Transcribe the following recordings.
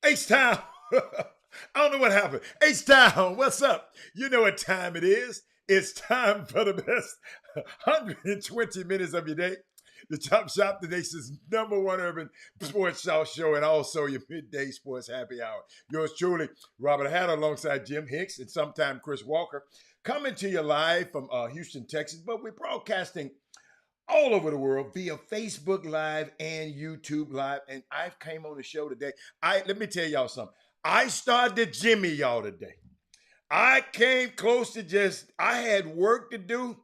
H-Town. I don't know what happened. H-Town, what's up? You know what time it is. It's time for the best 120 minutes of your day. The Chop Shop, the nation's #1 urban sports talk show, and also your midday sports happy hour. Yours truly, Robert Hatter, alongside Jim Hicks and sometime Chris Walker, coming to you live from Houston, Texas. But we're broadcasting all over the world via Facebook Live and YouTube Live. And I came on the show today. Let me tell y'all something. I started Jimmy y'all today. I came close to I had work to do,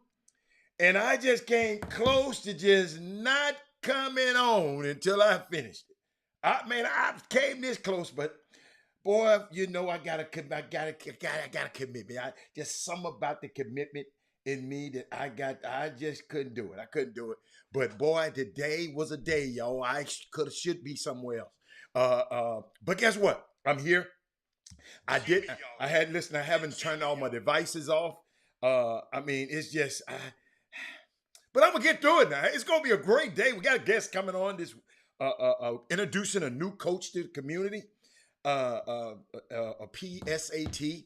and I just came close to just not coming on until I finished it. I came this close, but boy, you know, I got a commitment. Just something about the commitment in me that I just couldn't do it. I couldn't do it. But boy, today was a day, y'all. I should be somewhere else. But guess what? I'm here. I haven't turned all my devices off. It's just, but I'm gonna get through it now. It's gonna be a great day. We got a guest coming on this, introducing a new coach to the community, a PSAT.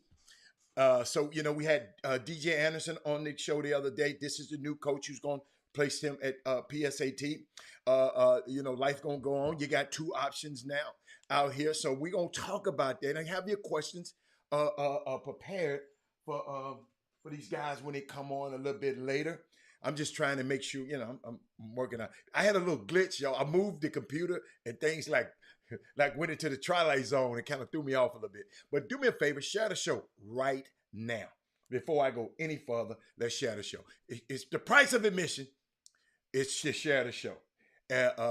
So, you know, we had DJ Anderson on the show the other day. This is the new coach who's going to place him at PSAT. Life going to go on. You got two options now out here. So we're going to talk about that and have your questions prepared for these guys when they come on a little bit later. I'm just trying to make sure, you know, I'm working out. I had a little glitch, y'all. I moved the computer and things like went into the twilight zone and kind of threw me off a little bit. But do me a favor, share the show right now. Before I go any further, let's share the show. It's the price of admission. It's to share the show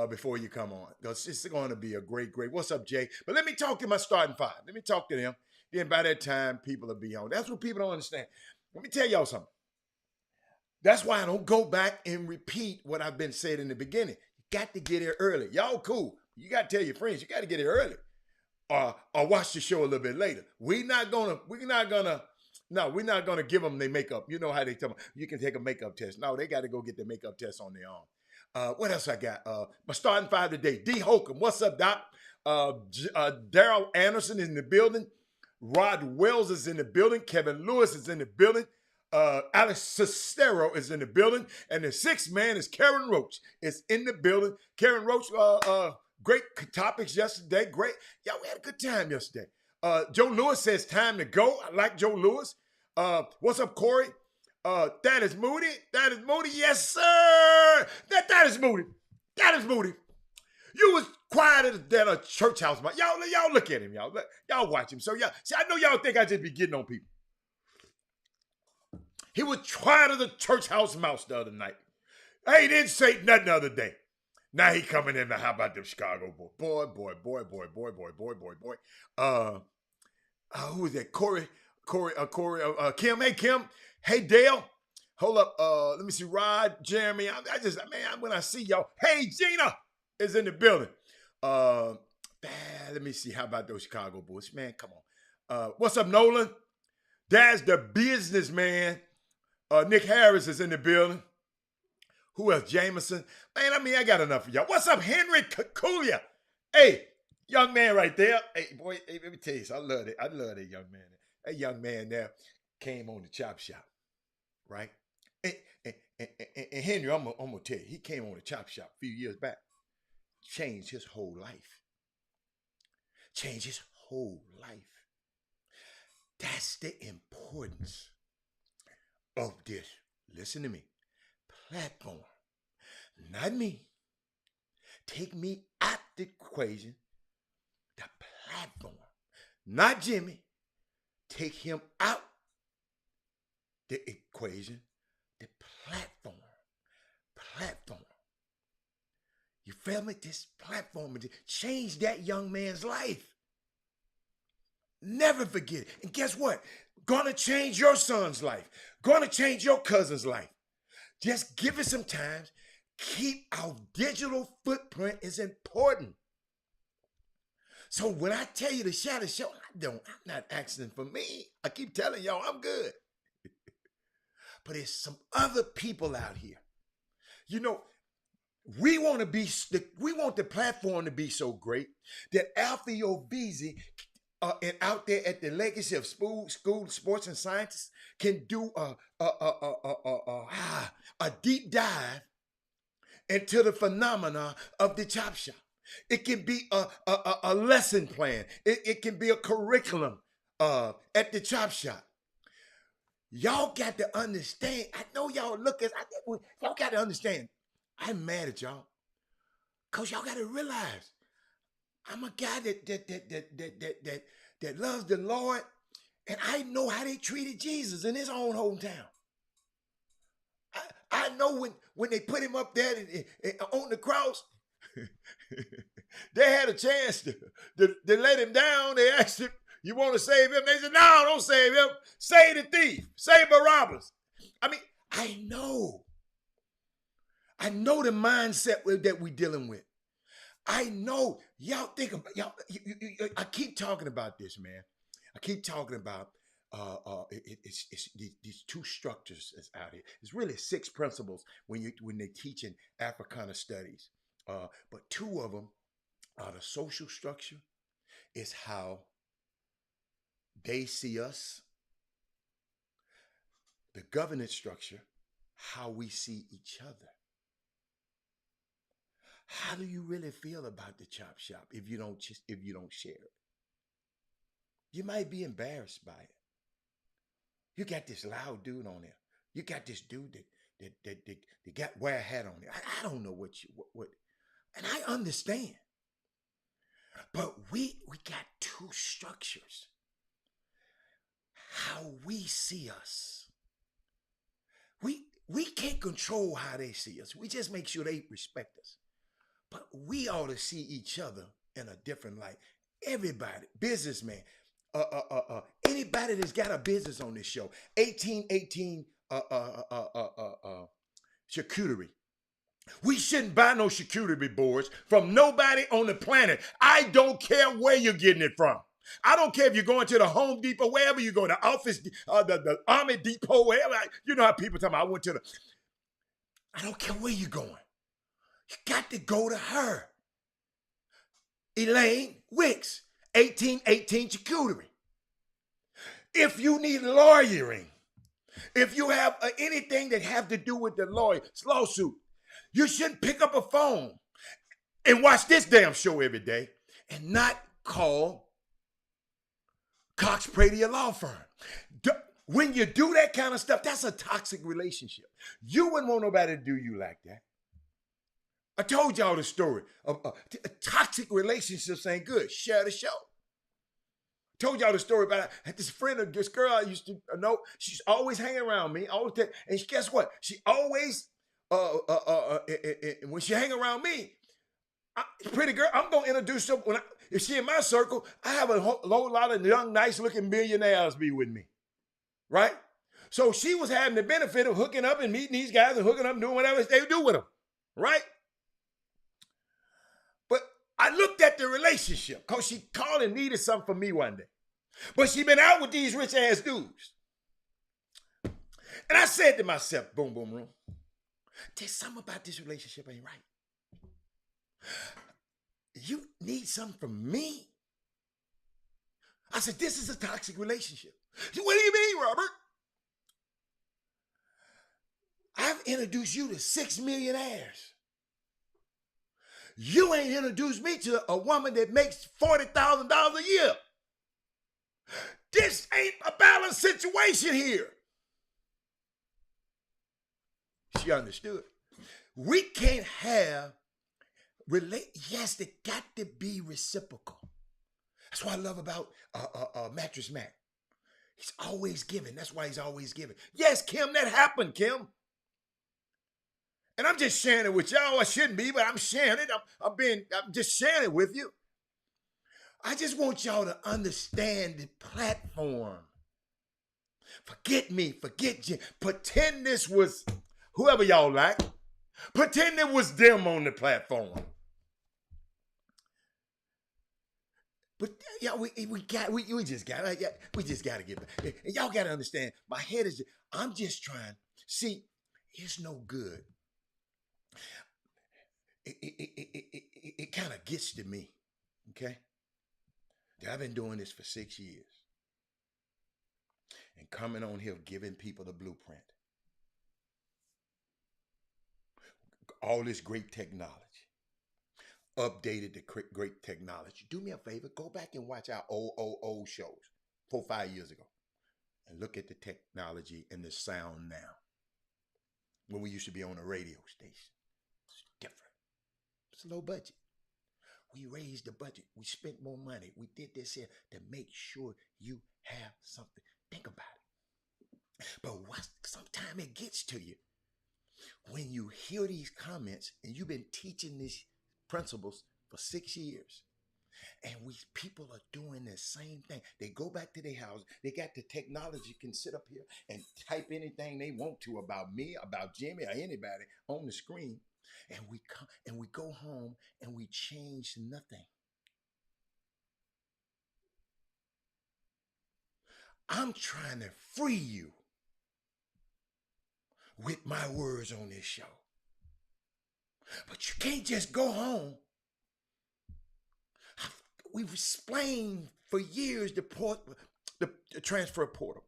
before you come on. Because it's going to be a great. What's up, Jay? But let me talk to my starting five. Let me talk to them. Then by that time, people will be on. That's what people don't understand. Let me tell y'all something. That's why I don't go back and repeat what I've been saying in the beginning. You got to get here early. Y'all cool. You got to tell your friends, you got to get here early. Or watch the show a little bit later. We're not gonna give them their makeup. You know how they tell them, you can take a makeup test. No, they got to go get their makeup test on their own. What else I got? My starting five today, D. Holcomb. What's up, Doc? Daryl Anderson is in the building. Rod Wells is in the building. Kevin Lewis is in the building. Alex Cicero is in the building. And the sixth man is Karen Roach is in the building. Karen Roach, great topics yesterday. Great. Yeah, we had a good time yesterday. Joe Lewis says time to go. I like Joe Lewis. What's up, Corey? That is Moody. That is Moody. Yes, sir. That is Moody. That is Moody. You was quieter than a church house. Y'all look at him, y'all. Y'all watch him. So y'all, see, I know y'all think I just be getting on people. He was quiet as a church house mouse the other night. Hey, he didn't say nothing the other day. Now he coming in to, how about them Chicago boy. Boy. Who was that? Corey. Kim. Hey, Kim. Hey, Dale. Hold up. Let me see. Rod, Jeremy. When I see y'all. Hey, Gina is in the building. Let me see. How about those Chicago boys? Man, come on. What's up, Nolan? That's the businessman. Nick Harris is in the building. Who else? Jameson. Man, I got enough of y'all. What's up, Henry Kukulia? Hey, young man right there. Hey, boy, hey, let me tell you something. I love that young man. That young man there came on the chop shop, right? And Henry, I'm going to tell you, he came on the chop shop a few years back. Changed his whole life. Changed his whole life. That's the importance of this. Listen to me. Platform. Not me. Take me out the equation. The platform. Not Jimmy. Take him out the equation. The platform. Platform. You feel me? This platform changed that young man's life. Never forget it. And guess what? Gonna change your son's life. Gonna change your cousin's life. Just give it some time. Keep our digital footprint is important. So when I tell you to share the show, I'm not asking for me. I keep telling y'all I'm good. But there's some other people out here. You know, we want the platform to be so great that Alfie Obese and out there at the Legacy of School Sports and Sciences can do a deep dive into the phenomena of the chop shop. It can be a lesson plan. It can be a curriculum at the chop shop. Y'all got to understand. I know y'all y'all got to understand. I'm mad at y'all because y'all got to realize I'm a guy that loves the Lord, and I know how they treated Jesus in his own hometown. I know when they put him up there on the cross, they had a chance to let him down. They asked him, "You want to save him?" They said, "No, don't save him. Save the thief. Save Barabbas." I know the mindset that we're dealing with. I know y'all think about y'all. I keep talking about this, man. I keep talking about it's these two structures that's out here. It's really 6 principles when they're teaching Africana studies, but 2 of them are the social structure. Is how they see us. The governance structure, how we see each other. How do you really feel about the chop shop if you don't share it? You might be embarrassed by it. You got this loud dude on there. You got this dude that got wear a hat on there. I don't know what, and I understand. But we got 2 structures. How we see us. We can't control how they see us. We just make sure they respect us. But we ought to see each other in a different light. Everybody, businessman, anybody that's got a business on this show, 1818 charcuterie. We shouldn't buy no charcuterie boards from nobody on the planet. I don't care where you're getting it from. I don't care if you're going to the Home Depot, wherever you go, the office, the Army Depot, wherever. You know how people tell me, I don't care where you're going. You got to go to her. Elaine Wicks, 1818 charcuterie. If you need lawyering, if you have anything that have to do with the lawsuit, you shouldn't pick up a phone and watch this damn show every day and not call Cox Brady law firm. When you do that kind of stuff, that's a toxic relationship. You wouldn't want nobody to do you like that. I told y'all the story of toxic relationships ain't good. Share the show. Told y'all the story about this friend of this girl I used to know. She's always hanging around me. And guess what? She always, when she hang around me, pretty girl, I'm going to introduce her. If she in my circle, I have a whole lot of young, nice looking millionaires be with me. right? So she was having the benefit of hooking up and meeting these guys and hooking up and doing whatever they do with them, right? But I looked at the relationship because she called and needed something from me one day. But she been out with these rich ass dudes. And I said to myself, boom, boom, room, there's something about this relationship ain't right. You need something from me? I said, this is a toxic relationship. She said, what do you mean, Robert? I've introduced you to 6 millionaires. You ain't introduced me to a woman that makes $40,000 a year. This ain't a balanced situation here. She understood. We can't have yes, they got to be reciprocal. That's what I love about Mattress Mac. He's always giving. That's why he's always giving. Yes, Kim, that happened, Kim. And I'm just sharing it with y'all. I shouldn't be, but I'm sharing it. I'm just sharing it with you. I just want y'all to understand the platform. Forget me, forget Jim. Pretend this was whoever y'all like. Pretend it was them on the platform. But yeah, we just got to get back. And y'all got to understand. My head is. I'm just trying. See, it's no good. It kind of gets to me. Okay. I've been doing this for 6 years, and coming on here giving people the blueprint. All this great technology. Updated the great technology. Do me a favor, go back and watch our old shows 4 or 5 years ago and look at the technology and the sound now. When we used to be on a radio station, it's different. It's low budget. We raised the budget. We spent more money. We did this here to make sure you have something. Think about it. But sometimes it gets to you when you hear these comments and you've been teaching these principles for 6 years, and people are doing the same thing. They go back to their house. They got the technology, can sit up here and type anything they want to about me, about Jimmy, or anybody on the screen, and we come and we go home and we change nothing. I'm trying to free you with my words on this show. But you can't just go home. We've explained for years the transfer portal.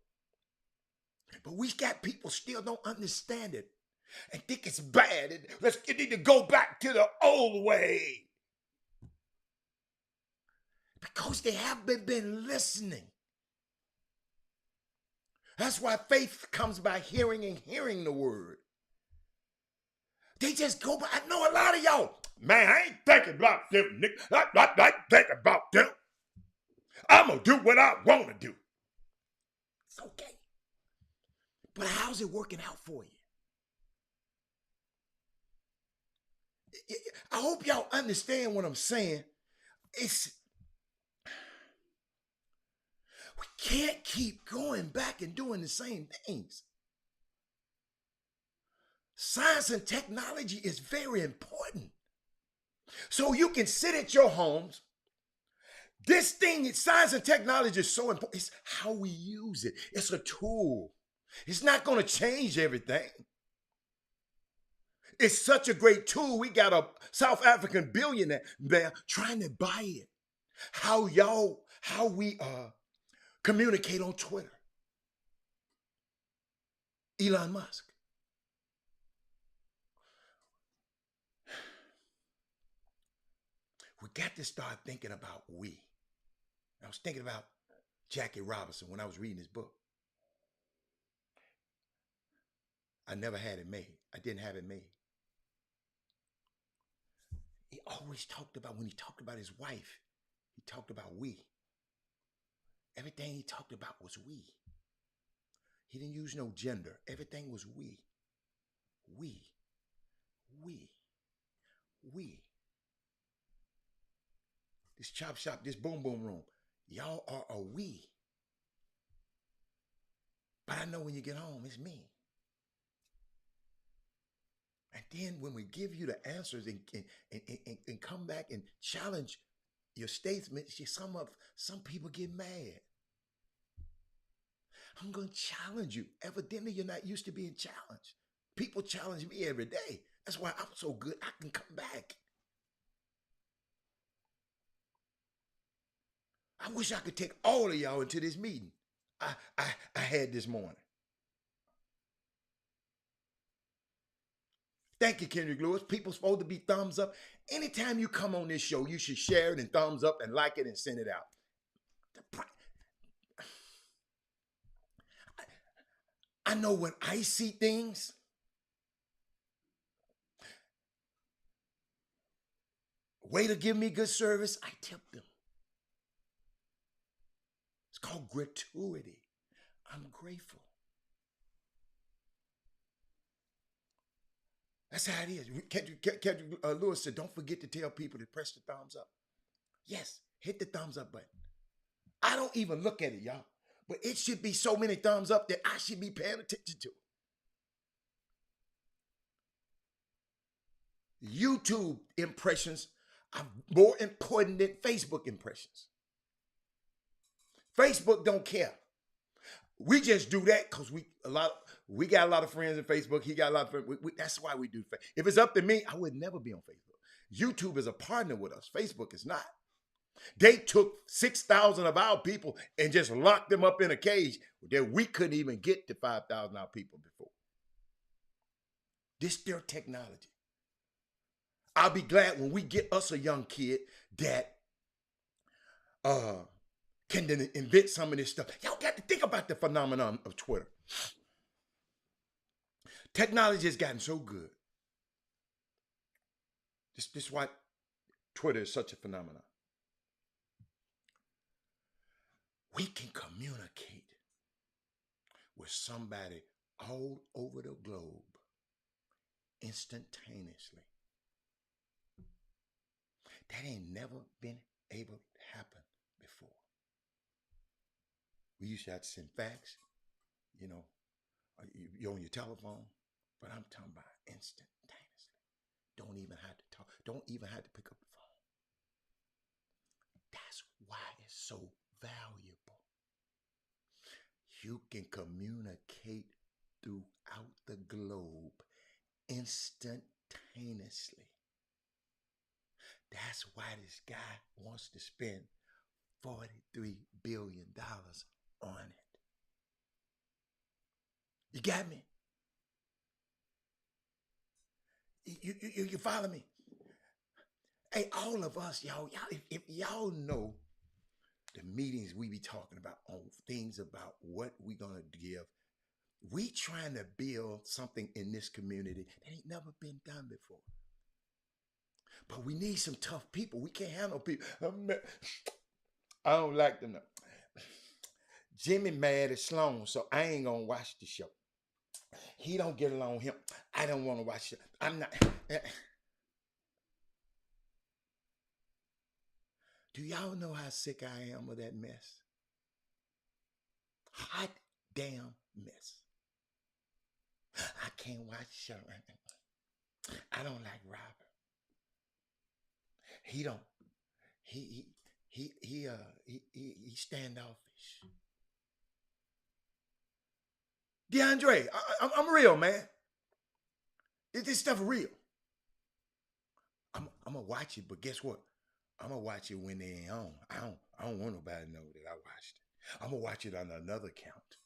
But we got people still don't understand it and think it's bad. You need to go back to the old way. Because they haven't been listening. That's why faith comes by hearing and hearing the word. They just go by. I know a lot of y'all. Man, I ain't thinking about them, Nick. I ain't thinking about them. I'm going to do what I want to do. It's okay. But how's it working out for you? I hope y'all understand what I'm saying. We can't keep going back and doing the same things. Science and technology is very important. So you can sit at your homes. This thing, science and technology is so important. It's how we use it. It's a tool. It's not going to change everything. It's such a great tool. We got a South African billionaire there trying to buy it. How we communicate on Twitter. Elon Musk. We got to start thinking about we. I was thinking about Jackie Robinson when I was reading his book. I never had it made. I didn't have it made. He always talked about, when he talked about his wife, he talked about we. Everything he talked about was we. He didn't use no gender. Everything was we. We. This chop shop, this boom boom room, y'all are a we. But I know when you get home, it's me. And then when we give you the answers and come back and challenge your statements, some people get mad. I'm going to challenge you. Evidently, you're not used to being challenged. People challenge me every day. That's why I'm so good I can come back. I wish I could take all of y'all into this meeting I had this morning. Thank you, Kendrick Lewis. People supposed to be thumbs up. Anytime you come on this show, you should share it and thumbs up and like it and send it out. I know when I see things, way to give me good service, I tip them. It's called gratuity. I'm grateful. That's how it is. Kendrick Lewis said, don't forget to tell people to press the thumbs up. Yes, hit the thumbs up button. I don't even look at it, y'all. But it should be so many thumbs up that I should be paying attention to it. YouTube impressions are more important than Facebook impressions. Facebook don't care. We just do that because we got a lot of friends on Facebook. He got a lot of friends. That's why we do Facebook. If it's up to me, I would never be on Facebook. YouTube is a partner with us. Facebook is not. They took 6,000 of our people and just locked them up in a cage that we couldn't even get to 5,000 our people before. This is their technology. I'll be glad when we get us a young kid that can then invent some of this stuff. Y'all got to think about the phenomenon of Twitter. Technology has gotten so good. This is why Twitter is such a phenomenon. We can communicate with somebody all over the globe instantaneously. That ain't never been able to happen before. We used to have to send fax, you're on your telephone, but I'm talking about instantaneously. Don't even have to talk. Don't even have to pick up the phone. That's why it's so valuable. You can communicate throughout the globe instantaneously. That's why this guy wants to spend $43 billion on it. You got me? You follow me? Hey, all of us, y'all, if y'all know the meetings we be talking about on things about what we gonna give, we trying to build something in this community that ain't never been done before. But we need some tough people. We can't handle people. I don't like them. Jimmy mad at Sloan, so I ain't gonna watch the show. He don't get along with him. I don't want to watch it. I'm not. Do y'all know how sick I am of that mess? Hot damn mess. I can't watch the show. I don't like Robert. He don't. He standoffish. DeAndre, I'm real, man. This stuff real. I'm gonna watch it, but guess what? I'm gonna watch it when they ain't on. I don't want nobody to know that I watched it. I'm gonna watch it on another account.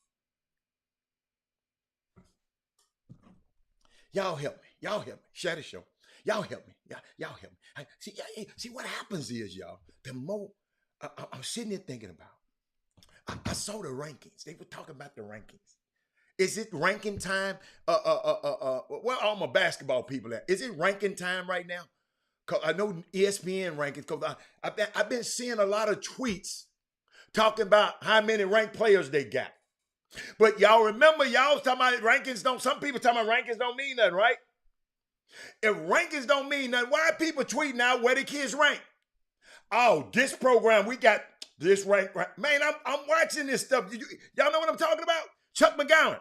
Y'all help me. Y'all help me. Share the show. Y'all help me. Y'all help me. See what happens is, y'all, the more I'm sitting there thinking about, I saw the rankings. They were talking about the rankings. Is it ranking time? Where all my basketball people at? Is it ranking time right now? Cause I know ESPN rankings. Cause I've been seeing a lot of tweets talking about how many ranked players they got. But y'all remember, y'all was talking about rankings don't. Some people talking about rankings don't mean nothing, right? If rankings don't mean nothing, why are people tweeting out where the kids rank? Oh, this program we got this rank. Man, I'm watching this stuff. Y'all know what I'm talking about? Chuck McGowan.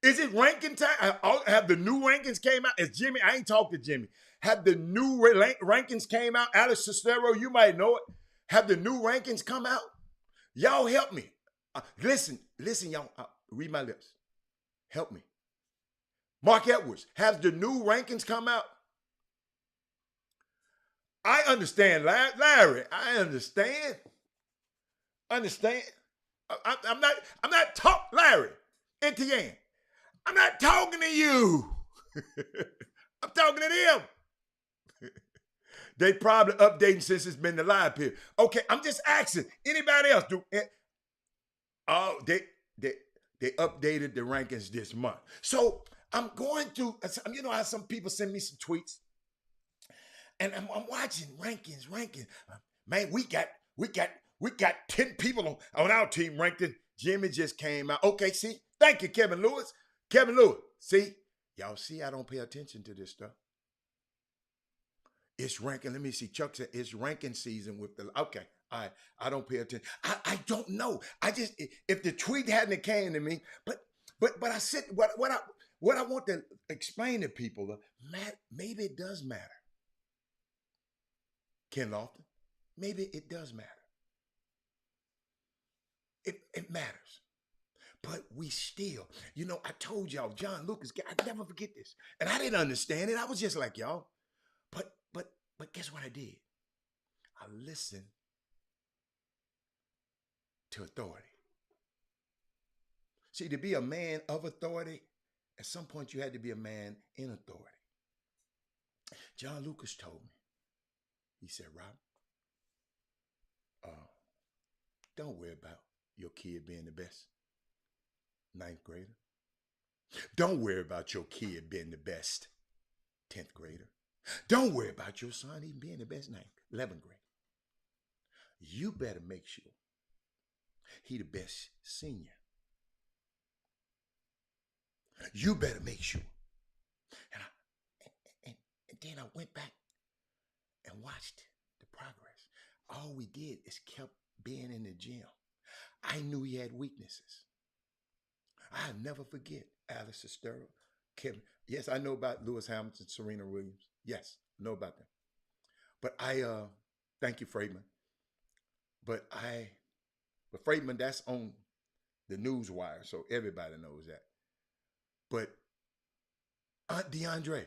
Is it ranking time? Have the new rankings came out? Is Jimmy? I ain't talked to Jimmy. Have the new rankings came out? Alex Sestero, you might know it. Have the new rankings come out? Y'all help me. Listen, y'all. Read my lips. Help me. Mark Edwards, has the new rankings come out? I understand, Larry. I understand. Understand. I'm not talking, Larry. Etienne. I'm not talking to you. I'm talking to them. They probably updating since it's been the live period. Okay, I'm just asking. Anybody else do it? Oh, they updated the rankings this month. So I'm going through, you know how some people send me some tweets, and I'm watching rankings. Man, we got 10 people on our team ranked. Jimmy just came out. Okay, see, thank you, Kevin Lewis. See, y'all see, I don't pay attention to this stuff. It's ranking. Let me see. Chuck said it's ranking season with the. Okay, I don't pay attention. I don't know. I just, if the tweet hadn't came to me, but I said what I want to explain to people. Maybe it does matter. Ken Lofton, maybe it does matter. It matters. But we still, you know, I told y'all, John Lucas, I never forget this. And I didn't understand it. I was just like, y'all. But guess what I did? I listened to authority. See, to be a man of authority, at some point you had to be a man in authority. John Lucas told me, he said, Rob, don't worry about your kid being the best 9th grader. Don't worry about your kid being the best 10th grader. Don't worry about your son even being the best 11th grader. You better make sure he the best senior. You better make sure. And then I went back and watched the progress. All we did is kept being in the gym. I knew he had weaknesses. I'll never forget Alex Sestero, Kevin. Yes, I know about Lewis Hamilton, Serena Williams. Yes, I know about them. But thank you, Freedman. But Freedman, that's on the news wire, so everybody knows that. But Aunt DeAndre,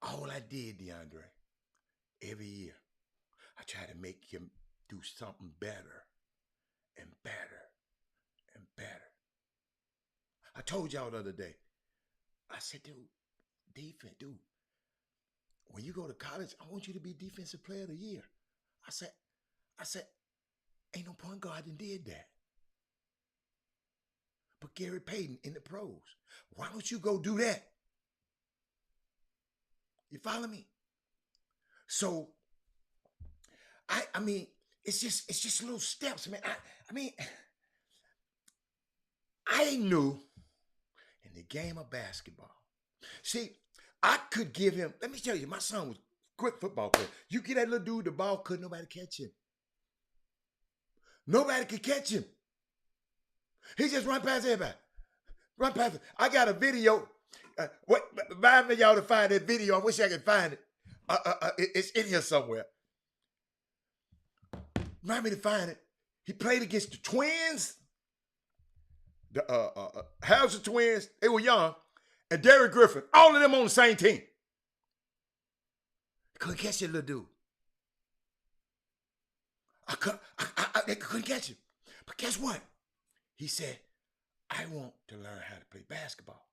all I did, DeAndre, every year, I try to make him do something better and better and better. I told y'all the other day, I said, defense, when you go to college, I want you to be defensive player of the year. I said, ain't no point guard that did that. But Gary Payton in the pros, why don't you go do that? You follow me? So, I mean, it's just little steps, man. I knew in the game of basketball. See, I could give him, let me tell you, my son was a quick football player. You get that little dude the ball, couldn't nobody catch him. Nobody could catch him. He just run past everybody. Run past it. I got a video. Remind me y'all to find that video. I wish I could find it. It's in here somewhere. Remind me to find it. He played against the twins. The Hauser twins. They were young. And Derek Griffin. All of them on the same team. Couldn't catch that little dude. They couldn't catch him. But guess what? He said, I want to learn how to play basketball.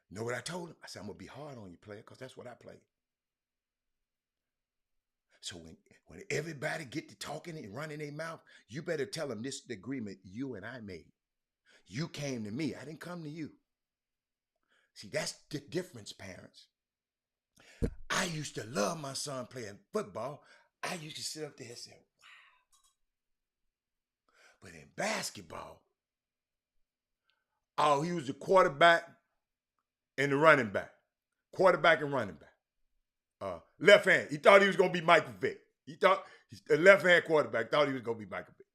You know what I told him? I said, I'm going to be hard on you, player, because that's what I played. So when everybody get to talking and running their mouth, you better tell them this is the agreement you and I made. You came to me. I didn't come to you. See, that's the difference, parents. I used to love my son playing football. I used to sit up there and say, wow. But in basketball, he was the quarterback and the running back. Quarterback and running back. Left hand. He thought he was going to be Michael Vick. He thought the left hand quarterback thought he was going to be Michael Vick.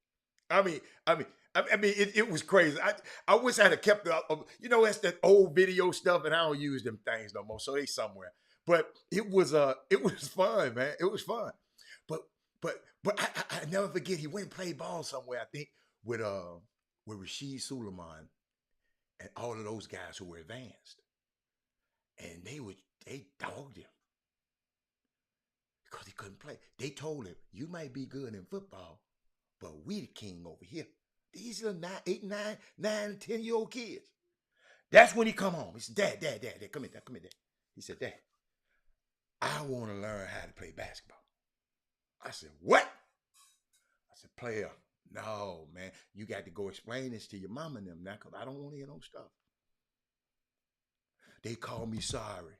I mean, it was crazy. I wish I'd have kept the, that's that old video stuff, and I don't use them things no more, so they somewhere. But it was fun, man. It was fun. But I never forget. He went and played ball somewhere. I think with Rashid Suleiman and all of those guys who were advanced, and they dogged him because he couldn't play. They told him, "You might be good in football, but we the king over here." These are 10-year-old kids. That's when he come home. He said, Dad, come here, Dad. He said, Dad, I want to learn how to play basketball. I said, what? I said, player, no, man, you got to go explain this to your mama and them now, because I don't want to hear no stuff. They call me sorry.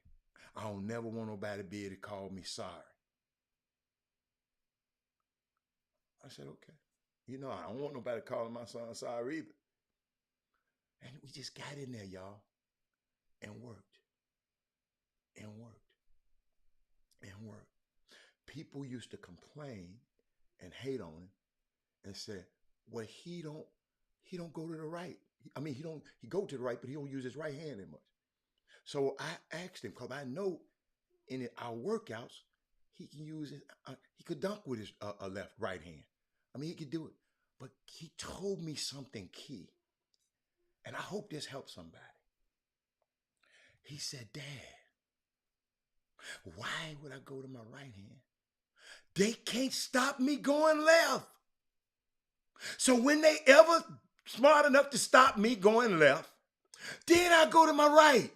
I don't never want nobody to be able to call me sorry. I said, okay. I don't want nobody calling my son sorry either. And we just got in there, y'all, and worked. People used to complain and hate on him and say, well, he don't go to the right. I mean, he go to the right, but he don't use his right hand that much. So I asked him, because I know in our workouts, he can use it. He could dunk with his right hand. I mean, he could do it. But he told me something key. And I hope this helps somebody. He said, Dad, why would I go to my right hand? They can't stop me going left. So when they ever smart enough to stop me going left, then I go to my right.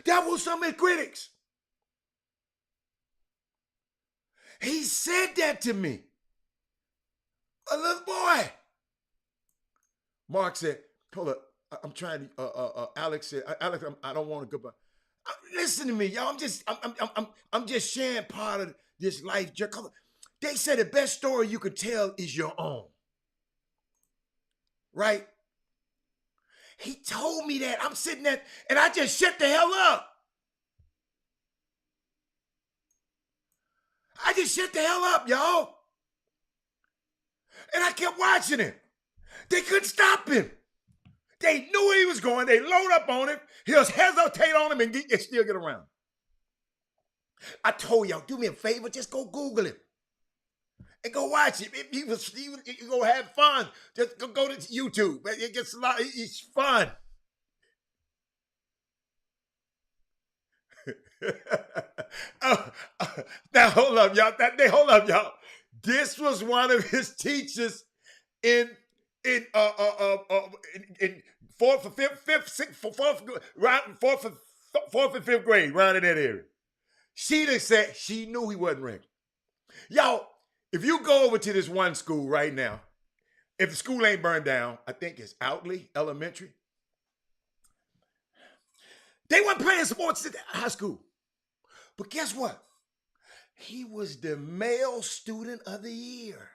That was some of the critics. He said that to me. A little boy. Mark said, hold up, I'm trying to, Alex said, Alex, I don't want to go back. Listen to me, y'all. I'm just sharing part of this life journey. They said the best story you could tell is your own. Right? He told me that. I'm sitting there and I just shut the hell up. I just shut the hell up, y'all. And I kept watching him. They couldn't stop him. They knew where he was going. They load up on him. He'll hesitate on him and still get around. I told y'all, do me a favor, just go Google him. And go watch him. If you go have fun. Just go to YouTube. It gets a lot. It's fun. Now hold up, y'all. Hold up, y'all. This was one of his teachers in fourth and fifth grade, around in that area. She just said she knew he wasn't ready. Y'all, if you go over to this one school right now, if the school ain't burned down, I think it's Outley Elementary. They weren't playing sports at high school. But guess what? He was the male student of the year.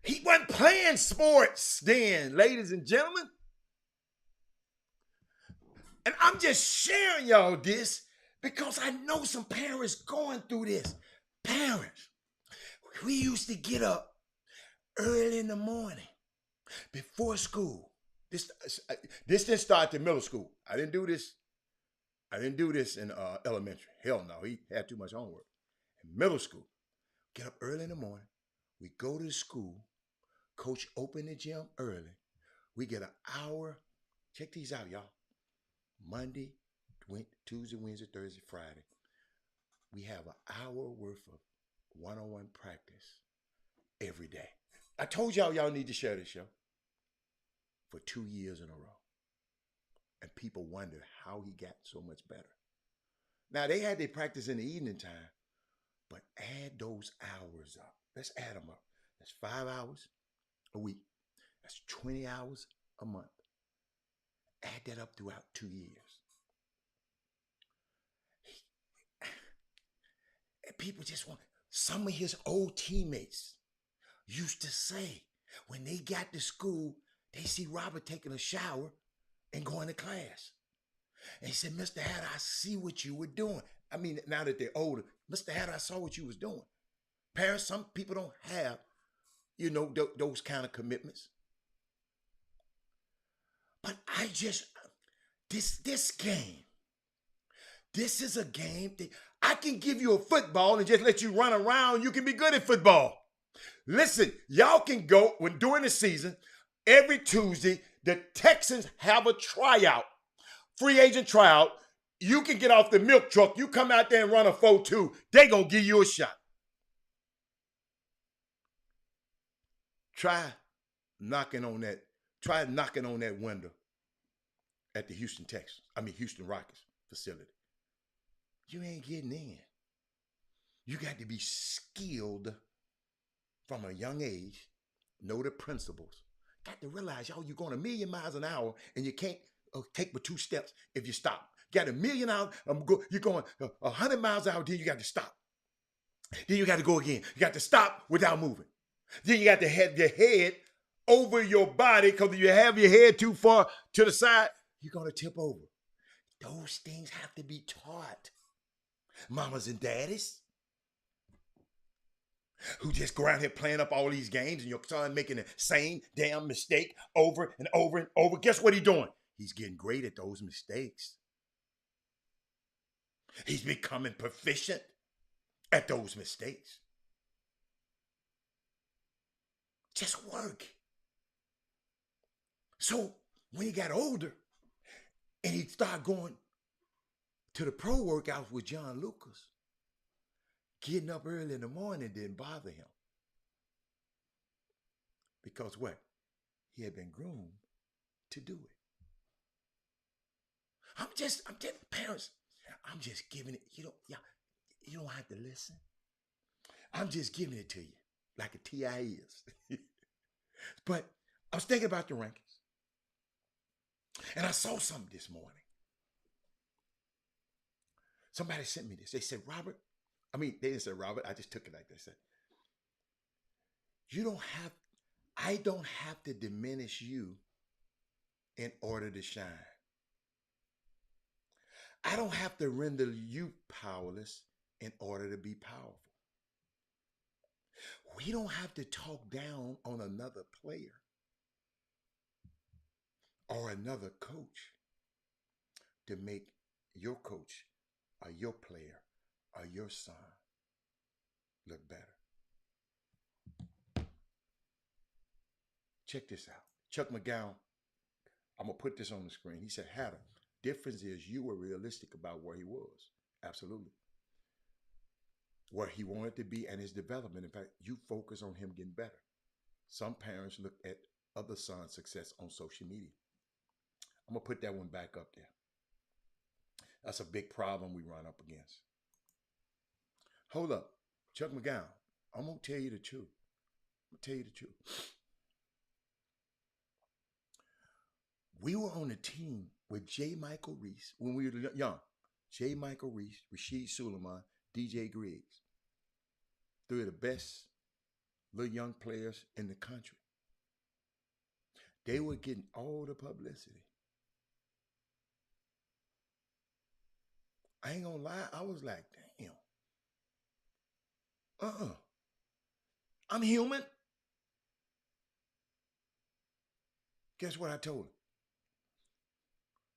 He wasn't playing sports then, ladies and gentlemen. And I'm just sharing y'all this because I know some parents going through this. Parents, we used to get up early in the morning before school. This didn't start in middle school. I didn't do this in elementary. Hell no, he had too much homework. In middle school, get up early in the morning. We go to the school. Coach open the gym early. We get an hour. Check these out, y'all. Monday, Tuesday, Wednesday, Thursday, Friday. We have an hour worth of one-on-one practice every day. I told y'all need to share this show for 2 years in a row. And people wondered how he got so much better. Now, they had their practice in the evening time, but add those hours up. Let's add them up. That's 5 hours a week. That's 20 hours a month. Add that up throughout 2 years. And people just want, some of his old teammates used to say, when they got to school, they see Robert taking a shower and going to class. And he said, Mr. Hatter, I see what you were doing. I mean, now that they're older, Mr. Hatter, I saw what you was doing. Parents, some people don't have, those kind of commitments. But this game, this is a game that I can give you a football and just let you run around. You can be good at football. Listen, y'all can go during the season, every Tuesday, the Texans have a tryout, free agent tryout. You can get off the milk truck. You come out there and run a 4-2. They're going to give you a shot. Try knocking on that window at the Houston Rockets facility. You ain't getting in. You got to be skilled from a young age, know the principles. Got to realize, y'all, you're going 1,000,000 miles an hour and you can't take but 2 steps if you stop. Got 1,000,000 hours, you're going 100 miles an hour, then you got to stop. Then you got to go again. You got to stop without moving. Then you got to have your head over your body, because if you have your head too far to the side, you're going to tip over. Those things have to be taught. Mamas and daddies who just go around here playing up all these games and your son making the same damn mistake over and over and over. Guess what he's doing? He's getting great at those mistakes. He's becoming proficient at those mistakes. Just work. So when he got older and he started going to the pro workouts with John Lucas, getting up early in the morning didn't bother him. Because what? He had been groomed to do it. I'm just parents, I'm just giving it, you don't have to listen. I'm just giving it to you like a TI is. But I was thinking about the rankings. And I saw something this morning. Somebody sent me this. They said, Robert, they didn't say Robert, I just took it like they said. I don't have to diminish you in order to shine. I don't have to render you powerless in order to be powerful. We don't have to talk down on another player or another coach to make your coach or your player or your son look better. Check this out. Chuck McGowan, I'm going to put this on the screen. He said, Hatter, difference is you were realistic about where he was. Absolutely. Where he wanted to be and his development. In fact, you focus on him getting better. Some parents look at other sons' success on social media. I'm going to put that one back up there. That's a big problem we run up against. Hold up. Chuck McGowan, I'm going to tell you the truth. We were on a team with J. Michael Reese when we were young. J. Michael Reese, Rasheed Suleiman, DJ Griggs. 3 of the best little young players in the country. They were getting all the publicity. I ain't gonna lie, I was like, damn. I'm human. Guess what I told him?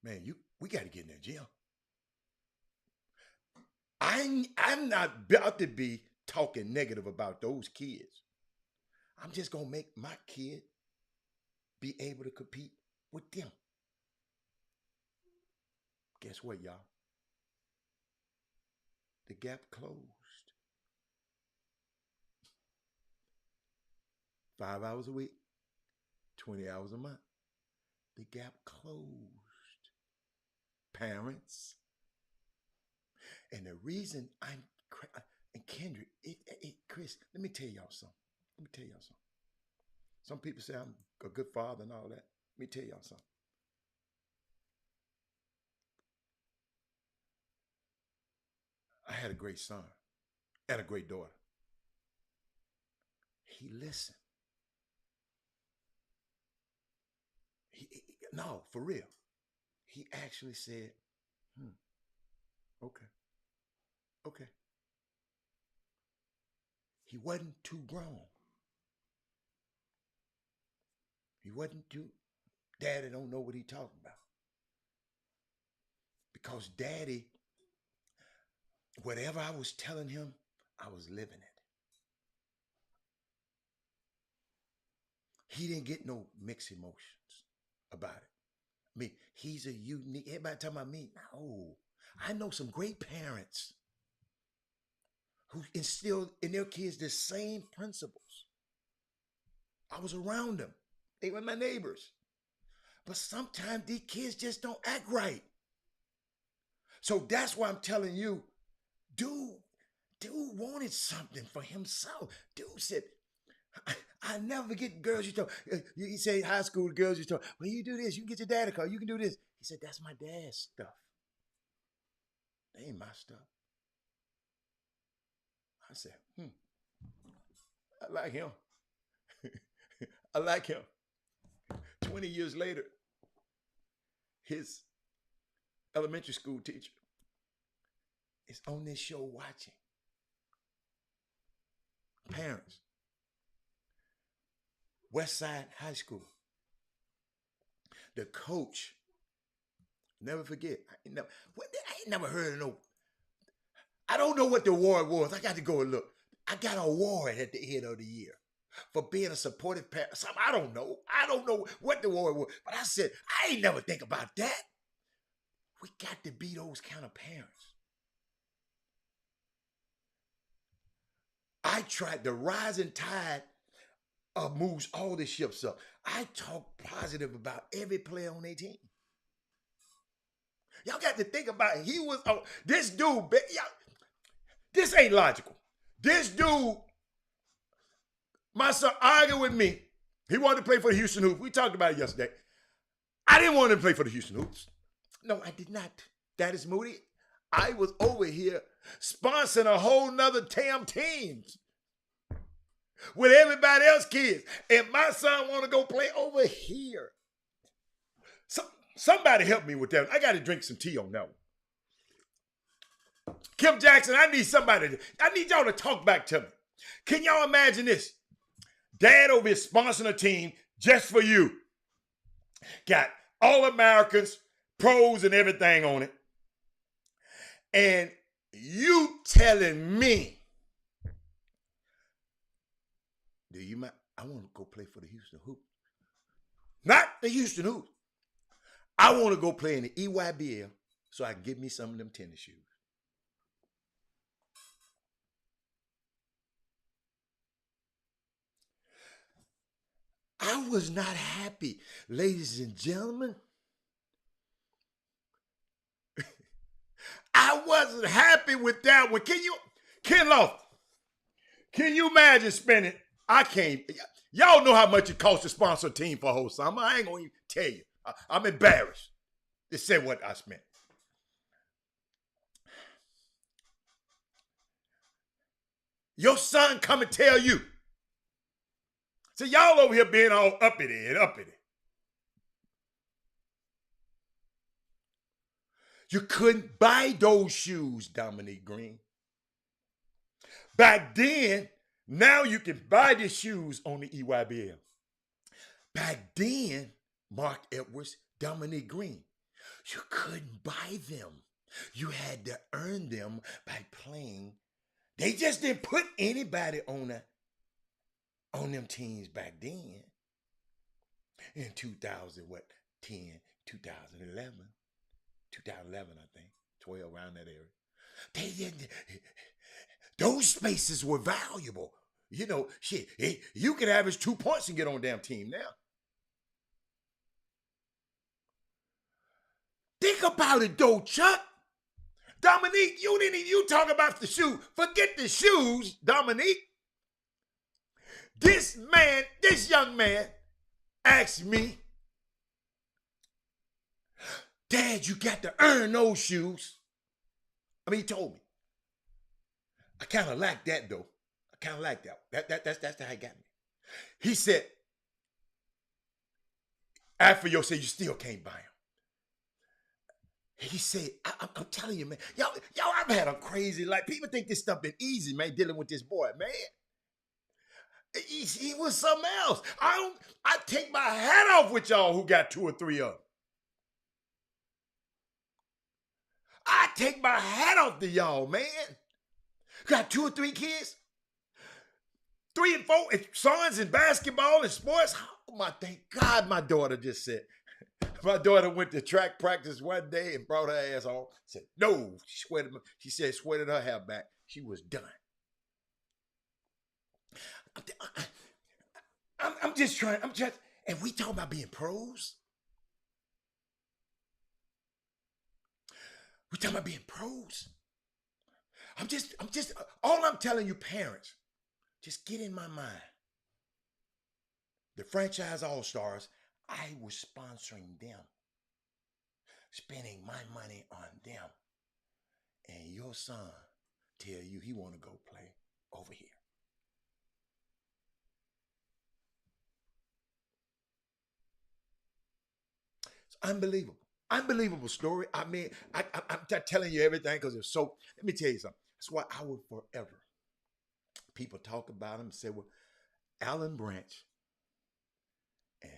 Man, we got to get in that gym. I'm not about to be talking negative about those kids. I'm just going to make my kid be able to compete with them. Guess what, y'all? The gap closed. 5 hours a week, 20 hours a month. The gap closed. Parents. And the reason and Kendrick, Chris, let me tell y'all something. Some people say I'm a good father and all that. Let me tell y'all something. I had a great son and a great daughter. He listened. No, for real. He actually said, Hmm. Okay. Okay. He wasn't too grown. He wasn't too. Daddy don't know what he talking about. Because daddy, whatever I was telling him, I was living it. He didn't get no mixed emotions about it. I mean, he's a unique. Everybody talking about me. No, I know some great parents who instilled in their kids the same principles. I was around them. They were my neighbors. But sometimes these kids just don't act right. So that's why I'm telling you, dude wanted something for himself. Dude said, I never forget girls you told. You say high school girls you told, well, you do this, you can get your dad a car, you can do this. He said, that's my dad's stuff. That ain't my stuff. I said, I like him. I like him. 20 years later, his elementary school teacher is on this show watching. Parents. West Side High School. The coach, never forget. I ain't never heard of no. I don't know what the award was. I got to go and look. I got an award at the end of the year for being a supportive parent. Something I don't know. I don't know what the award was. But I said, I ain't never think about that. We got to be those kind of parents. I tried. The rising tide moves all the ships up. I talk positive about every player on their team. Y'all got to think about it. He was this dude. This ain't logical. This dude, my son argued with me. He wanted to play for the Houston Hoops. We talked about it yesterday. I didn't want him to play for the Houston Hoops. No, I did not. That is Moody. I was over here sponsoring a whole nother damn team with everybody else kids. And my son want to go play over here. Somebody help me with that. I got to drink some tea on that one. Kim Jackson, I need y'all to talk back to me. Can y'all imagine this? Dad over here sponsoring a team just for you. Got all Americans, pros and everything on it. And you telling me, do you mind? I want to go play for the Houston Hoops. Not the Houston Hoops. I want to go play in the EYBL so I can get me some of them tennis shoes. I was not happy, ladies and gentlemen. I wasn't happy with that one. Ken Lofton, can you imagine spending? I can't. Y'all know how much it costs to sponsor a team for a whole summer. I ain't going to even tell you. I'm embarrassed to say what I spent. Your son come and tell you. So y'all over here being all uppity and uppity. You couldn't buy those shoes, Dominique Green. Back then, now you can buy the shoes on the EYBL. Back then, Mark Edwards, Dominique Green, you couldn't buy them. You had to earn them by playing. They just didn't put anybody on them teams back then. In 2011, I think, 12, around that area. They didn't. Those spaces were valuable. You know, shit, you could average 2 points and get on a damn team now. Think about it though, Chuck. Dominique, you talk about the shoes. Forget the shoes, Dominique. This young man asked me, Dad, you got to earn those shoes. I mean, he told me. I kind of like that though. I kind of like that. That's how he got me. He said, after you said you still can't buy them. He said, I'm telling you, man, y'all, I've had a crazy life. People think this stuff been easy, man, dealing with this boy, man. He was something else. I take my hat off with y'all who got 2 or 3 of them. I take my hat off to y'all, man. Got 2 or 3 kids, 3 and 4 sons in basketball and sports. Oh my, thank God my daughter just said. My daughter went to track practice one day and brought her ass home. Said, no, she said sweated her hair back. She was done. I'm just trying, and we talking about being pros? We talking about being pros? All I'm telling you parents, just get in my mind. The franchise all-stars, I was sponsoring them, spending my money on them. And your son tell you he want to go play over here. It's unbelievable. Unbelievable story. I mean, I'm not telling you everything because it's so, let me tell you something. That's why I will forever. People talk about him and say, well, Alan Branch and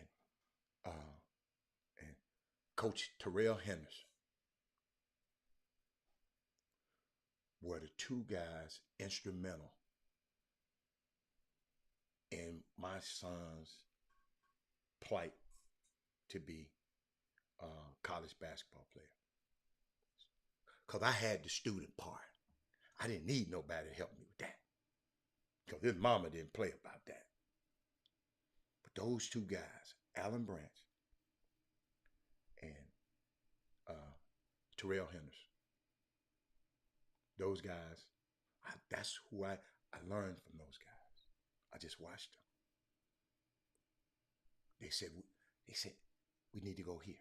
Coach Terrell Henderson were the 2 guys instrumental in my son's plight to be a college basketball player. Because I had the student part. I didn't need nobody to help me with that. Because his mama didn't play about that. But those 2 guys, Alan Branch and Terrell Henderson, those guys, that's who I learned from those guys. I just watched them. They said, we need to go here.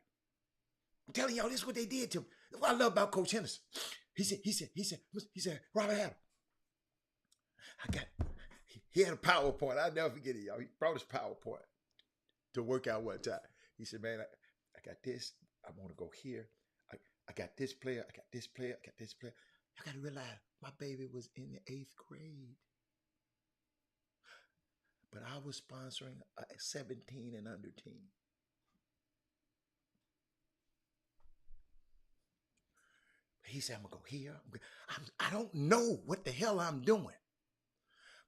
I'm telling y'all, this is what they did to him. That's what I love about Coach Henderson. He said, Robert Adam, he had a PowerPoint. I'll never forget it, y'all. He brought his PowerPoint to work out one time. He said, man, I got this. I want to go here. I got this player. I got this player. I got this player. I got to realize my baby was in the 8th grade. But I was sponsoring 17 and under team. He said, I'm going to go here. I don't know what the hell I'm doing.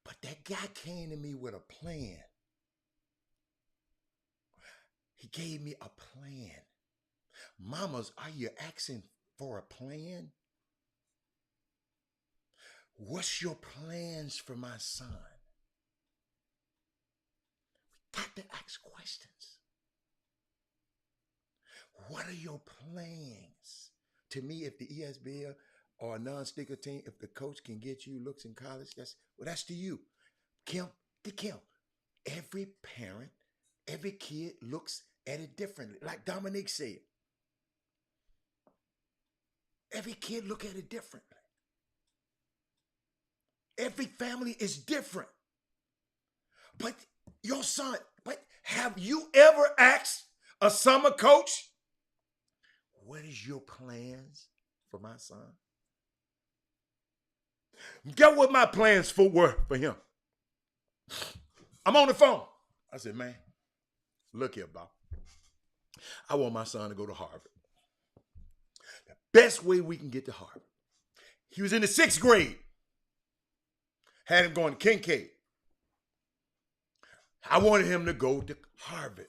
But that guy came to me with a plan. He gave me a plan. Mamas, are you asking for a plan? What's your plans for my son? We got to ask questions. What are your plans? To me, if the ESBL or a non-sticker team, if the coach can get you looks in college, that's to you. Kim, every parent, every kid looks at it differently. Like Dominique said, every kid look at it differently. Every family is different. But your son, have you ever asked a summer coach, what is your plans for my son? Get what my plans were for him. I'm on the phone. I said, man, look here, Bob. I want my son to go to Harvard. The best way we can get to Harvard. He was in the 6th grade. Had him going to Kincaid. I wanted him to go to Harvard.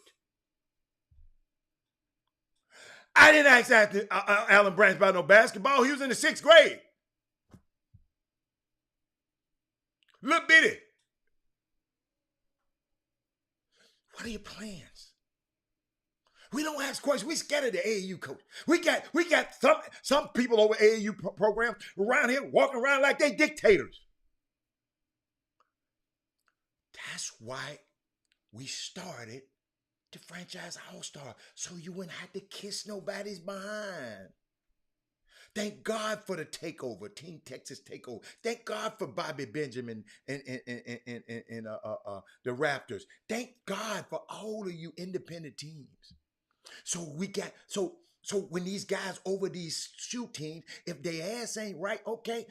I didn't ask Alan Branch about no basketball. He was in the 6th grade. Little bitty. What are your plans? We don't ask questions. We scared of the AAU coach. We got some people over AAU programs around here walking around like they dictators. That's why we started the franchise all-star, so you wouldn't have to kiss nobody's behind. Thank God for the takeover, Team Texas takeover. Thank God for Bobby Benjamin and the Raptors. Thank God for all of you independent teams. So So when these guys over these shoot teams, if their ass ain't right, okay,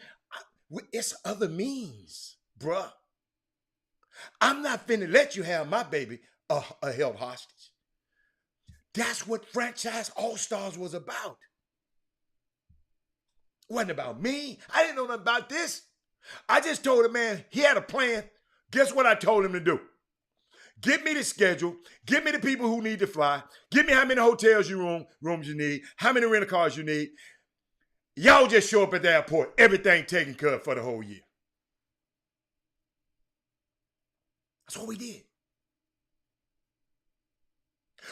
it's other means, bruh. I'm not finna let you have my baby held hostage. That's what Franchise All-Stars was about. It wasn't about me. I didn't know nothing about this. I just told the man he had a plan. Guess what I told him to do? Give me the schedule. Give me the people who need to fly. Give me how many hotels rooms you need. How many rental cars you need. Y'all just show up at the airport. Everything taken care of for the whole year. That's what we did.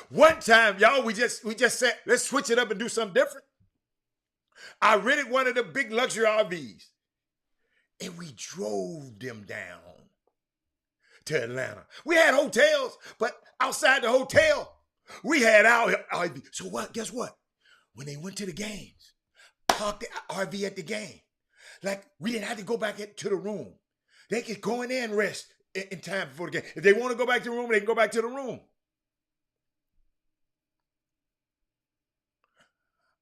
One time, y'all, we just said, let's switch it up and do something different. I rented one of the big luxury RVs. And we drove them down to Atlanta. We had hotels, but outside the hotel, we had our RV. So what? Guess what? When they went to the games, parked the RV at the game. Like, we didn't have to go back to the room. They could go in there and rest in time before the game. If they want to go back to the room, they can go back to the room.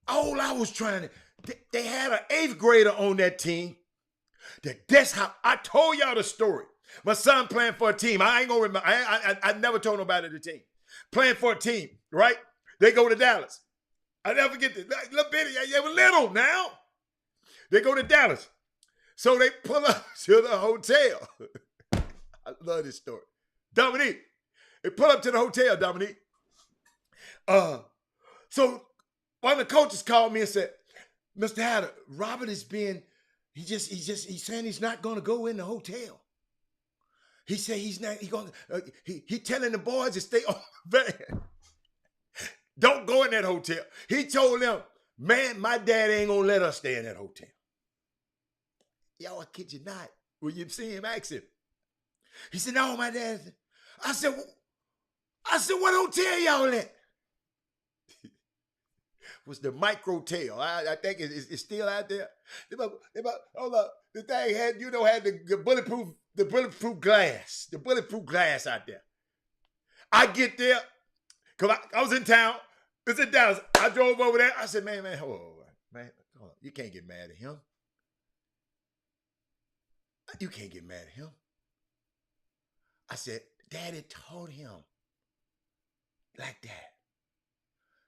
All I was trying to, they had an 8th grader on that team. That's how I told y'all the story. My son playing for a team. I ain't gonna remember. I never told nobody the team. Playing for a team, right? They go to Dallas. I never forget this. Little bitty, they were little now. They go to Dallas. So they pull up to the hotel. I love this story. Dominique. They pull up to the hotel, Dominique. So one of the coaches called me and said, Mr. Hatter, Robert is being, he's saying he's not going to go in the hotel. He said he's not, he telling the boys to stay on the van. Don't go in that hotel. He told them, man, my dad ain't going to let us stay in that hotel. Yo, I kid you not. When you see him, ask him. He said, no, my dad. I said, what hotel y'all at? Was the microtel. I think it's still out there. Hold up. The thing had the bulletproof glass. The bulletproof glass out there. I get there, because I was in town. It's in Dallas. I drove over there. I said, man, hold on. Man, hold on. You can't get mad at him. You can't get mad at him. I said, Daddy told him like that.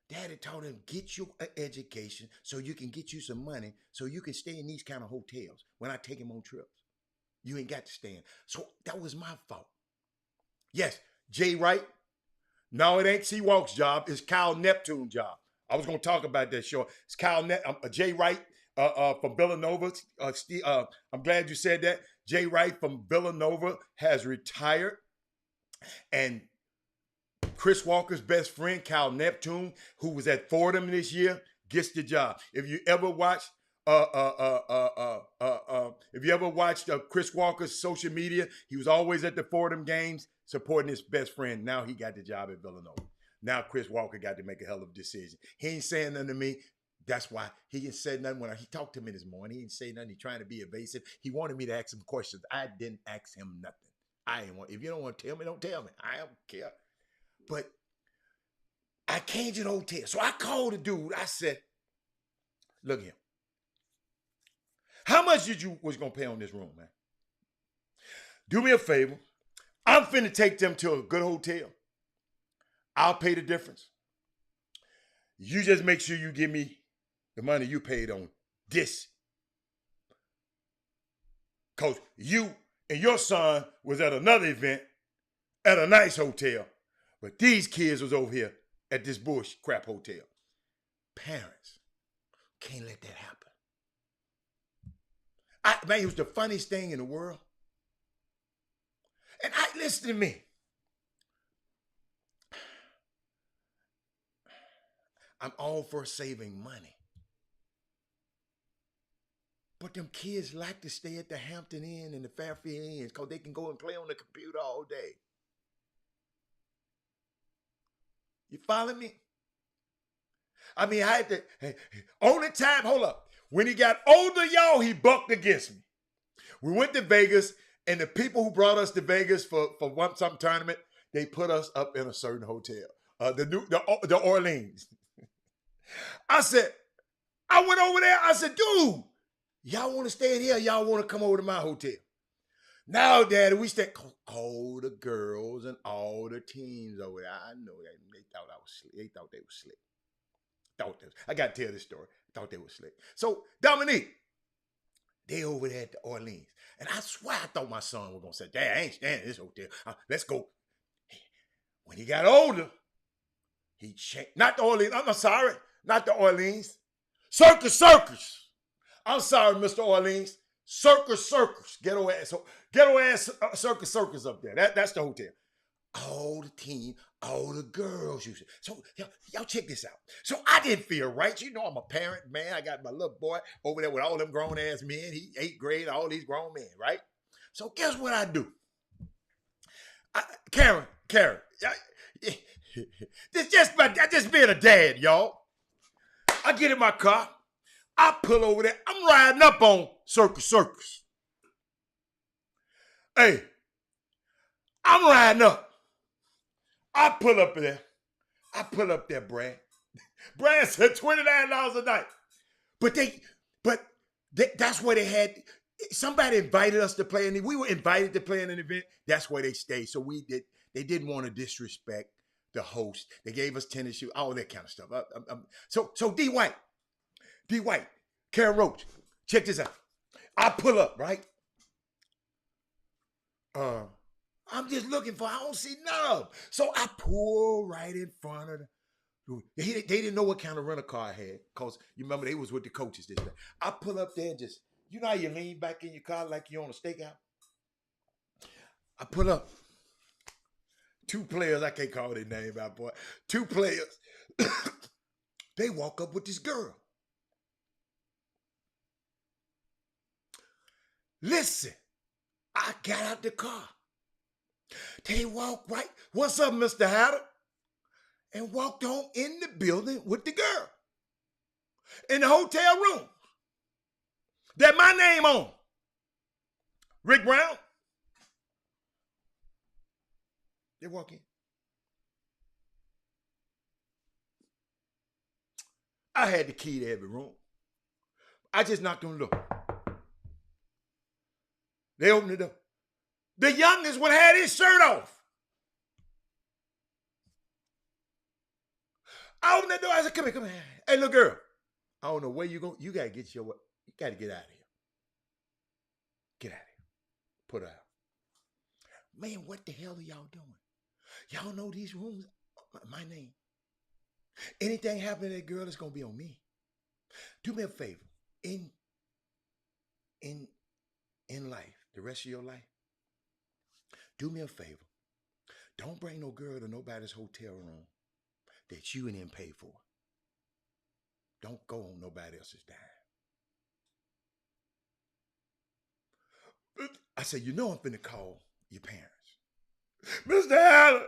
Daddy told him, get you an education so you can get you some money so you can stay in these kind of hotels when I take him on trips. You ain't got to stay in. So that was my fault. Yes, Jay Wright. No, it ain't C-Walk's job. It's Kyle Neptune's job. I was going to talk about that show. It's Jay Wright from Villanova. I'm glad you said that. Jay Wright from Villanova has retired. And Chris Walker's best friend, Kyle Neptune, who was at Fordham this year, gets the job. If you ever watched Chris Walker's social media, he was always at the Fordham games supporting his best friend. Now he got the job at Villanova. Now Chris Walker got to make a hell of a decision. He ain't saying nothing to me. That's why he didn't say nothing when he talked to me this morning. He didn't say nothing. He trying to be evasive. He wanted me to ask him questions. I didn't ask him nothing. If you don't want to tell me, don't tell me. I don't care. But I came to the hotel. So I called the dude. I said, look here. How much was going to pay on this room, man? Do me a favor. I'm finna take them to a good hotel. I'll pay the difference. You just make sure you give me the money you paid on this. Because you and your son was at another event at a nice hotel. But these kids was over here at this bullshit crap hotel. Parents can't let that happen. Man, it was the funniest thing in the world. And listen to me. I'm all for saving money. But them kids like to stay at the Hampton Inn and the Fairfield Inn because they can go and play on the computer all day. You follow me? I mean, I had to, only time, hold up. When he got older, y'all, he bucked against me. We went to Vegas, and the people who brought us to Vegas for some tournament, they put us up in a certain hotel. The Orleans. I said, I went over there. I said, dude, y'all want to stay in here? Y'all want to come over to my hotel? Now, Daddy, we stay. All the girls and all the teens over there. I know that they thought I was slick. They thought they were slick. I got to tell this story. Thought they were slick. So, Dominique, they over there at the Orleans. And I swear I thought my son was going to say, Dad, I ain't staying in this hotel. Let's go. When he got older, he changed. Not the Orleans. I'm sorry. Not the Orleans. Circus. I'm sorry, Mr. Orleans. Circus. Ghetto ass circus up there. That's the hotel. All the team, all the girls used to. So y'all check this out. So I didn't feel right. You know I'm a parent, man. I got my little boy over there with all them grown ass men. He 8th grade, all these grown men, right? So guess what I do? Karen. This just being a dad, y'all. I get in my car. I pull over there. I'm riding up on Circus. Hey, I'm riding up. I pull up there, Brad. Brad said $29 a night. But that's where they had, somebody invited us to play, and we were invited to play in an event. That's where they stayed. So they didn't want to disrespect the host. They gave us tennis shoes, all that kind of stuff. So D. White, Karen Roach, check this out. I pull up, right? I'm just looking I don't see none of them. So I pull right in front of them. They didn't know what kind of rental car I had, because you remember they was with the coaches this day. I pull up there and just, you know how you lean back in your car like you're on a stakeout? I pull up. 2 players, I can't call their name out, boy. 2 players. They walk up with this girl. Listen, I got out the car. They walked right. What's up, Mr. Hatter? And walked on in the building with the girl. In the hotel room. That my name on. Rick Brown. They walk in. I had the key to every room. I just knocked on the door. They opened the door. The youngest one had his shirt off. I opened the door. I said, come here. Hey, little girl. I don't know where you going. You got to get out of here. Get out of here. Put her out. Man, what the hell are y'all doing? Y'all know these rooms, my name. Anything happen to that girl, it's going to be on me. Do me a favor. In life, the rest of your life, do me a favor. Don't bring no girl to nobody's hotel room that you and him pay for. Don't go on nobody else's dime. I said, you know I'm finna call your parents. Mr. Allen,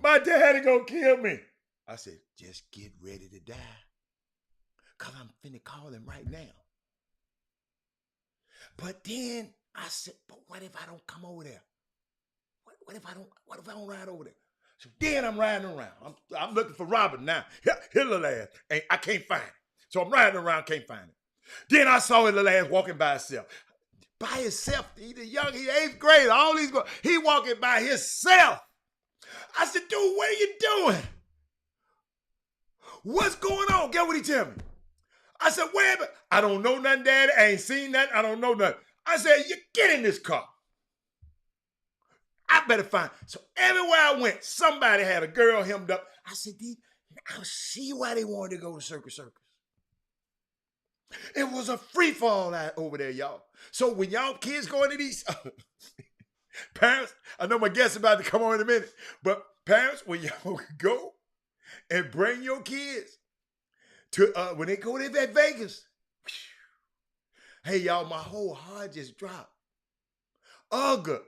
my daddy gonna kill me. I said, just get ready to die. Because I'm finna call him right now. But then I said, but what if I don't come over there? What if I don't ride over there? So then I'm riding around. I'm looking for Robert now. His little ass. I can't find him. So I'm riding around, can't find him. Then I saw his little ass walking by himself. By himself. He's young, he's 8th grade. All these girls. He walking by himself. I said, dude, what are you doing? What's going on? Get what he tell me. I said, wait a minute. I don't know nothing, Daddy. I ain't seen nothing. I don't know nothing. I said, you get in this car. I better find. So everywhere I went, somebody had a girl hemmed up. I said, I see why they wanted to go to Circus. It was a free fall out over there, y'all. So when y'all kids go into these parents, I know my guest's about to come on in a minute, but parents, when y'all go and bring your kids to when they go to that Vegas, hey y'all, my whole heart just dropped. Ugga.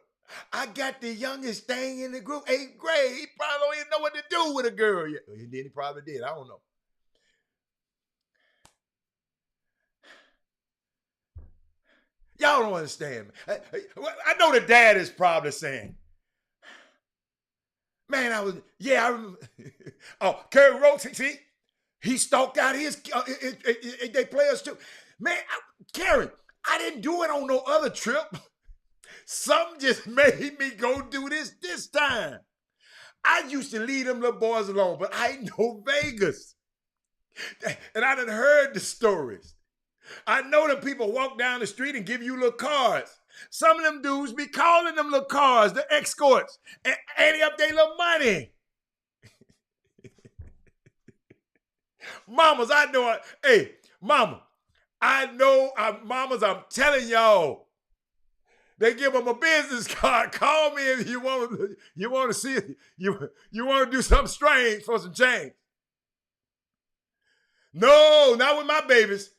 I got the youngest thing in the group, 8th grade. He probably don't even know what to do with a girl yet. And then he probably did. I don't know. Y'all don't understand me. I know the dad is probably saying, man, I remember. Oh, Kerry Rhodes, see? He stalked out his they players too. Man, Karen, I didn't do it on no other trip. Something just made me go do this time. I used to leave them little boys alone, but I know Vegas. And I done heard the stories. I know them people walk down the street and give you little cards. Some of them dudes be calling them little cars, the escorts, and adding up their little money. Mamas, I know. Hey, mama, I know. Mamas, I'm telling y'all. They give them a business card. Call me if you want to see it. You want to do something strange for some change. No, not with my babies.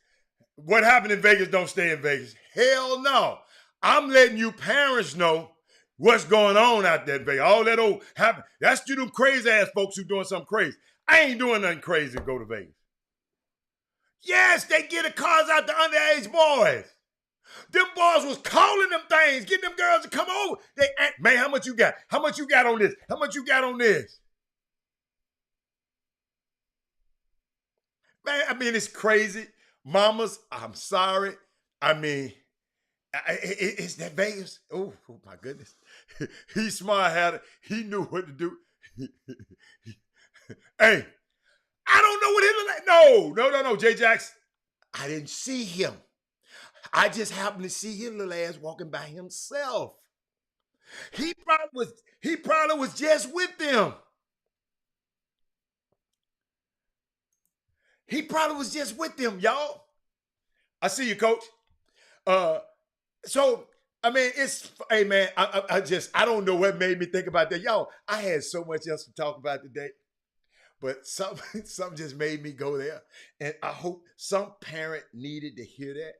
What happened in Vegas don't stay in Vegas. Hell no. I'm letting you parents know what's going on out there in Vegas. All that old happen. That's to them crazy ass folks who doing something crazy. I ain't doing nothing crazy to go to Vegas. Yes, they get the cars out to underage boys. Them boys was calling them things, getting them girls to come over. They, man, how much you got? How much you got on this? How much you got on this? Man, I mean, it's crazy. Mamas, I'm sorry. I mean, it's that Vegas. Oh my goodness. He smart had it. He knew what to do. Hey, I don't know what he looked like. No, Jay Jackson. I didn't see him. I just happened to see his little ass walking by himself. He probably was just with them. He probably was just with them, y'all. I see you, coach. So I mean, hey man, I don't know what made me think about that. Y'all, I had so much else to talk about today. But something just made me go there. And I hope some parent needed to hear that.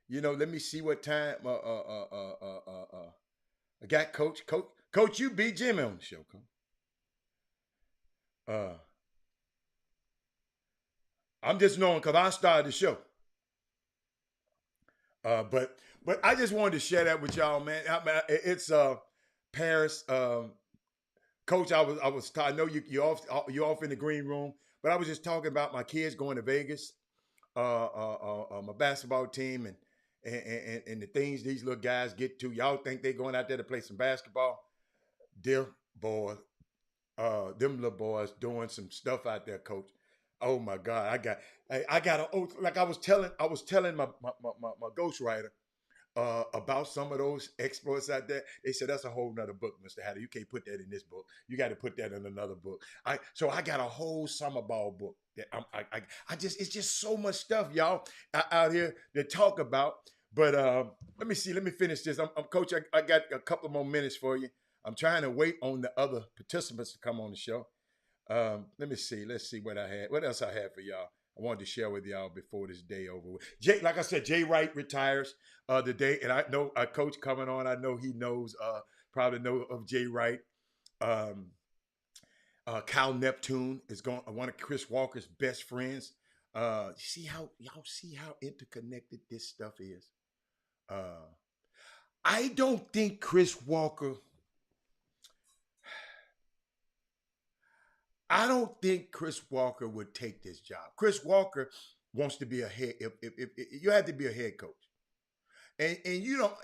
You know, let me see what time I got coach. Coach, you beat Jimmy on the show, coach. I'm just knowing because I started the show. But I just wanted to share that with y'all, man. It's parents. Coach, I know you're off in the green room, but I was just talking about my kids going to Vegas, my basketball team, and the things these little guys get to. Y'all think they going out there to play some basketball? Dear boy, them little boys doing some stuff out there, coach. Oh my God, I got like I was telling my ghostwriter about some of those exploits out there. They said that's a whole nother book, Mr. Hatter. You can't put that in this book. You got to put that in another book. So I got a whole summer ball book that it's just so much stuff, y'all, out here to talk about. But let me see. Let me finish this. I'm coach. I got a couple more minutes for you. I'm trying to wait on the other participants to come on the show. Let me see. Let's see what I had. What else I had for y'all. I wanted to share with y'all before this day over with. Jay, like I said, Jay Wright retires today, and I know a coach coming on. I know he knows, probably know of Jay Wright. Cal Neptune is going. One of Chris Walker's best friends. See how y'all see how interconnected this stuff is. I don't think Chris Walker. I don't think Chris Walker would take this job. Chris Walker wants to be a head. If you had to be a head coach, and you know,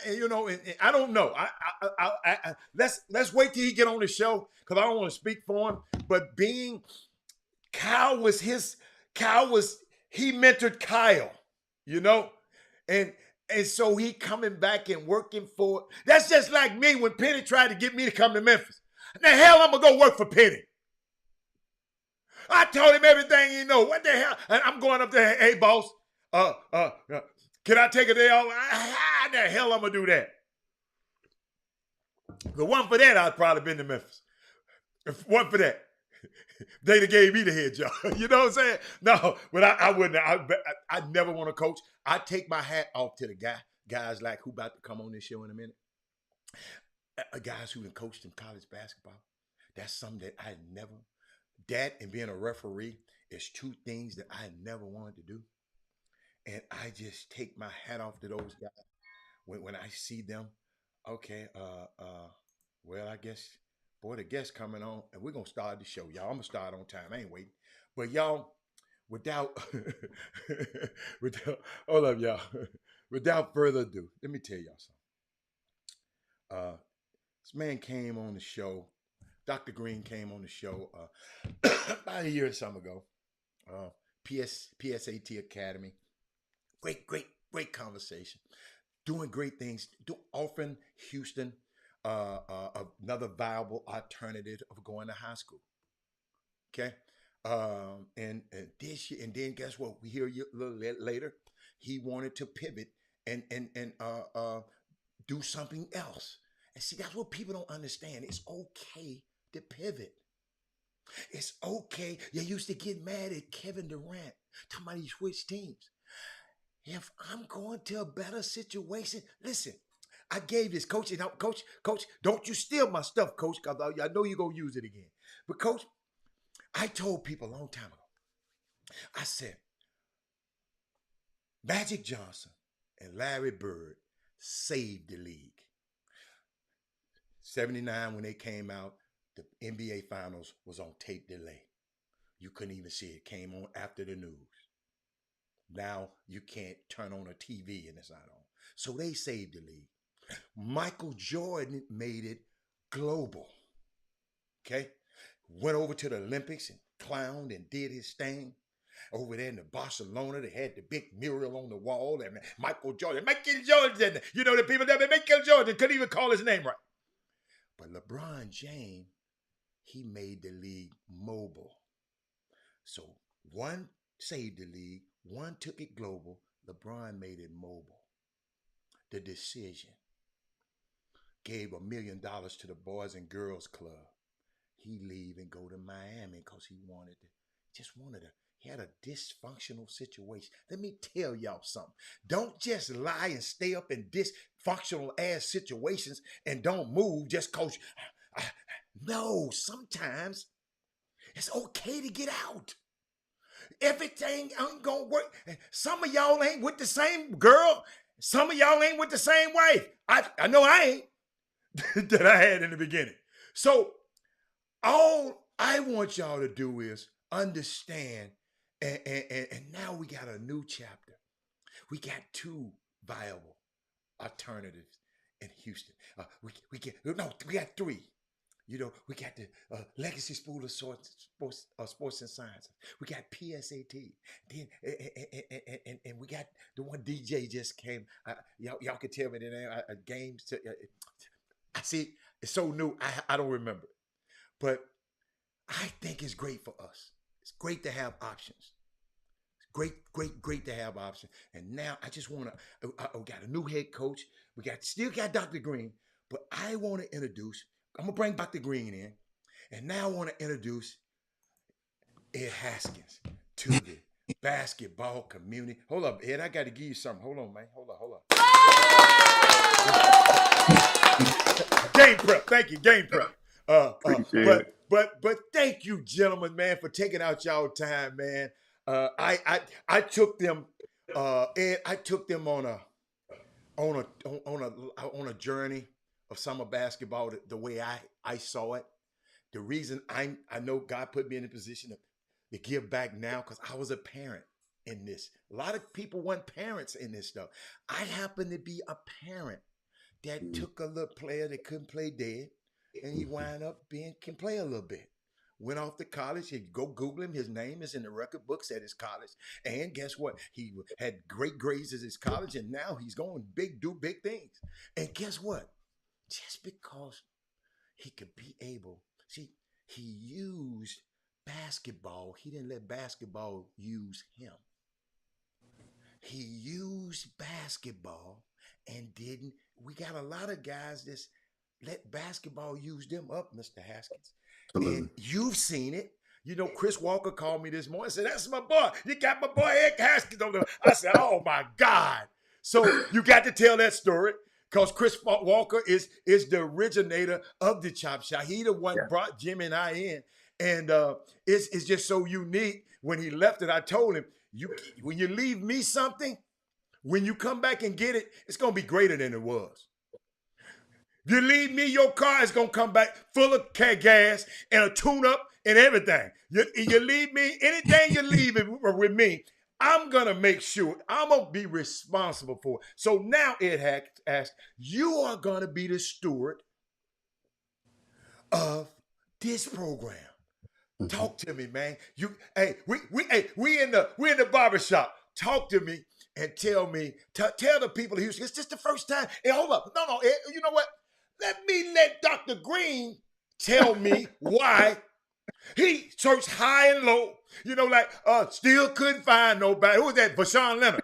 and you know, and I don't know. Let's wait till he get on the show because I don't want to speak for him. But being Kyle was he mentored Kyle, you know, and so he coming back and working for. That's just like me when Penny tried to get me to come to Memphis. The hell I'm gonna go work for Penny. I told him everything he know. What the hell? And I'm going up there, hey boss, can I take a day off? How the hell I'm gonna do that? The one for that, I'd probably been to Memphis. If one for that, they'd have gave me the head job. You know what I'm saying? No, but I wouldn't. I never want to coach. I take my hat off to the guys like who about to come on this show in a minute. Guys who have coached in college basketball. That's something that I never. That and being a referee is two things that I never wanted to do. And I just take my hat off to those guys when I see them. Okay, well, I guess Boy, the guest coming on, and we're gonna start the show, y'all. I'm gonna start on time. I ain't waiting. But y'all, without without hold up, y'all. Without further ado, let me tell y'all something. This man came on the show. Dr. Green came on the show about a year or something ago. PSAT Academy. Great conversation. Doing great things. Offering Houston another viable alternative of going to high school. Okay. And this year, and then guess what? We hear you a little later. He wanted to pivot and do something else. And see, that's what people don't understand. It's okay to pivot. It's okay. You used to get mad at Kevin Durant, talking about he switched teams. If I'm going to a better situation, listen, I gave this coach, and coach, don't you steal my stuff, coach, because I know you're going to use it again. But coach, I told people a long time ago, I said, Magic Johnson and Larry Bird saved the league. 79, when they came out, the NBA Finals was on tape delay. You couldn't even see it. It came on after the news. Now you can't turn on a TV and it's not on. So they saved the league. Michael Jordan made it global. Okay? Went over to the Olympics and clowned and did his thing. Over there in Barcelona, they had the big mural on the wall. And Michael Jordan, you know, the people that Michael Jordan couldn't even call his name right. But LeBron James, he made the league mobile. So one saved the league, one took it global. LeBron made it mobile. The decision gave $1 million to the Boys and Girls Club. He leave and go to Miami because he he had a dysfunctional situation. Let me tell y'all something. Don't just lie and stay up in dysfunctional ass situations and don't move just because. No, sometimes it's okay to get out. Everything ain't gonna work. Some of y'all ain't with the same girl. Some of y'all ain't with the same wife. I know I ain't that I had in the beginning. So all I want y'all to do is understand. And now we got a new chapter. We got two viable alternatives in Houston. We got three. You know, we got the Legacy School of Sports and Sciences. We got PSAT. Then and we got the one DJ just came. Y'all can tell me the name. Games. I see. It's so new. I don't remember. But I think it's great for us. It's great to have options. It's great to have options. And now I just want to, we got a new head coach. Still got Dr. Green, but I want to introduce, I'm going to bring Dr. Green in. And now I want to introduce Ed Haskins to the basketball community. Hold up, Ed, I got to give you something. Hold on, man. Hold up. Game prep. Thank you, game prep. But thank you, gentlemen, man, for taking out y'all time, man. I took them, Ed. I took them on a journey of summer basketball the way I saw it. The reason I know God put me in a position to give back now because I was a parent in this. A lot of people weren't parents in this stuff. I happen to be a parent that took a little player that couldn't play dead. And he wound up can play a little bit. Went off to college. You go Google him. His name is in the record books at his college. And guess what? He had great grades at his college, and now he's going do big things. And guess what? Just because he could be able, see, he used basketball. He didn't let basketball use him. He used basketball and didn't. We got a lot of guys that's let basketball use them up, Mr. Haskins. Absolutely. And you've seen it. You know, Chris Walker called me this morning and said, "That's my boy. You got my boy Ed Haskins over there." I said, "Oh, my God." So you got to tell that story because Chris Walker is the originator of the Chop Shop. He the one brought Jimmy and I in. And it's just so unique. When he left it, I told him, when you leave me something, when you come back and get it, it's going to be greater than it was. You leave me, your car is going to come back full of gas and a tune-up and everything. You leave me, anything you leave with me, I'm going to make sure, I'm going to be responsible for it. So now Ed asks, you are going to be the steward of this program. Talk to me, man. We in the barbershop. Talk to me and tell me, tell the people Houston, it's just the first time. Hey, hold up. No, Ed, you know what? Let Dr. Green tell me why he searched high and low. You know, like still couldn't find nobody. Who was that? Vashawn Leonard.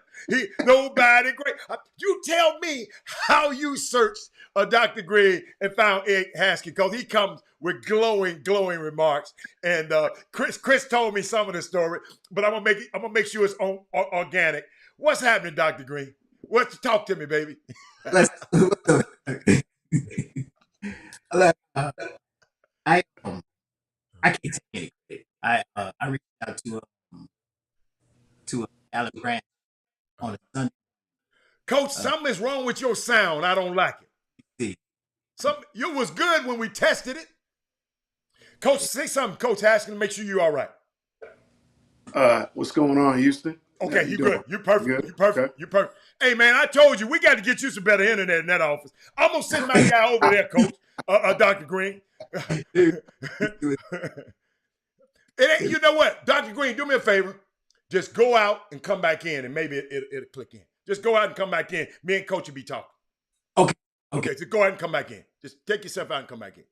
Nobody great. You tell me how you searched Dr. Green and found Ed Haskins, because he comes with glowing remarks. And Chris told me some of the story, but I'm gonna make sure it's organic. What's happening, Dr. Green? Talk to me, baby? I can't take any credit. I reached out to Alan Grant on a Sunday. Coach, something is wrong with your sound. I don't like it. You was good when we tested it. Coach, say something, Coach Haskins, to make sure you're all right. What's going on, Houston? Okay, you good. You perfect. You perfect. Okay. You perfect. Hey, man, I told you we got to get you some better internet in that office. I'm gonna send my guy over there, Coach, Dr. Green. You know what, Dr. Green, do me a favor. Just go out and come back in, and maybe it'll click in. Just go out and come back in. Me and Coach will be talking. Okay. So go ahead and come back in. Just take yourself out and come back in,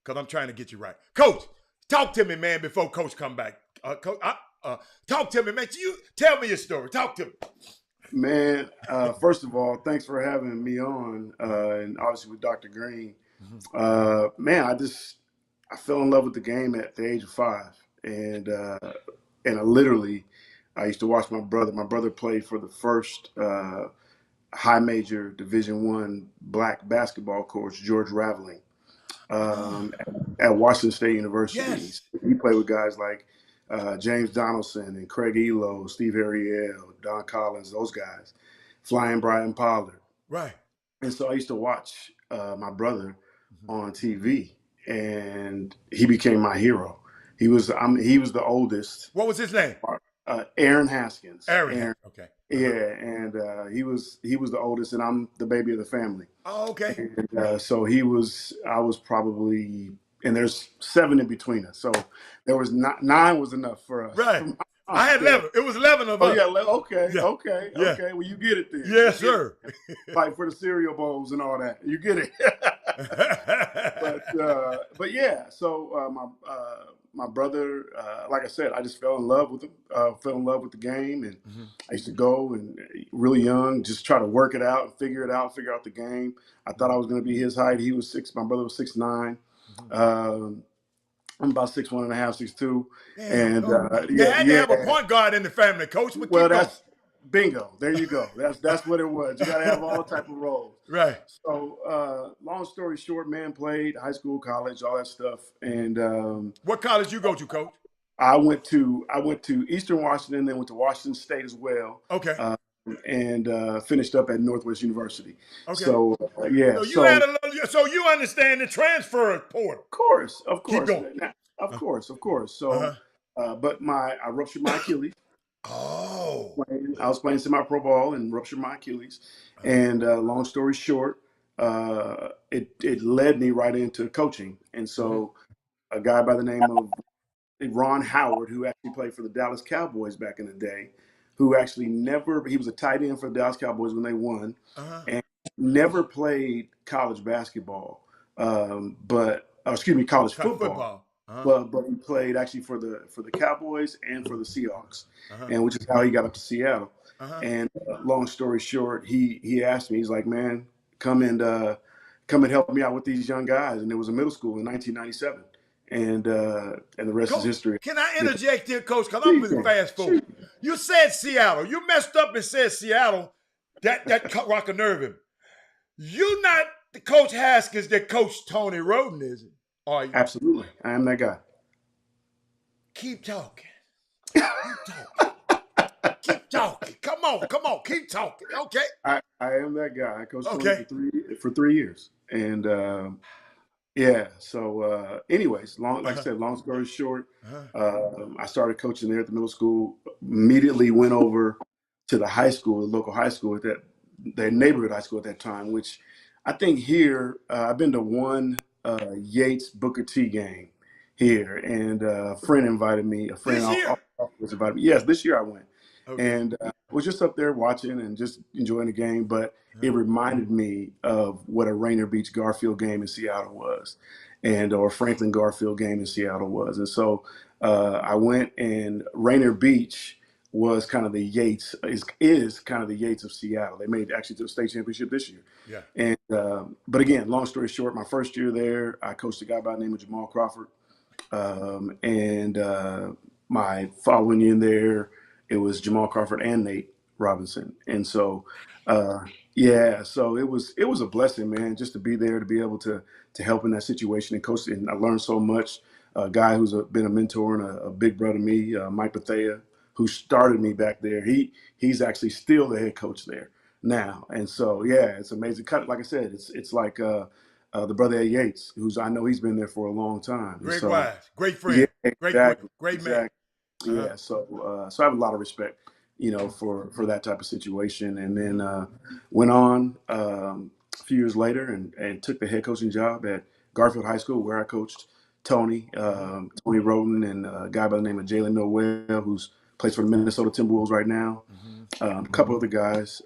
because I'm trying to get you right. Coach, talk to me, man, before Coach come back. Coach, talk to me, man. You tell me your story. Talk to me. Man, first of all, thanks for having me on, and obviously with Dr. Green. Man, I fell in love with the game at the age of 5, and I used to watch my brother. My brother played for the first high major Division I black basketball coach, George Raveling, at Washington State University. Yes. He played with guys like James Donaldson and Craig Elo, Steve Harriel, Don Collins, those guys, Flying Brian Pollard. Right. And so I used to watch my brother on TV, and he became my hero. He was the oldest. What was his name? Aaron Haskins. Aaron. Okay. Yeah, and he was the oldest, and I'm the baby of the family. Oh, okay. And so I was probably, and there's 7 in between us, so there was 9 was enough for us. Right. I had 11. It was 11 of us. Oh yeah. Okay. Well, you get it then. Yes, sir. Fight for the cereal bowls and all that. You get it. But yeah. So my brother, like I said, I just fell in love with him. Fell in love with the game, and I used to go and really young, just try to work it out and figure out the game. I thought I was going to be his height. He was 6. My brother was 6'9". I'm about 6'1.5", 6'2". And you had to have a point guard in the family, Coach. Well, that's bingo. There you go. That's what it was. You got to have all type of roles. Right. So, long story short, man, played high school, college, all that stuff. And what college you go to, Coach? I went to Eastern Washington, then went to Washington State as well. Okay. And finished up at Northwest University. Okay. So yeah. So you understand the transfer portal? Of course. Of course. So, but I ruptured my Achilles. Oh. I was playing semi-pro ball and ruptured my Achilles. And long story short, it led me right into coaching. And so, a guy by the name of Ron Howard, who actually played for the Dallas Cowboys back in the day, who actually he was a tight end for the Dallas Cowboys when they won, and never played college basketball, college football. But he played actually for the Cowboys and for the Seahawks, and which is how he got up to Seattle. And long story short, he asked me, he's like, man, come and help me out with these young guys, and it was a middle school in 1997. And the rest is history. Can I interject here, Coach? Because I'm moving fast forward. You said Seattle. You messed up and said Seattle. That rock a nerve him. You're not the Coach Haskins that Coach Tony Roden is, are you? Absolutely. I am that guy. Keep talking. Keep talking. Come on. Keep talking. Okay. I am that guy. I coached Tony Okay. for 3 years, and yeah. So, anyways, like I said, long story short, Uh-huh. I started coaching there at the middle school. Immediately went over to the high school, the local high school at that neighborhood high school at that time. Which I think here, I've been to one Yates Booker T game here, and a friend invited me. A friend This year. was invited me. Yes, this year I went, Okay. and was just up there watching and just enjoying the game. But it Uh-huh. reminded me of what a Rainier Beach Garfield game in Seattle was, and or Franklin Garfield game in Seattle was. And so I went, and Rainier Beach was kind of the Yates is kind of the Yates of Seattle. They made it actually to the state championship this year. Yeah. And but again, long story short, my first year there, I coached a guy by the name of Jamal Crawford, and my following year there, it was Jamal Crawford and Nate Robinson. And so, yeah, so it was a blessing, man, just to be there, to be able to help in that situation and coach. And I learned so much. A guy who's been a mentor and a big brother to me, Mike Bethea, who started me back there. He's actually still the head coach there now. And so, yeah, it's amazing. Like I said, it's like the brother Ed Yates, I know he's been there for a long time. And Great so, wise. Great yeah, friend. exactly, Great man. exactly. Uh-huh. Yeah, so I have a lot of respect, for that type of situation. And then went on a few years later and took the head coaching job at Garfield High School, where I coached Tony Roden, and a guy by the name of Jalen Noel, who's plays for the Minnesota Timberwolves right now. A couple other guys.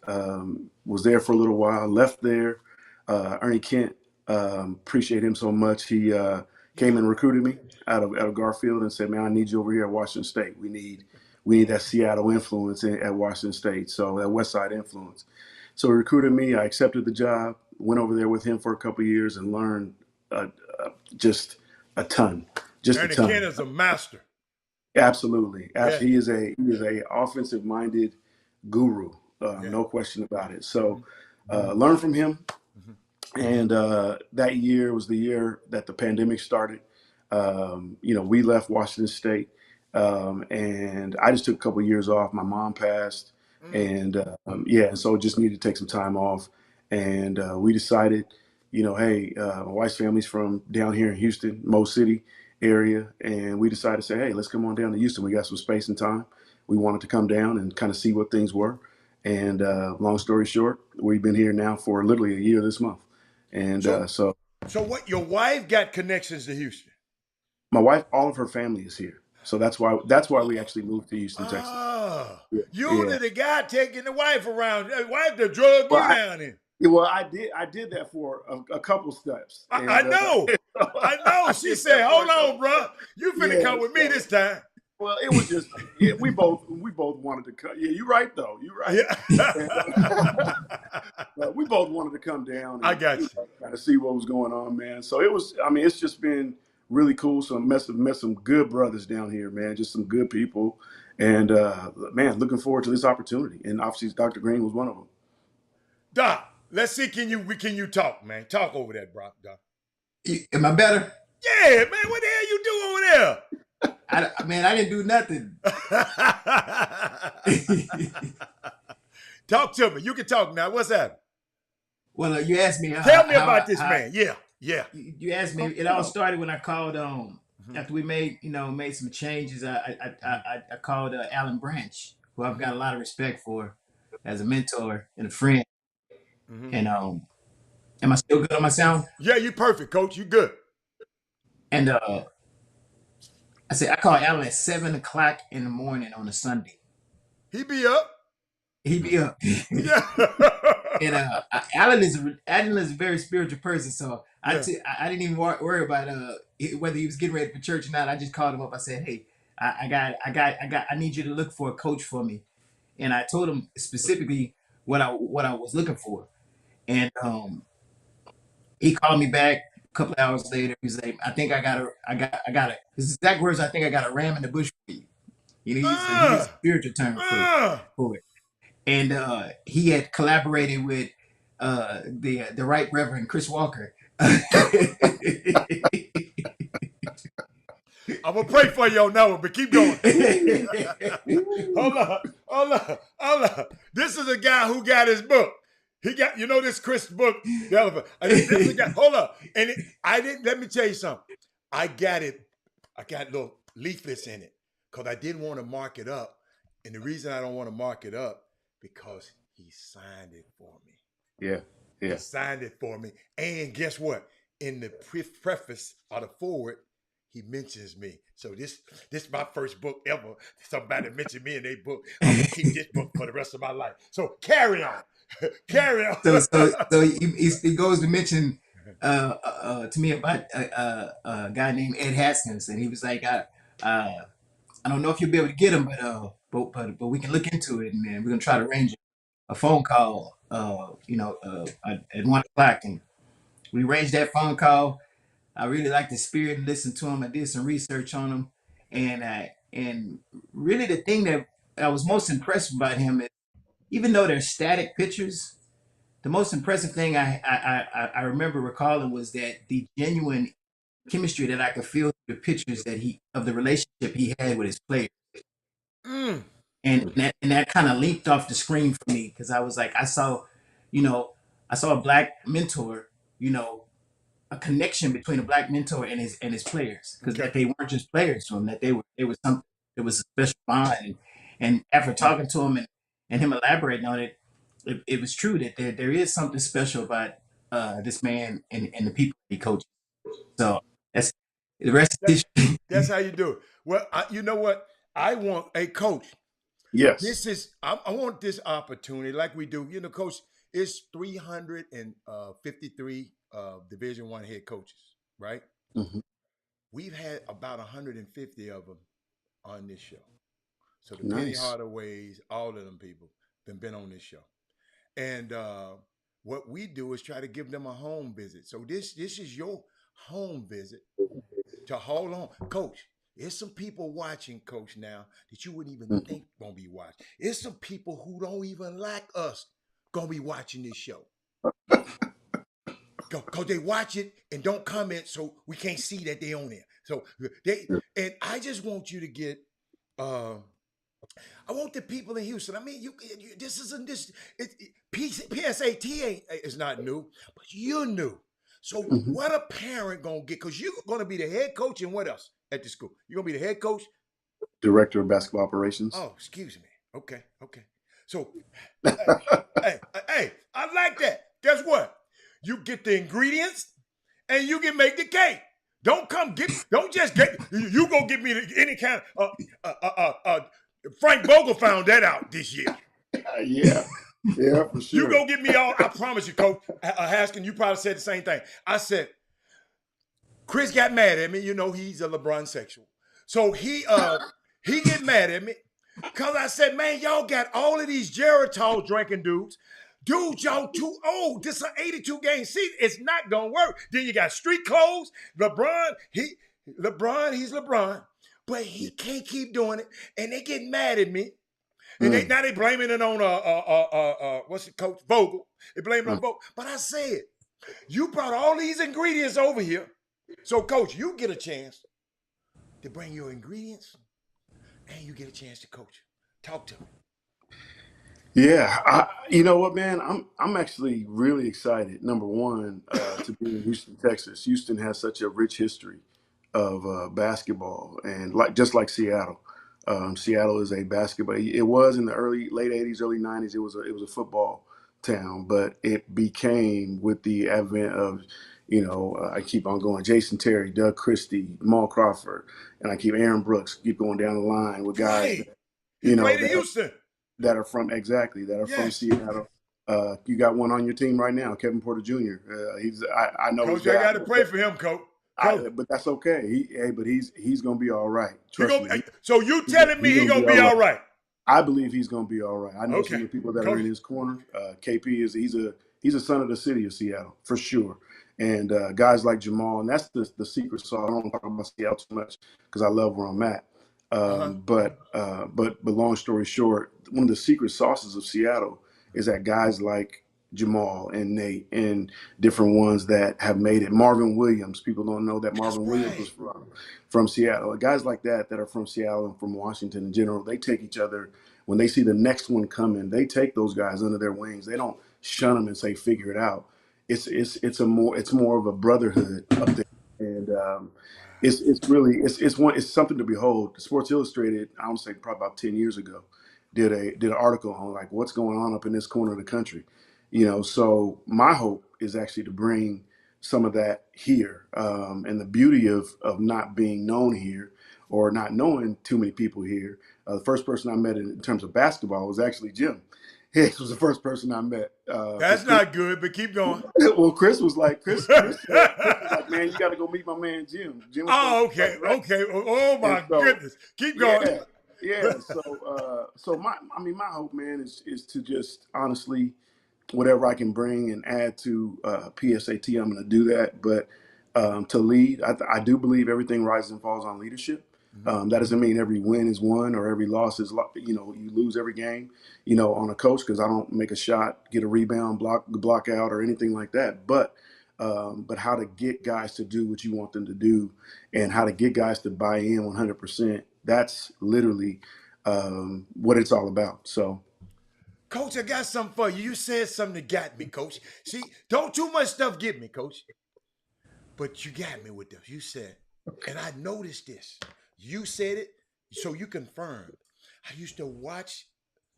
Was there for a little while, left there. Ernie Kent, appreciate him so much. He came and recruited me out of Garfield and said, "Man, I need you over here at Washington State. We need that Seattle influence at Washington State, so that West Side influence." So he recruited me. I accepted the job. Went over there with him for a couple of years and learned just a ton. Just a Ernie ton. Kent is a master. Absolutely. Yeah. He is a offensive minded guru, no question about it. So learn from him. And that year was the year that the pandemic started. We left Washington State, and I just took a couple of years off. My mom passed, and and so just needed to take some time off. And we decided, hey, my wife's family's from down here in Houston, Mo City area, and we decided to say, hey, let's come on down to Houston. We got some space and time. We wanted to come down and kind of see what things were. And long story short, we've been here now for literally a year this month. And So what? Your wife got connections to Houston. my wife, all of her family is here. So that's why we actually moved to Houston, Texas. Oh, Yeah. you the guy taking the wife around. The wife that drug you down in. Well, I did that for a couple steps. And, I know. I know. She said, "Hold on, bro. You finna come with me this time." Well, it was just we both wanted to come. Yeah, you're right though. You're right. Yeah. We both wanted to come down. And, I got you. Kind of see what was going on, man. So it was. I mean, it's just been really cool. So I met some good brothers down here, man. Just some good people, and man, looking forward to this opportunity. And obviously, Dr. Green was one of them. Doc, let's see. Can you talk, man? Talk over that, bro, Doc. Am I better? Yeah, man. What the hell you do over there? I didn't do nothing. Talk to me. You can talk now. What's that? Well, you asked me. Tell me about this man. Yeah. You asked me. It all started when I called after we made some changes. I called Alan Branch, who I've got a lot of respect for as a mentor and a friend. And am I still good on my sound? Yeah, you perfect, coach. You good. And I said I called Alan at 7:00 in the morning on a Sunday. He be up. Yeah. And Alan is a very spiritual person, so I didn't even worry about whether he was getting ready for church or not. I just called him up. I said, "Hey, I need you to look for a coach for me," and I told him specifically what I was looking for, and he called me back a couple of hours later. He was like, "I think I got a." His exact words, "I think I got a ram in the bush for you." He used a spiritual term for it. And he had collaborated with the Right Reverend Chris Walker. I'm gonna pray for you on that one, but keep going. Hold on. This is a guy who got his book. He got, this Chris book, the elephant. This is a guy. Hold up, and I didn't. Let me tell you something. I got little leaflets in it because I didn't want to mark it up, and the reason I don't want to mark it up because he signed it for me. Yeah. He signed it for me, and guess what? In the preface or the forward, he mentions me. So this is my first book ever. Somebody mentioned me in their book. I'm gonna keep this book for the rest of my life. So carry on. Carry on. So he goes to mention to me about a guy named Ed Haskins, and he was like, I don't know if you'll be able to get him, but we can look into it, and then we're gonna try to arrange a phone call. At 1:00, and we arranged that phone call. I really liked the spirit and listened to him. I did some research on him, and really the thing that I was most impressed about him is, even though they're static pictures, the most impressive thing I remember recalling was that the genuine chemistry that I could feel through the pictures of the relationship he had with his players. And that kind of leaped off the screen for me, because I was like, I saw a black mentor, a connection between a black mentor and his players, because that they weren't just players to him, that they were something. It was a special bond, and after talking to him and him elaborating on it, it was true that there is something special about this man and the people he coaches. So that's the rest of history. That's how you do it. Well, you know what? I want a coach. Yes. I want this opportunity, like we do. Coach, it's 353 Division I head coaches, right? Mm-hmm. We've had about 150 of them on this show. So the Nice. Penny Hardaways, all of them people been on this show. And what we do is try to give them a home visit. So this is your home visit to hold on. Coach, there's some people watching, Coach, now that you wouldn't even think gonna be watching. There's some people who don't even like us gonna be watching this show. Because they watch it and don't comment, so we can't see that they on there. So and I just want you to get I want the people in Houston. I mean, this isn't this. PSAT is not new, but you're new. So what a parent gonna get? Because you're gonna be the head coach, and what else at the school? You're gonna be the head coach, director of basketball operations. Oh, excuse me. Okay. So, hey, I like that. Guess what? You get the ingredients, and you can make the cake. Don't just get. You go get me any kind of. Frank Vogel found that out this year. Yeah, for sure. You go get me all. I promise you, Coach Haskins. You probably said the same thing. I said, Chris got mad at me. He's a LeBron sexual, so he get mad at me because I said, man, y'all got all of these Geritol drinking dudes. Dude, y'all too old. This is an 82 game season. It's not gonna work. Then you got street clothes. LeBron, he's LeBron, but he can't keep doing it. And they get mad at me. And now they blaming it on what's it, Coach Vogel. They blame it on Vogel. But I said, you brought all these ingredients over here. So, Coach, you get a chance to bring your ingredients, and you get a chance to coach. Talk to me. Yeah, you know what, man? I'm actually really excited. Number one, to be in Houston, Texas. Houston has such a rich history of basketball, and just like Seattle. Seattle is a basketball. It was in the late '80s, early '90s. It was a football town, but it became with the advent of, I keep on going. Jason Terry, Doug Christie, Mal Crawford, and I keep Aaron Brooks. Keep going down the line with guys. Right. He played in Houston. That are from from Seattle. You got one on your team right now, Kevin Porter Jr. I know. Coach, I got to pray for him, Coach. But that's okay. But he's gonna be all right. Trust me. So you telling me he's gonna be all right? I believe he's gonna be all right. I know some of the people that are in his corner. KP he's a son of the city of Seattle for sure. And guys like Jamal, and that's the secret sauce. I don't talk about Seattle too much because I love where I'm at. But long story short, one of the secret sauces of Seattle is that guys like Jamal and Nate and different ones that have made it. Marvin Williams, people don't know that That's Marvin Williams was right. from Seattle. Guys like that are from Seattle and from Washington in general, they take each other when they see the next one coming. They take those guys under their wings. They don't shun them and say figure it out. It's more of a brotherhood up there, and Wow. it's something to behold. Sports Illustrated, I would say probably about 10 years ago, did an article on like what's going on up in this corner of the country. So my hope is actually to bring some of that here, and the beauty of not being known here or not knowing too many people here. The first person I met in terms of basketball was actually Jim. Hicks was the first person I met, because That's not good, but keep going. well, Chris was like, man, you got to go meet my man Jim. Jim was the Oh, okay. director. Okay. Oh And my so, goodness. Keep going. yeah, yeah. So my hope, man, is to just honestly, whatever I can bring and add to PSAT, I'm going to do that. But to lead, I do believe everything rises and falls on leadership. Mhm. That doesn't mean every win is won or every loss is, you lose every game, on a coach, because I don't make a shot, get a rebound, block out or anything like that. But how to get guys to do what you want them to do and how to get guys to buy in 100%. That's literally what it's all about. So, Coach, I got something for you. You said something that got me, Coach. See, don't too much stuff get me, Coach. But you got me with this. You said, and I noticed this. You said it, so you confirmed. I used to watch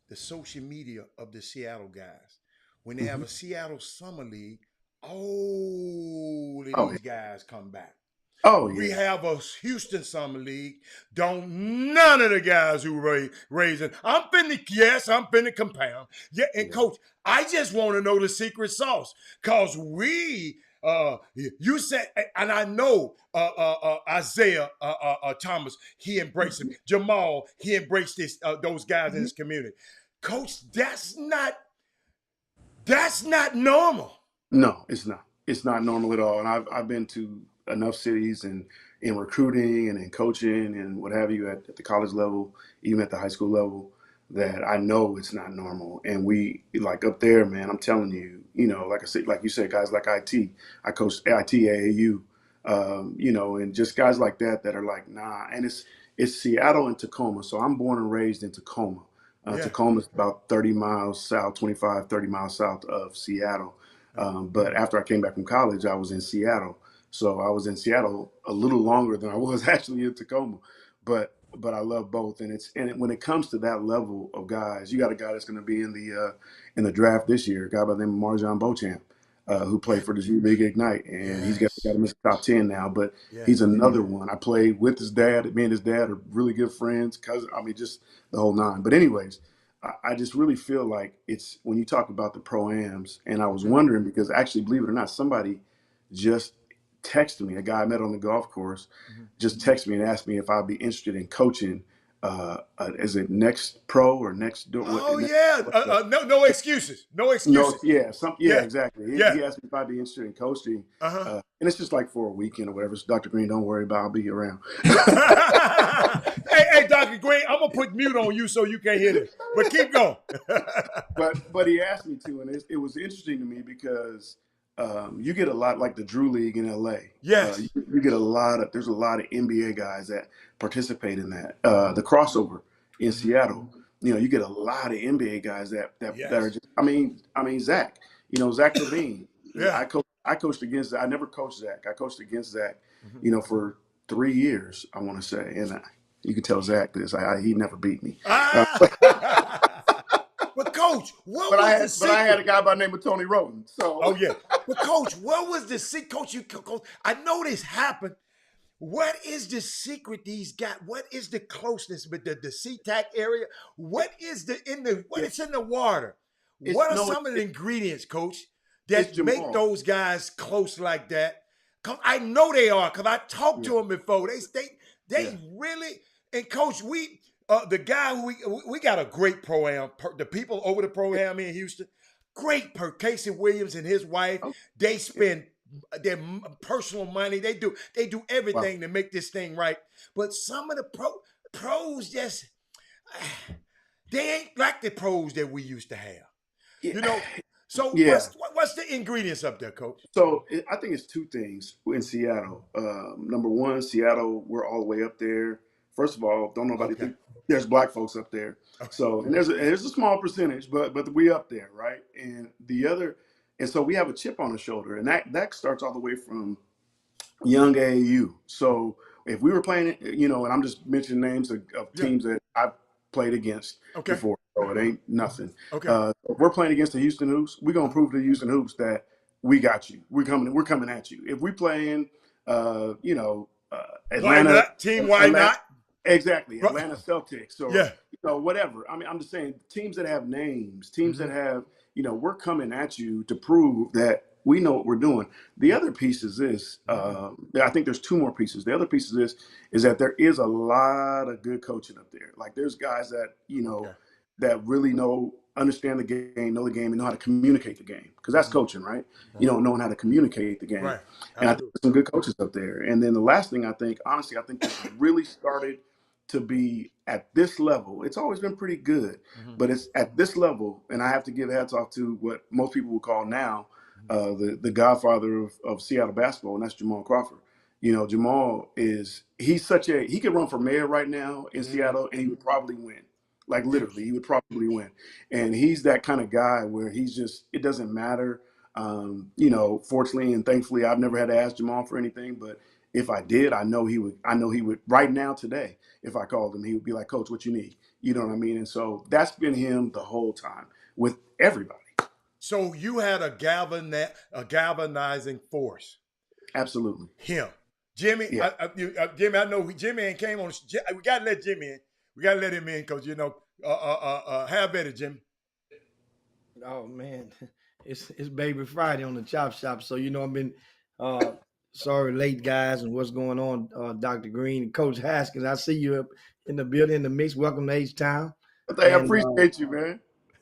the social media of the Seattle guys. When they have mhm. a Seattle Summer League, all of Oh, these guys come back. oh We yeah, have a Houston Summer League. Don't none of the guys who raising. I'm finna compound. Yeah, and yeah. coach, I just want to know the secret sauce. Cause you said, and I know Isaiah Thomas, he embraced him. Jamal, he embraced those guys in his community. Coach, that's not normal. No, it's not. It's not normal at all. And I've been to enough cities and in recruiting and in coaching and what have you at the college level, even at the high school level, that I know it's not normal. And we like up there, man. I'm telling you, like I said, like you said, guys like IT. I coached IT AAU, and just guys like that are like, nah. And it's Seattle and Tacoma. So I'm born and raised in Tacoma. Yeah. Tacoma is about 30 miles south, 25, 30 miles south of Seattle. Uh-huh. But after I came back from college, I was in Seattle. So I was in Seattle a little longer than I was actually in Tacoma. But I love both, when it comes to that level of guys, you got a guy that's going to be in the draft this year, a guy by the name of Marjan Beauchamp, who played for the G League Ignite, and he's got Yes. him in the top 10 now. But Yes. he's another one. I played with his dad. Me and his dad are really good friends, cousin. I mean, just the whole nine. But anyways, I just really feel like it's when you talk about the pro-ams, and I was Mhm. wondering because actually, believe it or not, somebody just texted me, a guy I met on the golf course, Mhm. just texted me and asked me if I'd be interested in coaching. Is it next pro or next do what? Oh yeah. No excuses. No No, excuses. yeah, Yeah. exactly. Yeah. He asked me if I'd be interested in coaching, Uh-huh. and it's just like for a weekend or whatever. So Dr. Green, don't worry about. I'll be around. Hey, Dr. Green, I'm gonna put mute on you so you can't hear this. But keep going. But he asked me to, and it was interesting to me because you get a lot like the Drew League in LA. Yes. You get there's a lot of NBA guys that participate in that. Mhm. The crossover in Mhm. Seattle, you get a lot of NBA guys that are Yes. just. I mean Zach. Zach Levine. Yeah. I coached against. I never coached Zach. I coached against Zach. Mhm. For 3 years, I want to say, and you can tell Zach this. He never beat me. Ah. But coach, what But I was the had a secret? guy by the name of Tony Roten. So Oh yeah. But coach, what was the secret? Coach, I know this happened. What is the secret these guys? What is the closeness with the SeaTac area? What is what yeah, is in the water? it's What are no, some of the ingredients, coach, it's that make Jamal. those guys close like that? Cause I know they are, cause I talked Yeah, to them before. yeah. They really, and coach, the guy who we got a great pro-am, the people over the pro-am in Houston, great Casey Williams and his wife, Oh, they yeah. spend their personal money. They do Wow. everything to make this thing right. But some of the pros they ain't like the pros that we used to have. Yeah. You know, So Yeah. what's the ingredients up there, Coach? So I think it's two things in Seattle. Number one, Seattle, we're all the way up there. First of all, don't nobody Okay. think there's black folks up there. Okay. So and there's a small percentage, but we up there, right? And the other, and so we have a chip on the shoulder, and that starts all the way from young AAU. So if we were playing, and I'm just mentioning names of Yeah. teams that I've played against Okay. before, so it ain't nothing. Okay. If we're playing against the Houston Hoops, we're gonna prove to the Houston Hoops that we got you. We're coming at you. If we playing, Why Atlanta, not? Team, why Atlanta, not? exactly, Bro- Atlanta Celtics, or Yeah. whatever. I mean, I'm just saying teams that have names, teams Mhm. that have, we're coming at you to prove that we know what we're doing. The other piece is this. I think there's two more pieces. The other piece is this: is that there is a lot of good coaching up there. Like there's guys that Okay. that really understand the game, know the game, and know how to communicate the game. Because that's coaching, right? Knowing how to communicate the game. Right. And I think there's some good coaches up there. And then the last thing I think, honestly, I think this really started to be at this level. It's always been pretty good, but it's at this level, and I have to give hats off to what most people would call now the godfather of Seattle basketball, and that's Jamal Crawford. Jamal he could run for mayor right now in Seattle, and he would probably win. Like literally, he would probably win. And he's that kind of guy where it doesn't matter. Fortunately and thankfully, I've never had to ask Jamal for anything, but if I did, I know he would right now today. If I called him, he would be like, Coach, what you need? You know what I mean? And so that's been him the whole time with everybody. So you had a galvanizing force. Absolutely. Him. Jimmy, Yeah. Jimmy, I know Jimmy ain't came on. We got to let Jimmy in. We got to let him in because, how better, Jimmy? Oh man, it's Baby Friday on the Chop Shop. So I've been sorry late guys and what's going on, Dr. Green and Coach Haskins. I see you up in the building in the mix. Welcome to H Town. I appreciate you, man.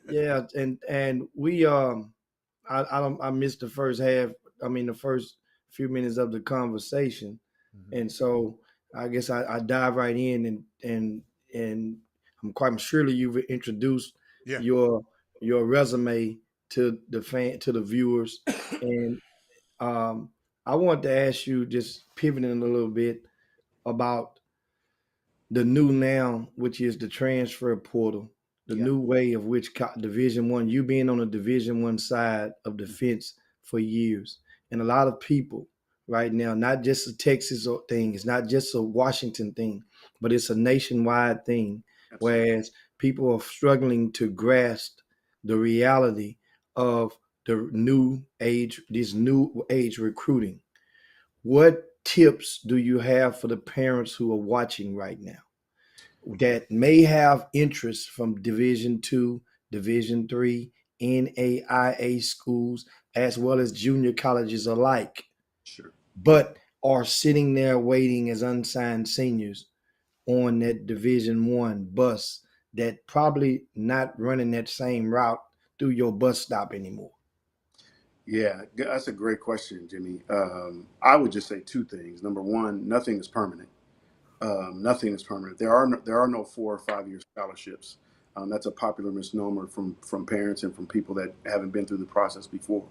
Yeah, and we I missed the first half. I mean the first few minutes of the conversation, and so I guess I dive right in and I'm surely you've introduced Yeah. your resume to the viewers, and I want to ask you, just pivoting a little bit, about the new now, which is the transfer portal, the new way of which Division One, you being on the Division One side of the fence for years, and a lot of people right now, not just a Texas thing, it's not just a Washington thing, but it's a nationwide thing. Absolutely. Whereas people are struggling to grasp the reality of the this new age recruiting. What tips do you have for the parents who are watching right now that may have interest from Division Two, Division Three, NAIA schools, as well as junior colleges alike, Sure. but are sitting there waiting as unsigned seniors on that Division One bus that probably not running that same route through your bus stop anymore? Yeah, that's a great question, Jimmy. I would just say two things. Number one, nothing is permanent. Nothing is permanent. There are no 4 or 5 year scholarships. That's a popular misnomer from parents and from people that haven't been through the process before.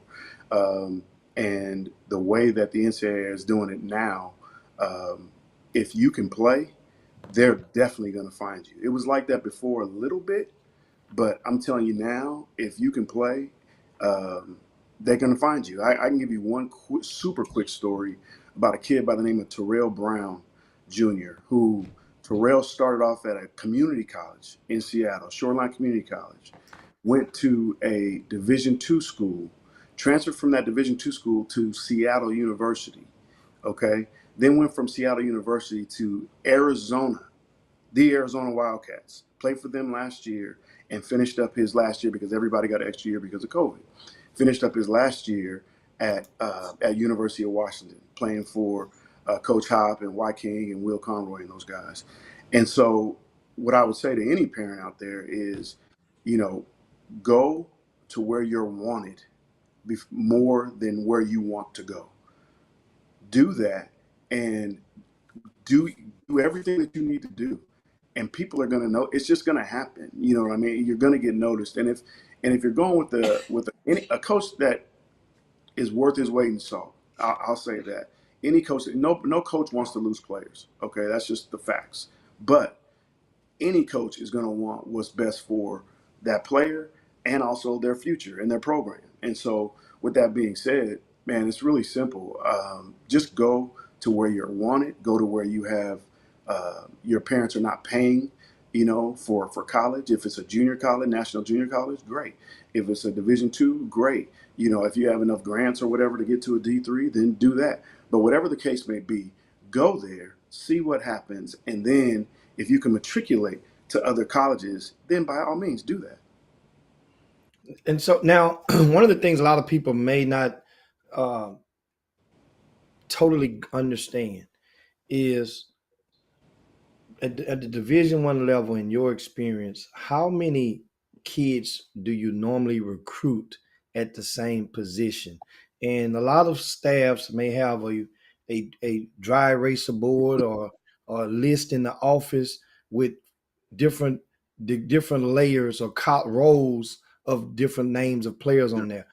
And the way that the NCAA is doing it now, if you can play, they're definitely going to find you. It was like that before a little bit, but I'm telling you now, if you can play, they're going to find you. I can give you one super quick story about a kid by the name of Terrell Brown Jr., who Terrell started off at a community college in Seattle, Shoreline Community College, went to a Division II school, transferred from that Division II school to Seattle University, okay? Then went from Seattle University to Arizona, the Arizona Wildcats, played for them last year and finished up his last year because everybody got an extra year because of COVID. Finished up his last year at University of Washington, playing for Coach Hop and Y King and Will Conroy and those guys. And so what I would say to any parent out there is, go to where you're wanted more than where you want to go. Do that and do everything that you need to do. And people are going to know. It's just going to happen. You know what I mean? You're going to get noticed. And if you're going with a a coach that is worth his weight in salt. I'll say that. Any coach, no coach wants to lose players. Okay, that's just the facts. But any coach is going to want what's best for that player and also their future and their program. And so, with that being said, man, it's really simple. Just go to where you're wanted. Go to where you have your parents are not paying, for college. If it's a junior college, national junior college, great. If it's a Division II, great. If you have enough grants or whatever to get to a D3, then do that. But whatever the case may be, go there, see what happens, and then if you can matriculate to other colleges, then by all means do that. And so now, one of the things a lot of people may not totally understand is at the Division I level, in your experience, how many kids do you normally recruit at the same position? And a lot of staffs may have a dry eraser board or a list in the office with different layers or rows of different names of players on there.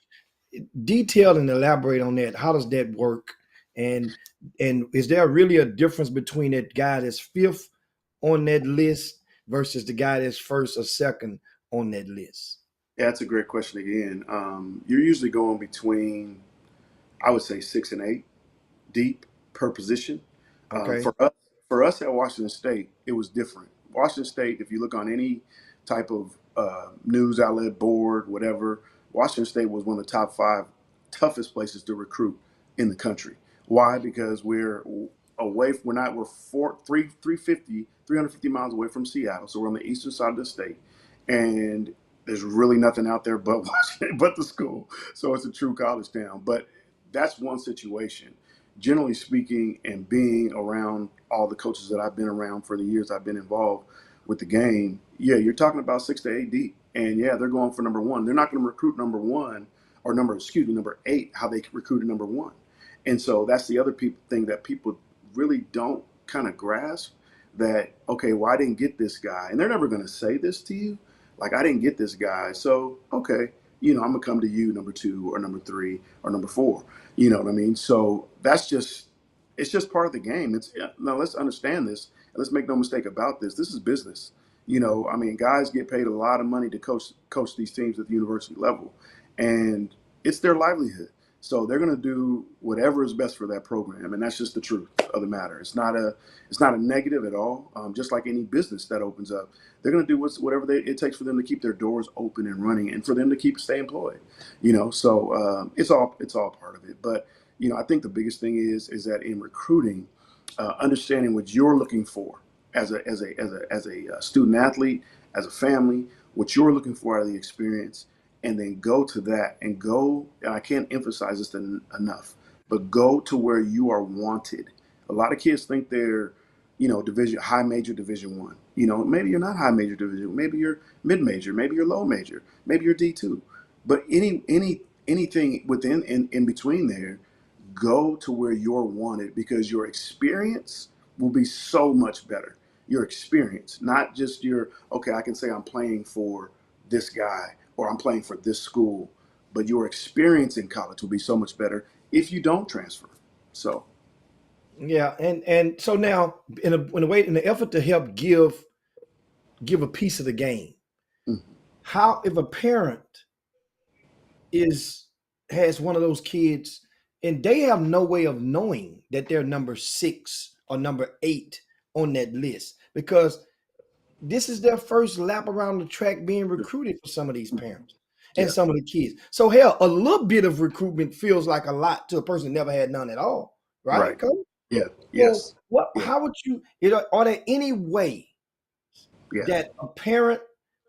Detail and elaborate on that. How does that work? And is there really a difference between that guy that's fifth on that list versus the guy that's first or second on that list? Yeah, that's a great question again. You're usually going between, I would say, 6 and 8 deep per position. Okay. For us at Washington State, it was different. Washington State, if you look on any type of news outlet, board, whatever, Washington State was one of the top 5 toughest places to recruit in the country. Why? Because we're 350 miles away from Seattle, so we're on the eastern side of the state, and there's really nothing out there but Washington, but the school. So it's a true college town. But that's one situation. Generally speaking, and being around all the coaches that I've been around for the years I've been involved with the game, yeah, you're talking about 6 to 8 deep. And yeah, they're going for number 1. They're not going to recruit number 8, how they recruited number 1. And so that's the other thing that people really don't kind of grasp, that, okay, well, I didn't get this guy. And they're never going to say this to you. Like, I didn't get this guy. So, okay, I'm going to come to you number 2 or number 3 or number 4. You know what I mean? So it's just part of the game. Now let's understand this, and let's make no mistake about this. This is business. Guys get paid a lot of money to coach these teams at the university level, and it's their livelihood. So they're going to do whatever is best for that program, and that's just the truth of the matter. It's not a negative at all. Just like any business that opens up, they're going to do whatever it takes for them to keep their doors open and running, and for them to stay employed. So it's all part of it. But I think the biggest thing is that in recruiting, understanding what you're looking for as a student athlete, as a family, what you're looking for out of the experience. And then go to that and I can't emphasize this enough, but go to where you are wanted. A lot of kids think they're, high major Division I. Maybe you're not high major division. Maybe you're mid major. Maybe you're low major. Maybe you're D2. But anything in between there, go to where you're wanted, because your experience will be so much better. Your experience, not just I can say I'm playing for this guy, or I'm playing for this school, but your experience in college will be so much better if you don't transfer. So, yeah, and so now in the effort to help give a piece of the game, how, if a parent has one of those kids and they have no way of knowing that they're number 6 or number 8 on that list, because this is their first lap around the track being recruited for some of these parents and some of the kids. So hell, a little bit of recruitment feels like a lot to a person who never had none at all. Right. Coach? Yeah. Yes. So how would you, are there any way that a parent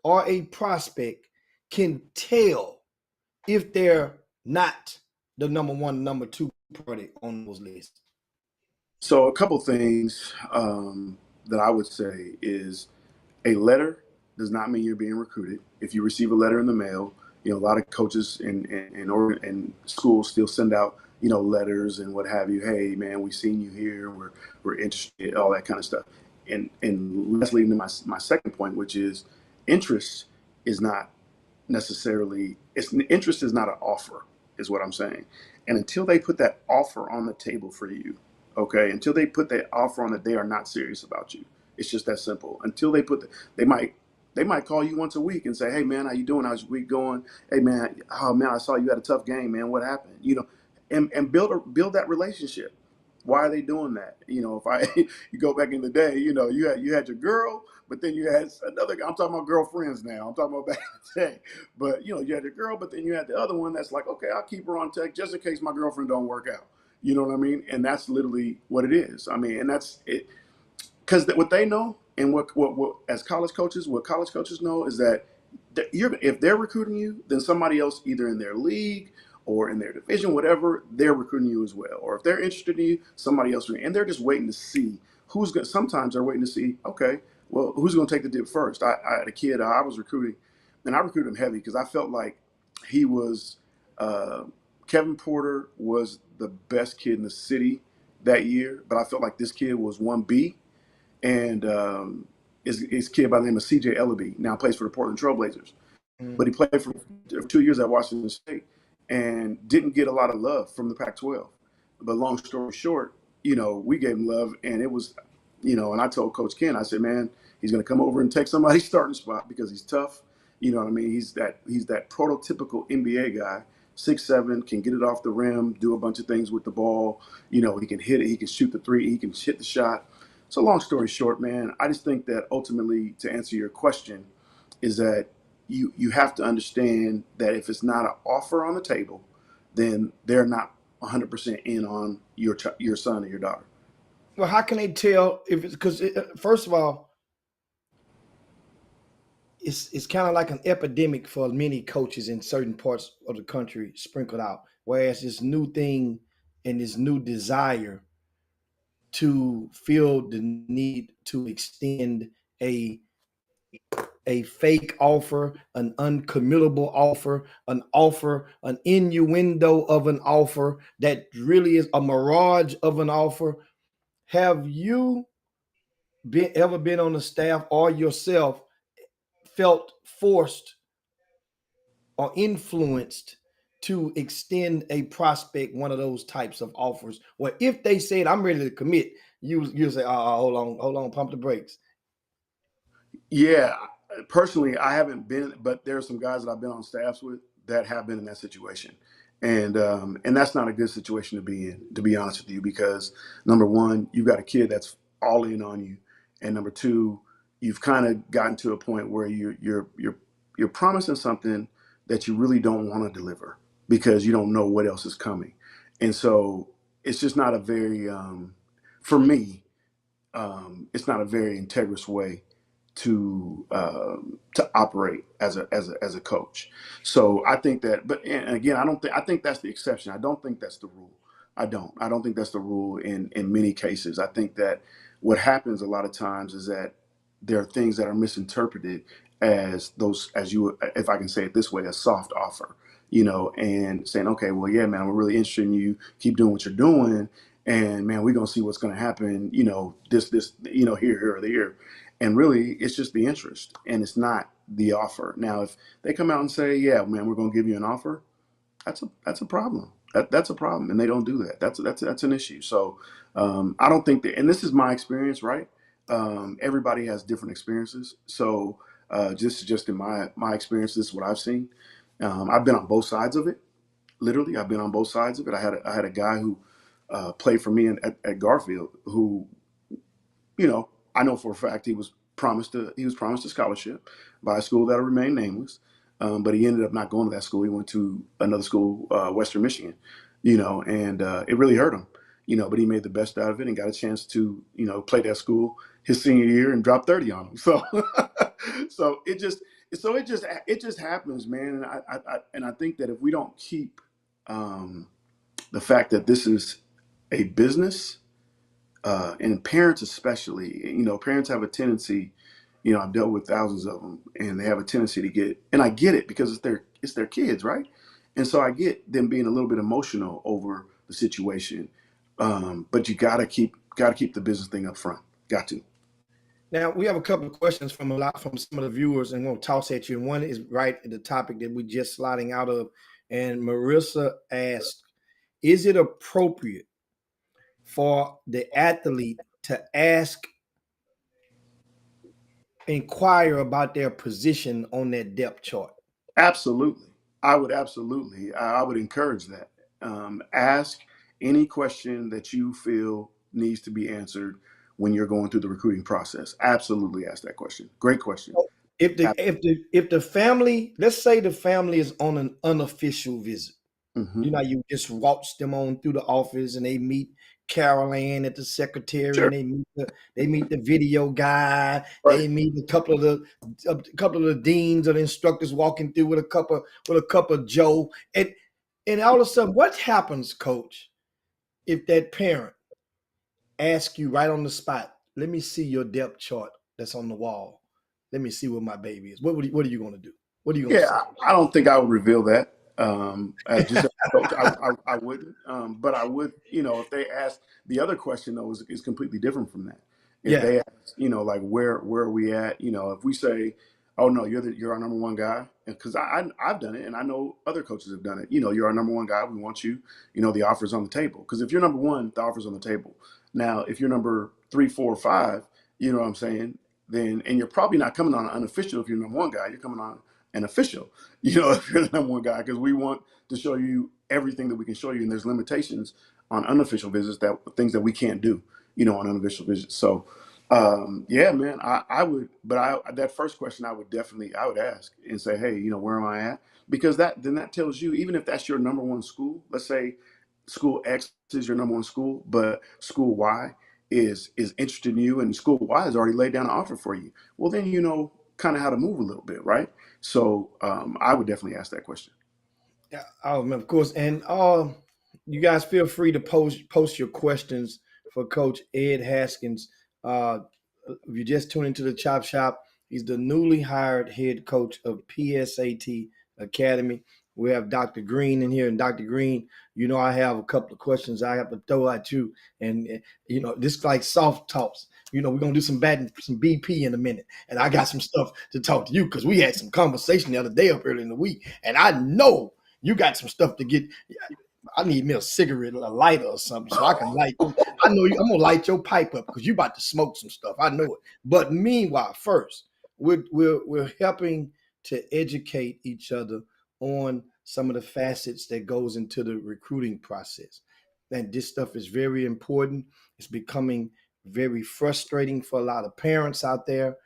or a prospect can tell if they're not the number 1, number 2 party on those lists? So a couple things that I would say is, a letter does not mean you're being recruited. If you receive a letter in the mail, a lot of coaches and schools still send out, letters and what have you. Hey, man, we've seen you here. We're interested, all that kind of stuff. And let's lead into my second point, which is interest is not necessarily, interest is not an offer, is what I'm saying. And until they put that offer on the table for you, okay, until they put that offer on that, they are not serious about you. It's just that simple. Until they put they might call you once a week and say, hey man, how you doing? How's your week going? Hey man, oh man, I saw you had a tough game, man. What happened? And build that relationship. Why are they doing that? If you go back in the day, you had your girl, but then you had another. I'm talking about girlfriends now. I'm talking about back in the day. But you had your girl, but then you had the other one that's like, okay, I'll keep her on tech just in case my girlfriend don't work out. You know what I mean? And that's literally what it is. I mean, and that's it. Because what they know, and what as college coaches, what college coaches know is that if they're recruiting you, then somebody else either in their league or in their division, whatever, they're recruiting you as well. Or if they're interested in you, somebody else, and they're just waiting to see who's going. Sometimes they're waiting to see, okay, well, who's going to take the dip first? I had a kid I was recruiting, and I recruited him heavy because I felt like he was. Kevin Porter was the best kid in the city that year, but I felt like this kid was 1B, and his kid by the name of CJ Ellaby now plays for the Portland Trailblazers. But he played for 2 years at Washington State and didn't get a lot of love from the Pac-12. But long story short, we gave him love, and it was, and I told Coach Ken, I said, man, he's going to come over and take somebody's starting spot because he's tough. You know what I mean? He's that prototypical NBA guy, 6'7", can get it off the rim, do a bunch of things with the ball. He can hit it, he can shoot the three, he can hit the shot. So long story short, man, I just think that ultimately, to answer your question, is that you have to understand that if it's not an offer on the table, then they're not 100% in on your son or your daughter. Well, how can they tell if it's because first of all, it's kind of like an epidemic for many coaches in certain parts of the country sprinkled out. Whereas this new thing and this new desire to feel the need to extend a fake offer, an uncommittable offer, an innuendo of an offer that really is a mirage of an offer. Have you ever been on the staff or yourself felt forced or influenced to extend a prospect one of those types of offers? Where if they said, I'm ready to commit, you say, hold on, pump the brakes. Yeah, personally, I haven't been, but there are some guys that I've been on staffs with that have been in that situation, and that's not a good situation to be in, to be honest with you, because number one, you've got a kid that's all in on you, and number two, you've kind of gotten to a point where you're promising something that you really don't want to deliver because you don't know what else is coming, and so it's just not a very, for me, it's not a very integrous way to operate as a coach. So I think that, but and again, I think that's the exception. I don't think that's the rule. I don't think that's the rule in many cases. I think that what happens a lot of times is that there are things that are misinterpreted as those, as you, if I can say it this way, a soft offer, and saying, okay, well, yeah, man, we're really interested in you. Keep doing what you're doing. And man, we're going to see what's going to happen, here or there. And really, it's just the interest, and it's not the offer. Now, if they come out and say, "Yeah, man, we're going to give you an offer," that's a problem. That's a problem, and they don't do that. That's an issue. So I don't think that. And this is my experience, right? Everybody has different experiences. So just in my experience, this is what I've seen. I've been on both sides of it. Literally, I've been on both sides of it. I had a guy who played for me at Garfield who, I know for a fact he was promised a scholarship by a school that'll remain nameless, but he ended up not going to that school. He went to another school, Western Michigan, and it really hurt him, but he made the best out of it and got a chance to, play that school his senior year and drop 30 on him. So, so it just happens, man. And I think that if we don't keep the fact that this is a business, and parents especially, parents have a tendency, I've dealt with thousands of them, and they have a tendency to get, and I get it because it's their kids, right? And so I get them being a little bit emotional over the situation, but you gotta keep the business thing up front. Got to. Now we have a couple of questions from some of the viewers, and we'll toss at you. And one is right at the topic that we just sliding out of. And Marissa asked, "Is it appropriate for the athlete to inquire about their position on that depth chart?" Absolutely. I would encourage that. Ask any question that you feel needs to be answered when you're going through the recruiting process. Absolutely ask that question. Great question. If the family, let's say the family is on an unofficial visit. Mm-hmm. You know, you just watch them on through the office and they meet Carol Ann at the secretary, Sure. and they meet the video guy, Right. they meet a couple of the deans or the instructors walking through with a cup of Joe. And all of a sudden, what happens, coach, if that parent asks you right on the spot, "Let me see your depth chart that's on the wall. Let me see what my baby is." What are you gonna do? What are you gonna Yeah, say? I don't think I would reveal that. Just as a coach, I wouldn't. But I would, if they ask, the other question though is completely different from that. If Yeah. they ask, like where are we at? If we say, oh no, you're our number one guy, because I've done it, and I know other coaches have done it. You're our number one guy. We want you. The offer's on the table. Because if you're number one, the offer's on the table. Now, if you're number 3, 4, 5, you know what I'm saying? Then, and you're probably not coming on an unofficial if you're number one guy. You're coming on an official, if you're the number one guy, because we want to show you everything that we can show you, and there's limitations on unofficial visits, that things that we can't do, on unofficial visits. So, yeah, man, I would, but that first question I would ask and say, hey, where am I at? Because that tells you, even if that's your number one school, let's say school X is your number one school, but school Y is interested in you, and school Y has already laid down an offer for you. Well, then kind of how to move a little bit, right? So I would definitely ask that question. Yeah, of course. And you guys feel free to post your questions for Coach Ed Haskins. Uh, if you just tune into the Chop Shop, he's the newly hired head coach of PSAT Academy. We have Dr. Green in here, and Dr. Green, I have a couple of questions I have to throw at you, and this is like soft talks. We're gonna do some BP in a minute, and I got some stuff to talk to you because we had some conversation the other day up early in the week, and I know you got some stuff to get. I need me a cigarette, a lighter or something, so I can light. I know I'm gonna light your pipe up because you about to smoke some stuff. I know it. But meanwhile, first, we're helping to educate each other on some of the facets that goes into the recruiting process. And this stuff is very important. It's becoming very frustrating for a lot of parents out there.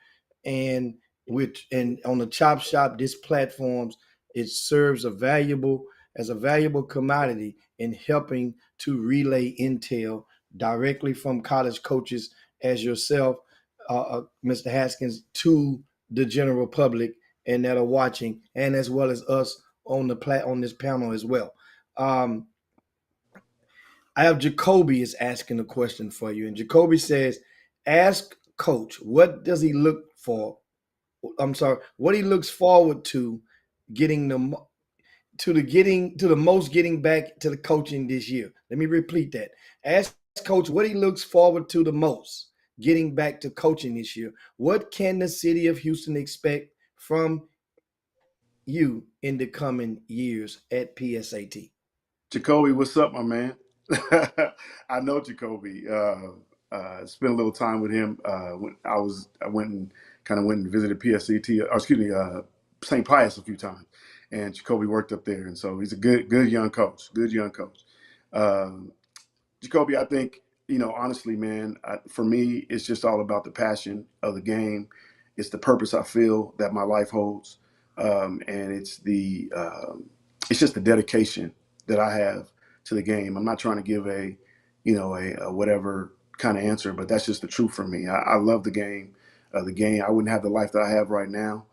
And on the Chop Shop, this platforms, it serves as a valuable commodity in helping to relay intel directly from college coaches as yourself, Mr. Haskins, to the general public and that are watching, and as well as us on this panel as well. Um, I have Jacoby is asking a question for you, and Jacoby says, "Ask Coach, what does he look for? I'm sorry, what he looks forward to getting the most getting back to the coaching this year." Let me repeat that. Ask Coach what he looks forward to the most getting back to coaching this year. What can the city of Houston expect from you in the coming years at PSAT? Jacoby, what's up, my man? I know Jacoby. Spent a little time with him. When I went and visited PSCT, or excuse me, St. Pius a few times, and Jacoby worked up there, and so he's a good young coach. Good young coach. Um, Jacoby, I think, honestly, man, for me, it's just all about the passion of the game. It's the purpose I feel that my life holds, and it's just the dedication that I have to the game. I'm not trying to give a whatever kind of answer, but that's just the truth for me. I love the game. The game. I wouldn't have the life that I have right now,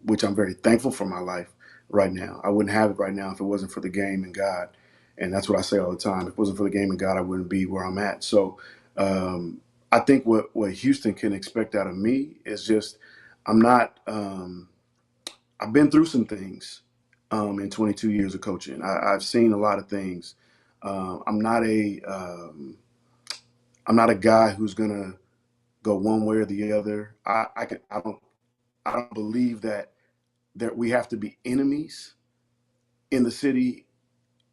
which I'm very thankful for my life right now. I wouldn't have it right now if it wasn't for the game and God. And that's what I say all the time. If it wasn't for the game of God, I wouldn't be where I'm at. So I think what Houston can expect out of me is just, I'm not, I've been through some things in 22 years of coaching. I've seen a lot of things. I'm not a guy who's gonna go one way or the other. I don't believe that we have to be enemies in the city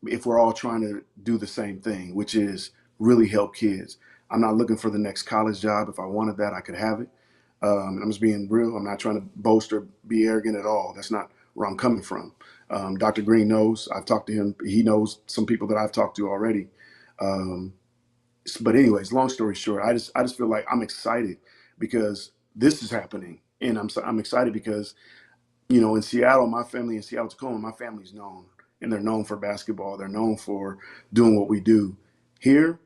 if we're all trying to do the same thing, which is really help kids. I'm not looking for the next college job. If I wanted that, I could have it. And I'm just being real. I'm not trying to boast or be arrogant at all. That's not where I'm coming from. Dr. Green knows. I've talked to him. He knows some people that I've talked to already. Um, but anyways, long story short, I just feel like I'm excited because this is happening, and I'm excited because in Seattle, my family in Seattle, Tacoma, my family's known, and they're known for basketball. They're known for doing what we do. Here,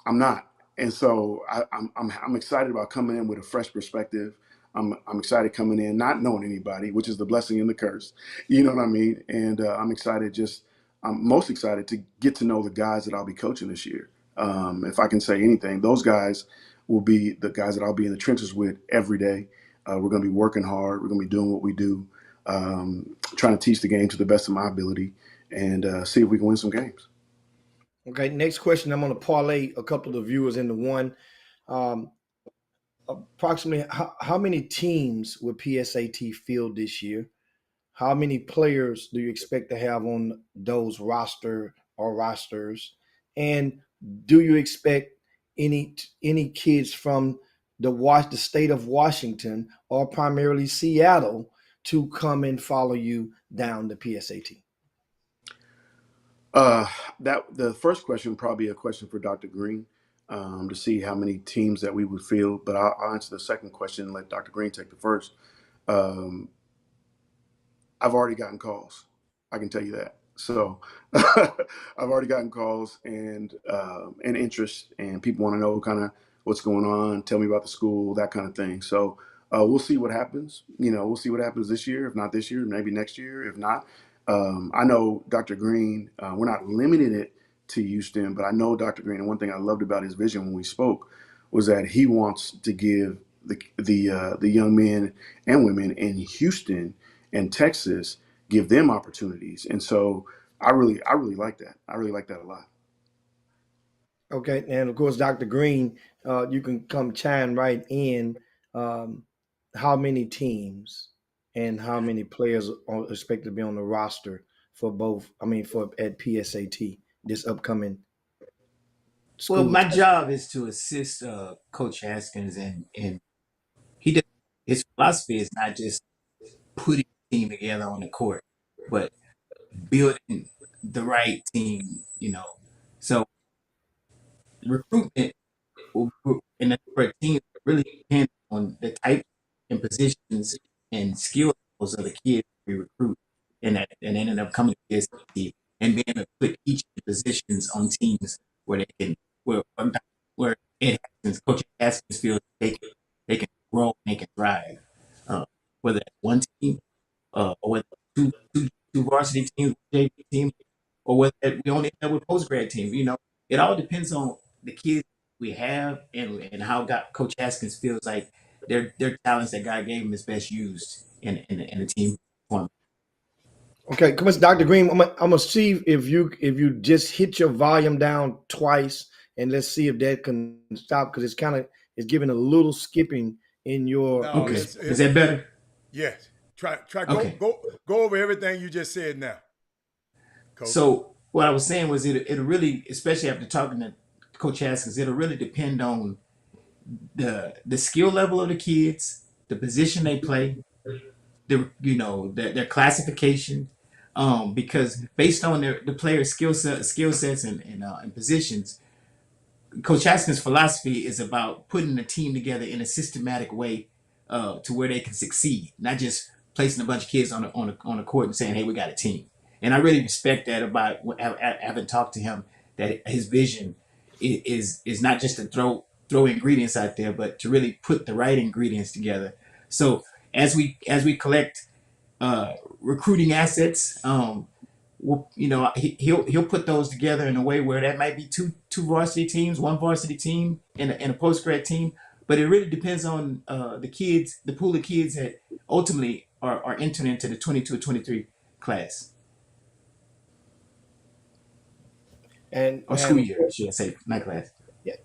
I'm not, and so I'm excited about coming in with a fresh perspective. I'm excited coming in not knowing anybody, which is the blessing and the curse. You know what I mean? And I'm excited. I'm most excited to get to know the guys that I'll be coaching this year. If I can say anything, those guys will be the guys that I'll be in the trenches with every day. We're going to be working hard. We're going to be doing what we do, trying to teach the game to the best of my ability, and see if we can win some games. Okay, next question. I'm going to parlay a couple of the viewers into one. Um, Approximately how many teams will PSAT field this year? How many players do you expect to have on those roster or rosters? And do you expect any kids from the state of Washington or primarily Seattle to come and follow you down the PSAT? That the first question probably a question for Dr. Green, to see how many teams that we would field. But I'll answer the second question and let Dr. Green take the first. Um, I've already gotten calls. I can tell you that. So I've already gotten calls and interest, and people want to know kind of what's going on, tell me about the school, that kind of thing. So we'll see what happens. We'll see what happens this year. If not this year, maybe next year. If not, I know Dr. Green. We're not limiting it to Houston, but I know Dr. Green. And one thing I loved about his vision when we spoke was that he wants to give the young men and women in Houston and Texas, give them opportunities. And so I really like that. I really like that a lot. Okay, and of course, Dr. Green, you can come chime right in. Um, how many teams and how many players are expected to be on the roster for both? I mean, for at PSAT this upcoming Well, school. my job is to assist Coach Haskins, and he does, his philosophy is not just putting a team together on the court, but building the right team. So recruitment in the number of teams really depends on the type and positions and skill levels of the kids we recruit, and ended up coming to PSAT and being able to put each of the positions on teams where they can where it happens. Coach Haskins feels they can grow and they can thrive. Whether that's one team, or whether two varsity teams, JV team, or whether we only end up with post grad teams. It all depends on the kids we have and how Coach Haskins feels like their talents that God gave him is best used in the team form. Okay, come on, Dr. Green. I'm gonna see if you just hit your volume down twice, and let's see if that can stop because it's giving a little skipping in your. No, Okay, it's is that better? yes. Try Okay. go over everything you just said now, Coach. So what I was saying was it really, especially after talking to Coach Haskins, it'll really depend on the skill level of the kids, the position they play, their classification, because based on the players' skill sets and positions, Coach Haskins' philosophy is about putting the team together in a systematic way, to where they can succeed, not just placing a bunch of kids on a court and saying, "Hey, we got a team." And I really respect that about having talked to him. That his vision is not just to throw ingredients out there, but to really put the right ingredients together. So as we collect recruiting assets, he'll put those together in a way where that might be two varsity teams, one varsity team, and a post grad team. But it really depends on the pool of kids that ultimately are entering into the 22-23 class and or school and year, should I say, not class.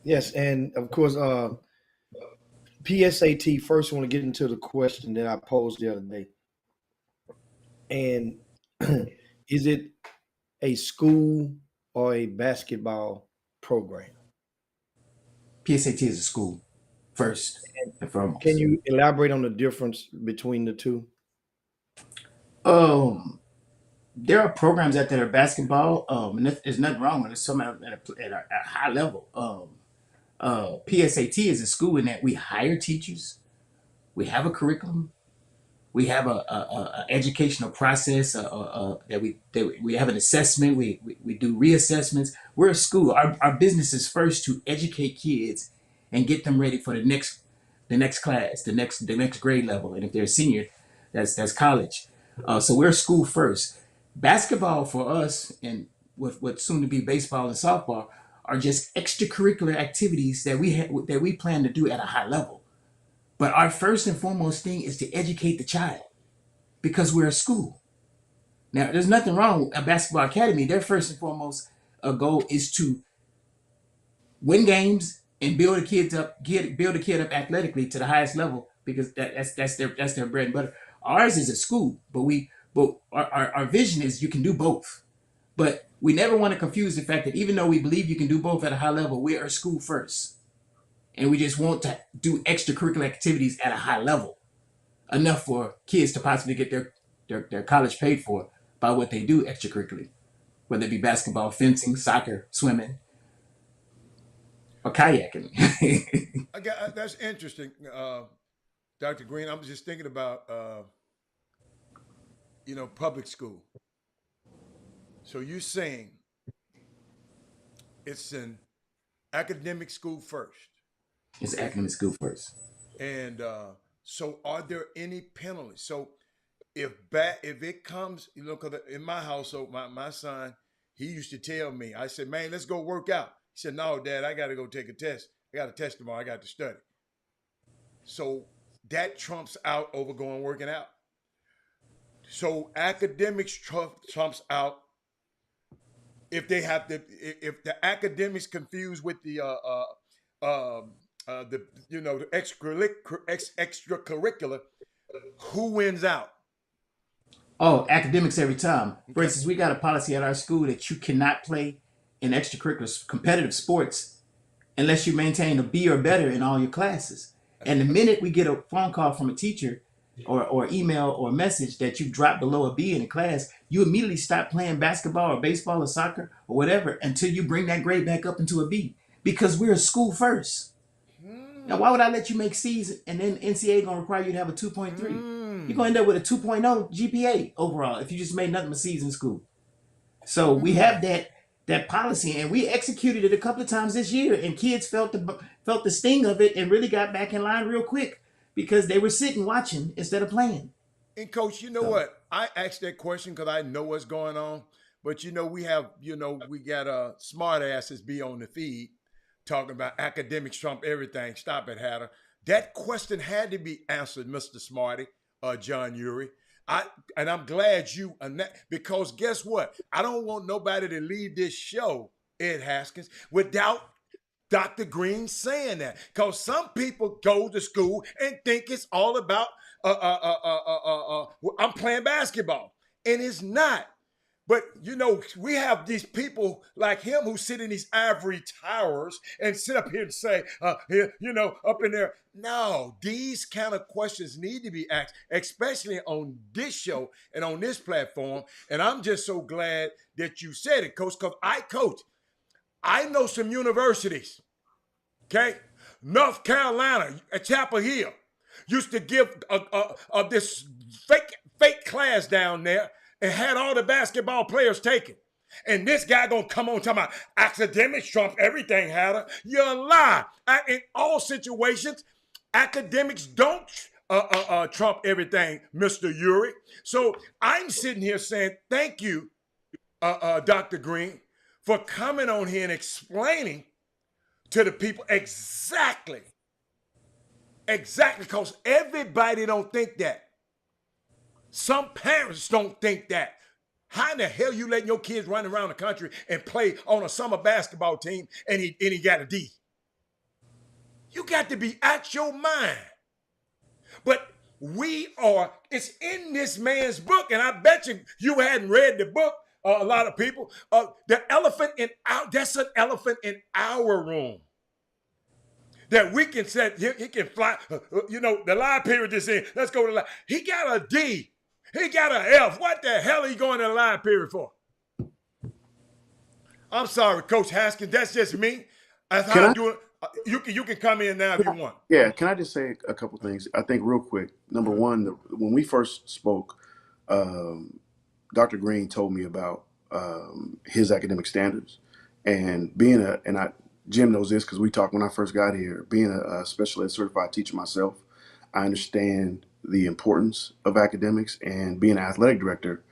yes, and of course, PSAT, first I want to get into the question that I posed the other day. And is it a school or a basketball program? PSAT is a school first and foremost. Can you elaborate on the difference between the two? There are programs out there that are basketball, and there's nothing wrong with it. Some at a high level. PSAT is a school in that we hire teachers, we have a curriculum, we have a educational process that we have an assessment. We do reassessments. We're a school. Our business is first to educate kids and get them ready for the next class, the next grade level. And if they're a senior, that's college. So we're a school first. Basketball for us, and what's soon to be baseball and softball, are just extracurricular activities that we plan to do at a high level. But our first and foremost thing is to educate the child, because we're a school. Now, there's nothing wrong with a basketball academy. Their first and foremost goal is to win games and build a kid up athletically to the highest level, because that's their bread and butter. Ours is a school, but our vision is you can do both. But we never want to confuse the fact that even though we believe you can do both at a high level, we are a school first. And we just want to do extracurricular activities at a high level, enough for kids to possibly get their college paid for by what they do extracurricularly, whether it be basketball, fencing, soccer, swimming, or kayaking. That's interesting, Dr. Green. I'm just thinking about public school. So you're saying it's an academic school first. It's academic school first. And so are there any penalties? So if it comes, because in my household, my son, he used to tell me, I said, man, let's go work out. He said, no, Dad, I got to go take a test. I got a test tomorrow. I got to study. So that trumps out over going working out. So academics trumps out if they have to, if the academics confused with the extracurricular, who wins out? Oh, academics every time. For instance, we got a policy at our school that you cannot play in extracurricular competitive sports unless you maintain a B or better in all your classes. And the minute we get a phone call from a teacher or email or message that you dropped below a B in a class, you immediately stop playing basketball or baseball or soccer or whatever until you bring that grade back up into a B, because we're a school first. Now, why would I let you make C's and then NCAA going to require you to have a 2.3? You're going to end up with a 2.0 GPA overall if you just made nothing but C's in school. So we have that policy, and we executed it a couple of times this year, and kids felt the sting of it and really got back in line real quick because they were sitting watching instead of playing. And Coach, you know what? I asked that question because I know what's going on. But we got smart asses be on the feed talking about academics trump everything. Stop it, Hatter. That question had to be answered, Mr. Smarty, John Urey. I'm glad you, because guess what? I don't want nobody to leave this show, Ed Haskins, without Dr. Green saying that. Because some people go to school and think it's all about I'm playing basketball. And it's not. But, we have these people like him who sit in these ivory towers and sit up here and say, up in there. No, these kind of questions need to be asked, especially on this show and on this platform. And I'm just so glad that you said it, Coach, because I coach. I know some universities, okay? North Carolina, at Chapel Hill, used to give this fake class down there and had all the basketball players taken. And this guy gonna come on talking about academics trump everything, Hatter. You're a lie. In all situations, academics don't trump everything, Mr. Urey. So I'm sitting here saying thank you, Dr. Green, for coming on here and explaining to the people exactly, because everybody don't think that. Some parents don't think that. How in the hell you letting your kids run around the country and play on a summer basketball team and he got a D? You got to be out your mind. But it's in this man's book, and I bet you hadn't read the book, a lot of people. That's an elephant in our room. That we can set, he can fly, the lie period is in. Let's go to lie. He got a D. He got an F. What the hell are you going to the lie period for? I'm sorry, Coach Haskins. That's just me. That's how I'm doing. You can come in now if you want. Yeah, can I just say a couple things? I think real quick. Number one, when we first spoke, Dr. Green told me about his academic standards, and Jim knows this because we talked when I first got here. Being a special ed certified teacher myself, I understand the importance of academics, and being an athletic director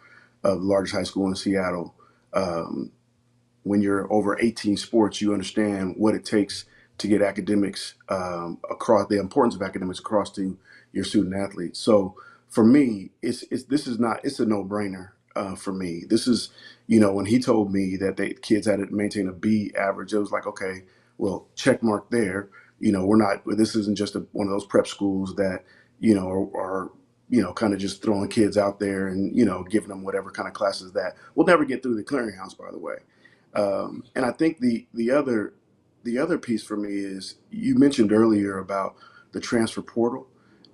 of the largest high school in Seattle. When you're over 18 sports, you understand what it takes to get academics across, the importance of academics across to your student athletes. So for me, it's a no-brainer for me. This is, when he told me that the kids had to maintain a B average, it was like, okay, well, check mark there. This isn't just one of those prep schools that, are kind of just throwing kids out there and, giving them whatever kind of classes that will never get through the clearinghouse, by the way. And I think the other piece for me is, you mentioned earlier about the transfer portal.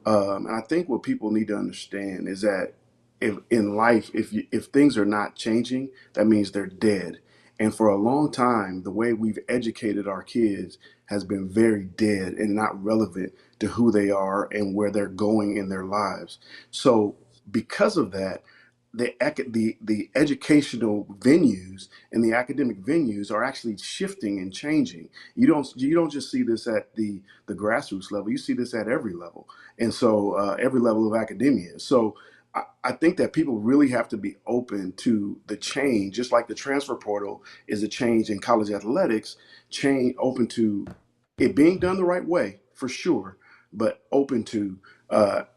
And I think what people need to understand is that in life, if things are not changing, that means they're dead. And for a long time, the way we've educated our kids has been very dead and not relevant to who they are and where they're going in their lives. So because of that, the educational venues and the academic venues are actually shifting and changing. You don't just see this at the grassroots level. You see this at every level, and so every level of academia. So I think that people really have to be open to the change, just like the transfer portal is a change in college athletics. Open to it being done the right way, for sure, but open to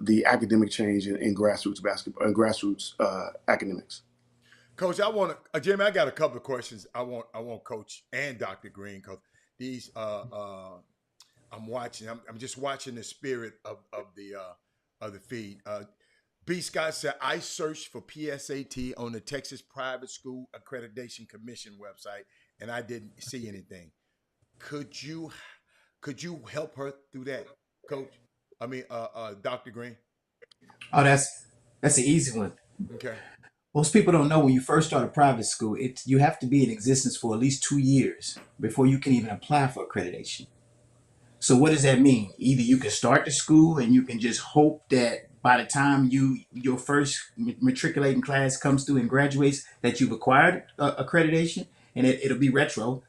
the academic change in grassroots basketball and grassroots academics. Coach, I want to, Jimmy, I got a couple of questions. I want Coach and Dr. Green, because these I'm watching. I'm just watching the spirit of the feed. B. Scott said, I searched for PSAT on the Texas Private School Accreditation Commission website, and I didn't see anything. Could you help her through that, Coach? I mean, Dr. Green. Oh, that's an easy one. Okay. Most people don't know, when you first start a private school, you have to be in existence for at least 2 years before you can even apply for accreditation. So what does that mean? Either you can start the school and you can just hope that by the time your first matriculating class comes through and graduates, that you've acquired accreditation, and it'll be retro,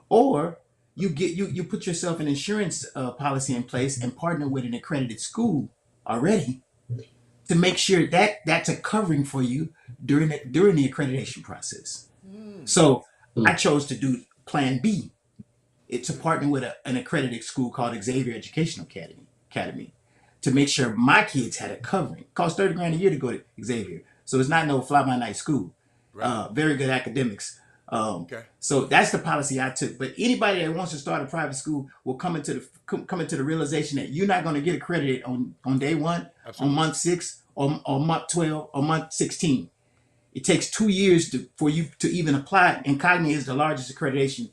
or you put yourself an insurance policy in place and partner with an accredited school already to make sure that that's a covering for you during the accreditation process. So I chose to do Plan B. It's to partner with an accredited school called Xavier Educational Academy to make sure my kids had a covering. It costs $30,000 a year to go to Xavier, so it's not no fly-by-night school. Right. Very good academics. Okay. So that's the policy I took. But anybody that wants to start a private school will come into the realization that you're not going to get accredited on day one, Absolutely. On month 6, or month 12, or month 16. It takes 2 years for you to even apply. And Cogni is the largest accreditation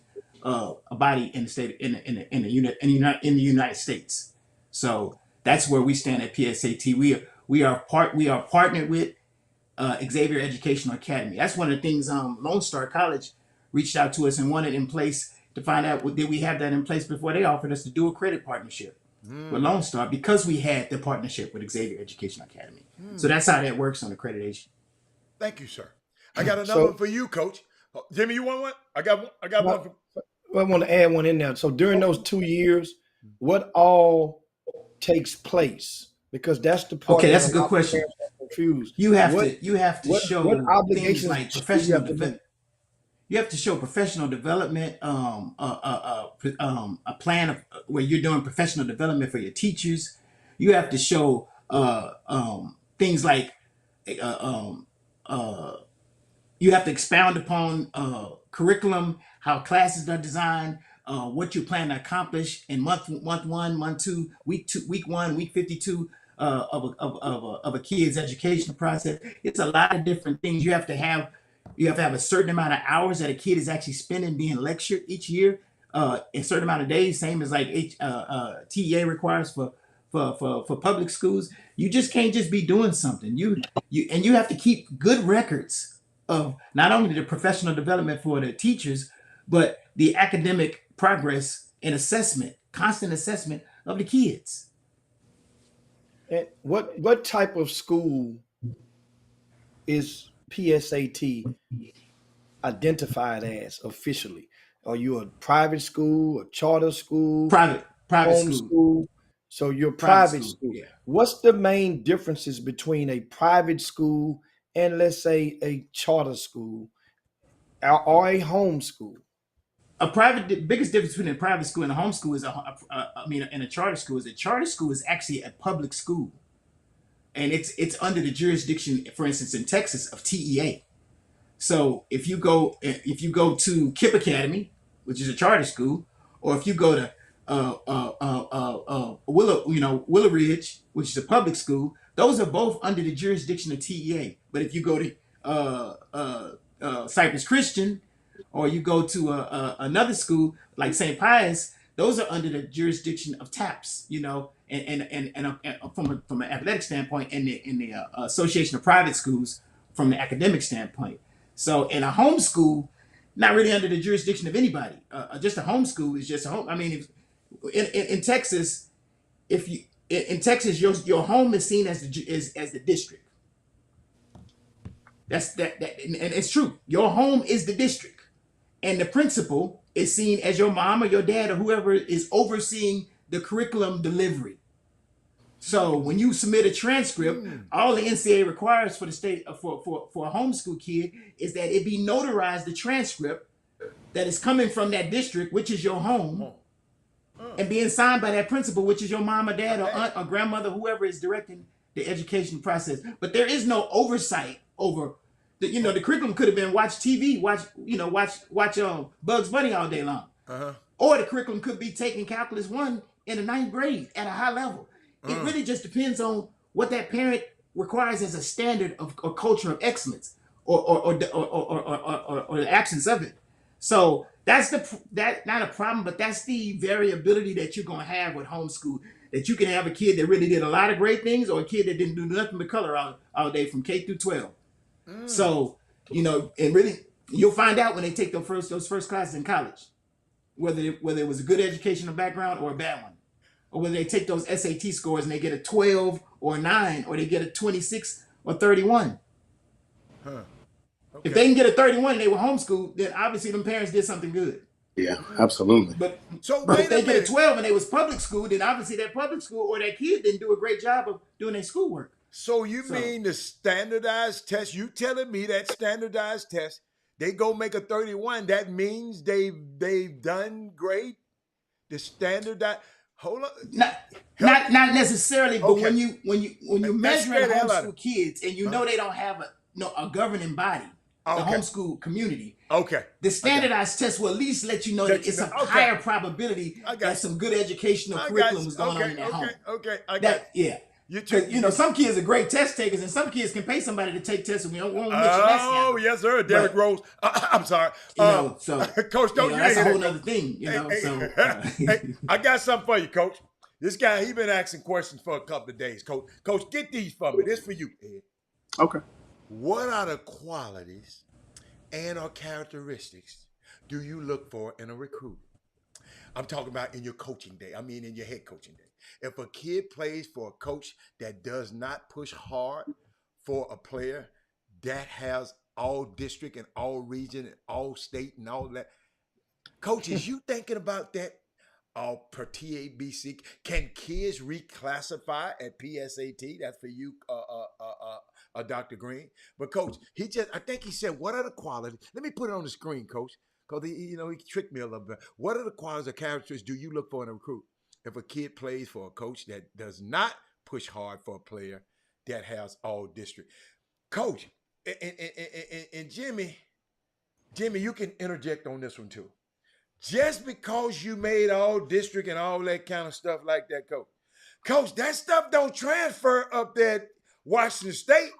body in the state in the United States. So that's where we stand at PSAT. We are partnered with Xavier Educational Academy. That's one of the things. Lone Star College reached out to us and wanted in place to find out, did we have that in place before they offered us to do a credit partnership with Lone Star, because we had the partnership with Xavier Educational Academy. So that's how that works on accreditation. Thank you, sir. I got another one for you, Coach. Jimmy, you want one? I got one. I want to add one in there. So during those 2 years, what all takes place? Because that's the part. Okay, that's a good question. Confused. You have to show things like professional development. You have to show professional development, a plan of where you're doing professional development for your teachers. You have to show things like you have to expound upon curriculum, how classes are designed, what you plan to accomplish in month one, month two, week one, week 52 of a kid's educational process. It's a lot of different things you have to have. You have to have a certain amount of hours that a kid is actually spending being lectured each year. A certain amount of days, same as like TEA requires for public schools. You just can't just be doing something. You have to keep good records of not only the professional development for the teachers, but the academic progress and assessment, constant assessment of the kids. And what type of school is PSAT identified as officially? Are you a private school, a charter school, Private home school. school? So you're private school. Yeah. What's the main differences between a private school and, let's say, a charter school or a home school? The biggest difference between a private school and a home school is and a charter school is actually a public school, and it's under the jurisdiction, for instance, in Texas, of TEA. So if you go to KIPP Academy, which is a charter school, or if you go to Willow Ridge, which is a public school, those are both under the jurisdiction of TEA. But if you go to Cypress Christian, or you go to another school like St. Pius, those are under the jurisdiction of TAPS. And from an athletic standpoint, and the Association of Private Schools from the academic standpoint. So in a home school, not really under the jurisdiction of anybody. Just a home school is just a home. I mean, in Texas, your home is seen as the district. That's and it's true. Your home is the district, and the principal is seen as your mom or your dad or whoever is overseeing the curriculum delivery. So when you submit a transcript, all the NCAA requires for the state for a homeschool kid is that it be notarized, the transcript that is coming from that district, which is your home, and being signed by that principal, which is your mom or dad or aunt or grandmother, whoever is directing the education process. But there is no oversight over the curriculum. Could have been watch TV, watch Bugs Bunny all day long, or the curriculum could be taking Calculus 1 in the 9th grade at a high level. It really just depends on what that parent requires as a standard of or culture of excellence, or the absence of it. So that's not a problem, but that's the variability that you're gonna have with homeschool. That you can have a kid that really did a lot of great things, or a kid that didn't do nothing but color all day from K through 12. So and really you'll find out when they take those first classes in college, whether it was a good educational background or a bad one. Or whether they take those SAT scores and they get a 12 or a 9, or they get a 26 or 31. Okay. If they can get a 31 and they were homeschooled, then obviously them parents did something good. Yeah, absolutely. But if they get a 12 and they was public school, then obviously that public school or that kid didn't do a great job of doing their schoolwork. So you mean the standardized test? You telling me that standardized test, they go make a 31? That means they've done great. The standardized. Hold on. Not necessarily, but Okay. when you measuring homeschool kids and you know they don't have a governing body, the homeschool community. Okay. The standardized test will at least let you know that it's a higher probability that some good educational curriculum was going on in that home. Okay. I got it. Yeah. Some kids are great test takers, and some kids can pay somebody to take tests, and we won't mention that. Oh, yes, sir. Derrick Rose. I'm sorry. Coach, don't that's a whole other thing. I got something for you, Coach. This guy, he been asking questions for a couple of days. Coach, get these for me. This for you, Ed. Okay. What are the qualities and or characteristics do you look for in a recruit? I'm talking about in your coaching day. I mean, in your head coaching day. If a kid plays for a coach that does not push hard for a player that has all district and all region and all state and all that, coaches, you thinking about that per TABC? Can kids reclassify at PSAT? That's for you, Dr. Green. But Coach, I think he said, what are the qualities? Let me put it on the screen, Coach, because he tricked me a little bit. What are the qualities or characteristics do you look for in a recruit? If a kid plays for a coach that does not push hard for a player that has all district. Coach, and Jimmy, you can interject on this one too. just because you made all district and all that kind of stuff like that, coach. Coach, that stuff don't transfer up there at Washington State.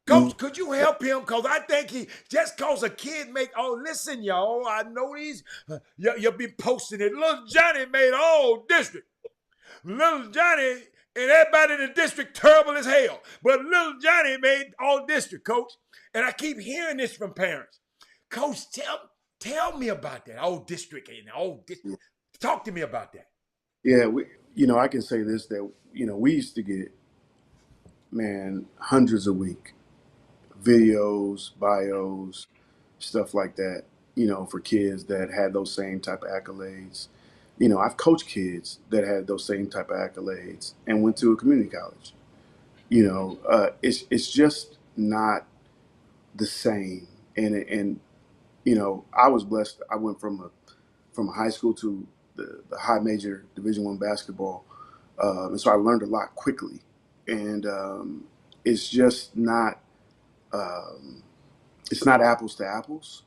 Coach, could you help him? Because I think he, just because a kid make, oh, listen, y'all, I know these, you'll be posting it. Little Johnny made all district. Little Johnny and everybody in the district terrible as hell. But little Johnny made all district, coach. And I keep hearing this from parents. Coach, tell me about that. All district and all district. Talk to me about that. Yeah, I can say this, that, we used to get, man, hundreds a week, videos, bios, stuff like that, for kids that had those same type of accolades. I've coached kids that had those same type of accolades and went to a community college. It's just not the same. And I was blessed. I went from a high school to the high major Division I basketball, and so I learned a lot quickly. And it's just not it's not apples to apples.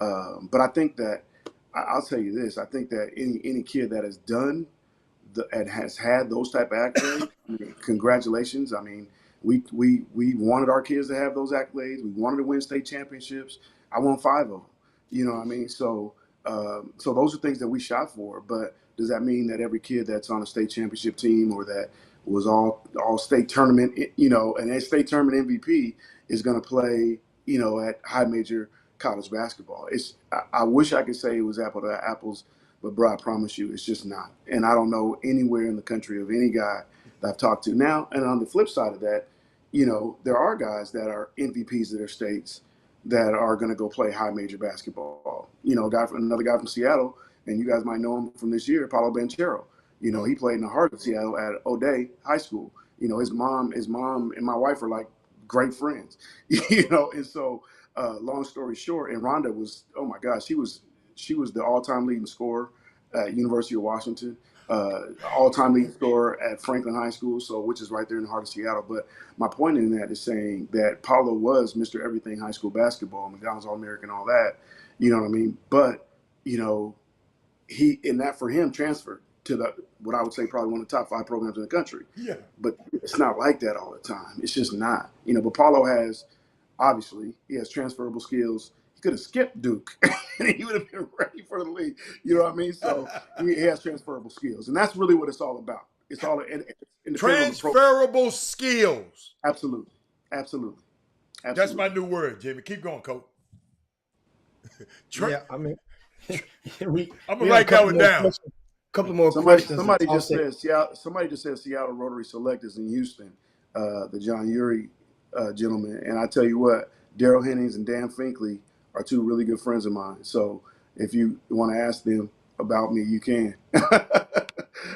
But I think that I'll tell you this: I think that any kid that has done and has had those type of accolades, congratulations. I mean, we wanted our kids to have those accolades. We wanted to win state championships. I won 5 of them. You know what I mean? So those are things that we shot for. But does that mean that every kid that's on a state championship team or that was all state tournament, and a state tournament MVP is going to play, at high major college basketball? I wish I could say it was apple to apples, but bro, I promise you, it's just not. And I don't know anywhere in the country of any guy that I've talked to now. And on the flip side of that, there are guys that are MVPs of their states that are going to go play high major basketball. Another guy from Seattle, and you guys might know him from this year, Paulo Banchero. He played in the heart of Seattle at O'Day High School. His mom and my wife are like great friends. And so long story short, and Rhonda was, oh my gosh, she was the all-time leading scorer at University of Washington, all-time leading scorer at Franklin High School, which is right there in the heart of Seattle. But my point in that is saying that Paulo was Mr. Everything high school basketball, McDonald's All-American, all that. You know what I mean? But that for him transferred to what I would say probably one of the top 5 programs in the country. Yeah. But it's not like that all the time. It's just not. But Paulo obviously has transferable skills. He could have skipped Duke and he would have been ready for the league. You know what I mean? So he has transferable skills. And that's really what it's all about. It's all in transferable skills. Absolutely. Absolutely. That's my new word, Jimmy. Keep going, coach. Yeah, I mean, I'm gonna write that one down. Couple more questions. Somebody just said Seattle Rotary Select is in Houston, the John Urey gentleman. And I tell you what, Daryl Hennings and Dan Finkley are 2 really good friends of mine. So if you want to ask them about me, you can.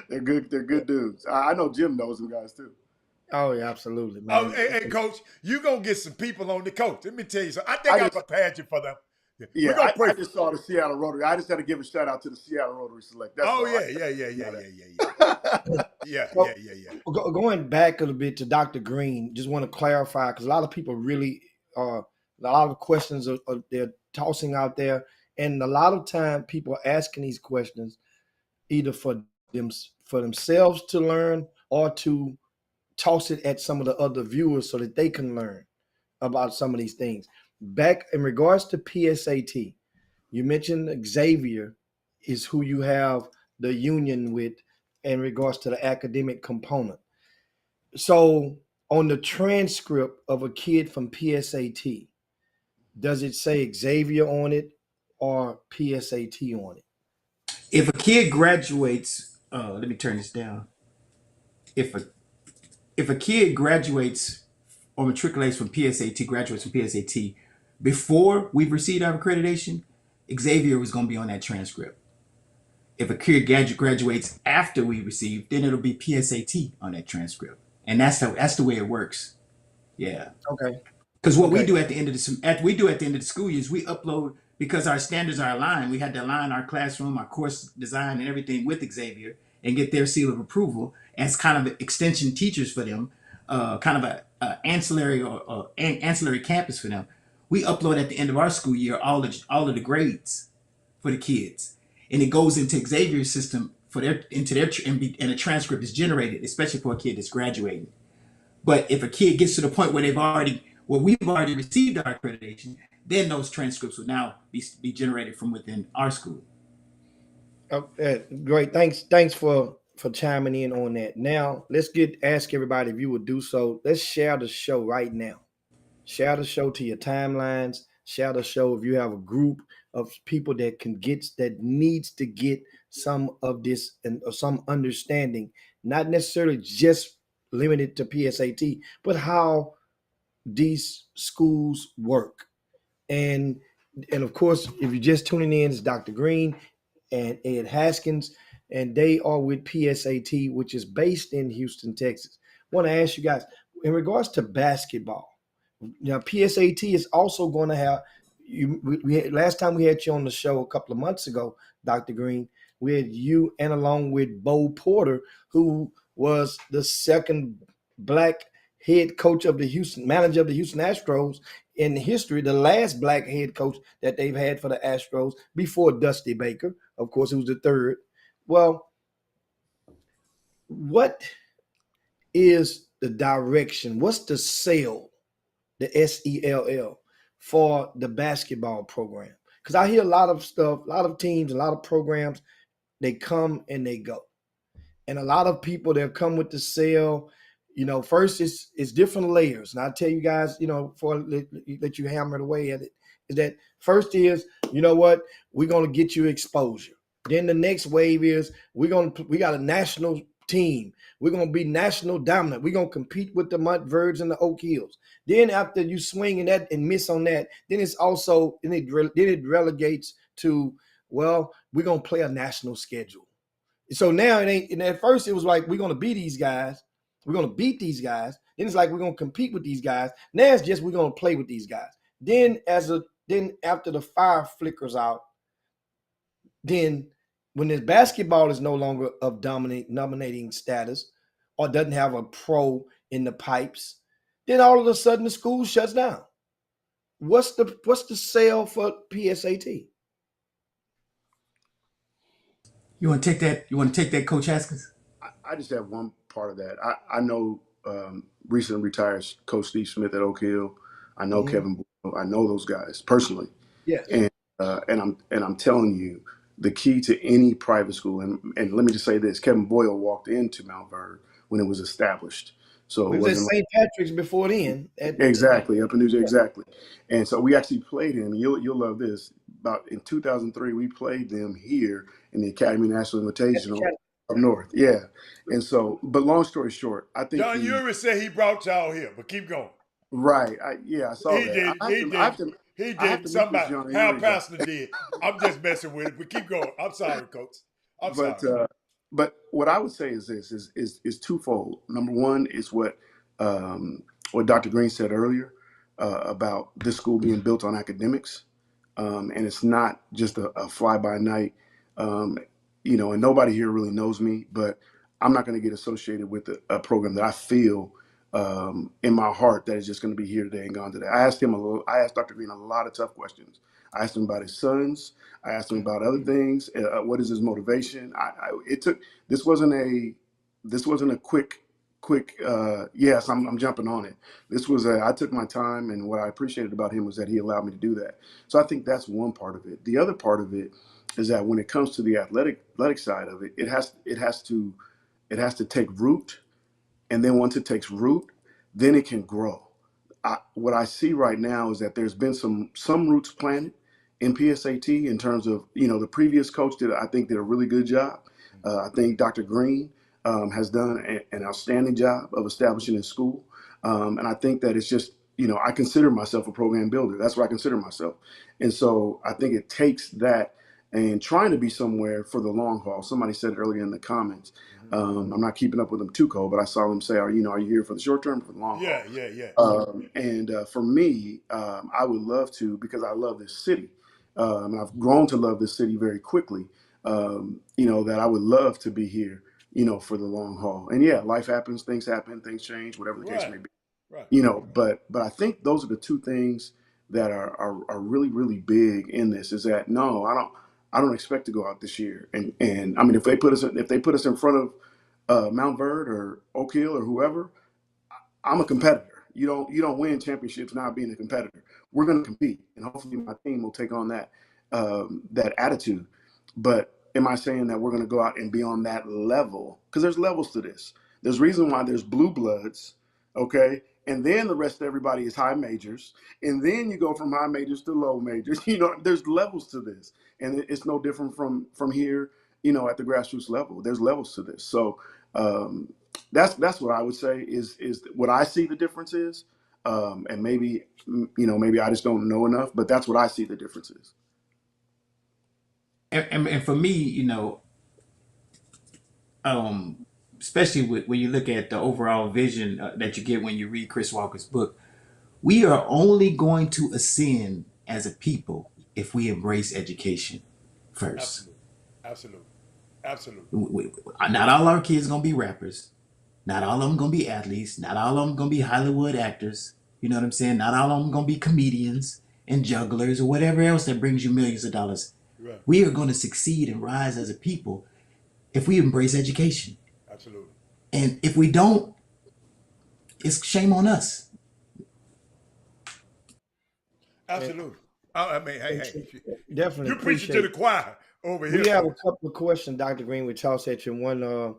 They're good dudes. I know Jim knows them guys too. Oh yeah, absolutely, man. Oh, hey, coach, you gonna get some people on the coach. Let me tell you something. I think I prepared you for them. Yeah, I just saw the Seattle Rotary. I just had to give a shout out to the Seattle Rotary Select. That's yeah. Going back a little bit to Dr. Green, just want to clarify because a lot of people really a lot of questions they're tossing out there, and a lot of time people are asking these questions either for themselves to learn or to toss it at some of the other viewers so that they can learn about some of these things. Back in regards to PSAT, you mentioned Xavier is who you have the union with in regards to the academic component. So on the transcript of a kid from PSAT, does it say Xavier on it or PSAT on it? If a kid graduates, let me turn this down. If a kid graduates or matriculates from PSAT, graduates from PSAT, before we've received our accreditation, Xavier was going to be on that transcript. If a kid graduates after we receive, then it'll be PSAT on that transcript, and that's the way it works. Yeah. Okay. Because what we do at the end of the school year is we upload, because our standards are aligned. We had to align our classroom, our course design, and everything with Xavier and get their seal of approval as kind of extension teachers for them, kind of a ancillary or ancillary campus for them. We upload at the end of our school year all of the grades for the kids, and it goes into Xavier's system for their and a transcript is generated, especially for a kid that's graduating. But if a kid gets to the point where we've already received our accreditation, then those transcripts will now be generated from within our school. Great. Thanks for chiming in on that. Now let's ask everybody if you would do so. Let's share the show right now. Share the show to your timelines. Share the show if you have a group of people that needs to get some of this and some understanding, not necessarily just limited to PSAT, but how these schools work. And of course, if you're just tuning in, it's Dr. Green and Ed Haskins, and they are with PSAT, which is based in Houston, Texas. I want to ask you guys, in regards to basketball, now PSAT is also going to have last time we had you on the show a couple of months ago, Dr. Green, we had you and along with Bo Porter, who was the second black head coach of manager of the Houston Astros in history, the last black head coach that they've had for the Astros before Dusty Baker. Of course, it was the third. Well, what is the direction? What's the sell, the SELL, for the basketball program? Because I hear a lot of stuff, a lot of teams, a lot of programs, they come and they go. And a lot of people, they'll come with the sale. First it's different layers. And I'll tell you guys, before I let you hammer it away at it, is that first is, you know what, we're going to get you exposure. Then the next wave is we got a national team. We're going to be national dominant. We're going to compete with the Montverdes and the Oak Hills. Then after you swing in that and miss on that, then it's also, then it relegates to, well, we're going to play a national schedule. So now it ain't, and at first it was like, we're going to beat these guys. We're going to beat these guys. Then it's like, we're going to compete with these guys. Now it's just, we're going to play with these guys. Then after the fire flickers out, then when this basketball is no longer of dominating status or doesn't have a pro in the pipes, then all of a sudden the school shuts down. What's the sale for PSAT? You want to take that? You want to take that, Coach Haskins? I just have one part of that. I know recently retired Coach Steve Smith at Oak Hill. I know Kevin Boyle. I know those guys personally. Yes. And I'm telling you, the key to any private school, and let me just say this: Kevin Boyle walked into Mount Vernon when it was established. So it was at St. Patrick's before then. Exactly, up in New Jersey, exactly. And so we actually played him. You'll love this. About in 2003, we played them here in the Academy National Invitational up north. Yeah. And so, but long story short, I think John Uri said he brought y'all here, but keep going. Right. I saw he that. Did. He did. Somebody, Hal Pastor did. I'm just messing with it, but keep going. I'm sorry, Coach. I'm sorry. But what I would say is this: is twofold. Number one is what Dr. Green said earlier about this school being built on academics, and it's not just a fly by night. And nobody here really knows me, but I'm not going to get associated with a program that I feel in my heart that is just going to be here today and gone today. I asked Dr. Green a lot of tough questions. I asked him about his sons. I asked him about other things. What is his motivation? This wasn't a quick yes, I'm jumping on it. I took my time, and what I appreciated about him was that he allowed me to do that. So I think that's one part of it. The other part of it is that when it comes to the athletic side of it, it has to take root. And then once it takes root, then it can grow. What I see right now is that there's been some roots planted in PSAT in terms of, the previous coach did a really good job. I think Dr. Green has done an outstanding job of establishing his school. And I think that it's just, I consider myself a program builder. That's what I consider myself. And so I think it takes that and trying to be somewhere for the long haul. Somebody said it earlier in the comments. I'm not keeping up with them too cold, but I saw them say, are you here for the short term or for the long haul? Yeah. For me, I would love to, because I love this city. And I've grown to love this city very quickly, that I would love to be here, for the long haul. And yeah, life happens, things happen, things change, whatever the case may be. Right. But I think those are the two things that are really, really big in this, is that, no, I don't expect to go out this year. And I mean, if they put us in front of Mount Verde or Oak Hill or whoever, I'm a competitor. You don't win championships not being a competitor. We're going to compete, and hopefully my team will take on that attitude. But am I saying that we're going to go out and be on that level? Because there's levels to this. There's reason why there's blue bloods, okay, and then the rest of everybody is high majors, and then you go from high majors to low majors. There's levels to this, and it's no different from here. At the grassroots level, there's levels to this. So. That's what I would say is what I see the difference is, and maybe I just don't know enough, but that's what I see the difference is. And for me, especially when you look at the overall vision that you get when you read Chris Walker's book, we are only going to ascend as a people if we embrace education first. Absolutely. Not all our kids gonna be rappers. Not all of them gonna be athletes. Not all of them gonna be Hollywood actors. You know what I'm saying? Not all of them gonna be comedians and jugglers or whatever else that brings you millions of dollars. Right. We are going to succeed and rise as a people if we embrace education. Absolutely. And if we don't, it's shame on us. Absolutely. I mean, hey, definitely. You preaching to the choir over here. We have a couple of questions, Dr. Green, we toss at you. One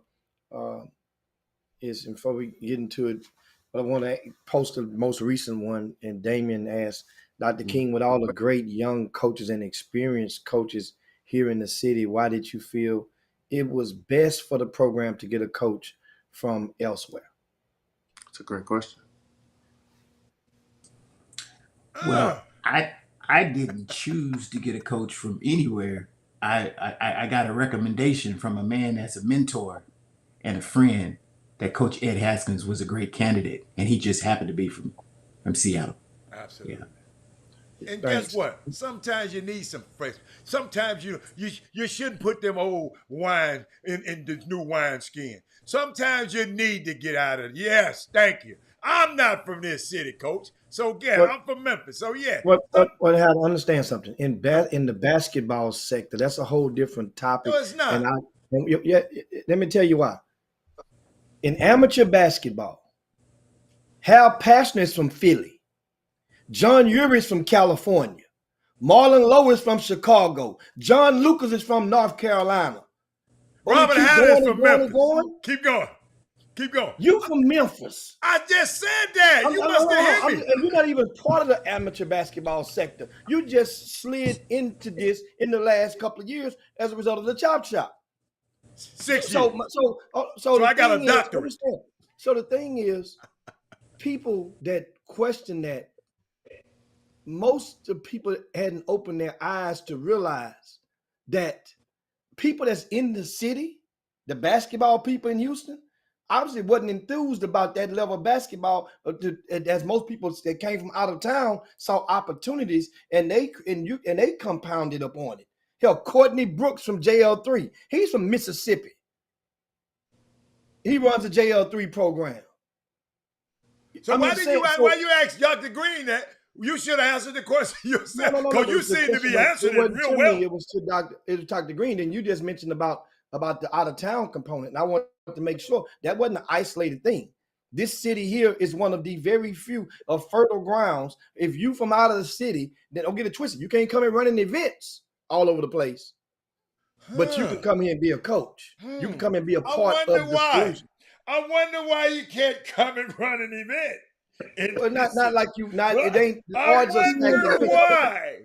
is, before we get into it, but I want to post the most recent one. And Damien asked, Dr. King, with all the great young coaches and experienced coaches here in the city, why did you feel it was best for the program to get a coach from elsewhere? That's a great question. Well, I didn't choose to get a coach from anywhere. I got a recommendation from a man that's a mentor and a friend that Coach Ed Haskins was a great candidate, and he just happened to be from Seattle. Absolutely. Yeah. And guess what? Sometimes you need some fresh. Sometimes you shouldn't put them old wine in the new wine skin. Sometimes you need to get out of it. Yes, thank you. I'm not from this city, Coach. So I'm from Memphis. So yeah. What I have to understand something. In the basketball sector, that's a whole different topic. No, it's not. Let me tell you why. In amateur basketball, Hal Pastner is from Philly. John Uri is from California. Marlon Lowe is from Chicago. John Lucas is from North Carolina. Robert Hatter is from Memphis. Keep going. You from Memphis. I just said that. You must have hit me. And you're not even part of the amateur basketball sector. You just slid into this in the last couple of years as a result of the Chop Shop. 6 years. So I got a doctorate. So the thing is, people that question that, most of the people hadn't opened their eyes to realize that people that's in the city, the basketball people in Houston, obviously wasn't enthused about that level of basketball. As most people that came from out of town saw opportunities, and they compounded up on it. Hell, Courtney Brooks from JL3, he's from Mississippi. He runs the JL3 program. So why you ask Dr. Green that? You should have answered the question yourself, because you seem to be answering it real well. It was Dr. Green. Then you just mentioned about the out of town component, and I want to make sure that wasn't an isolated thing. This city here is one of the very few of fertile grounds. If you from out of the city, then don't get it twisted. You can't come and running events all over the place, but you can come here and be a coach. You can come and be a part of the solution. I wonder why you can't come and run an event. Well, not like you. It ain't. The odds are stacked. Why?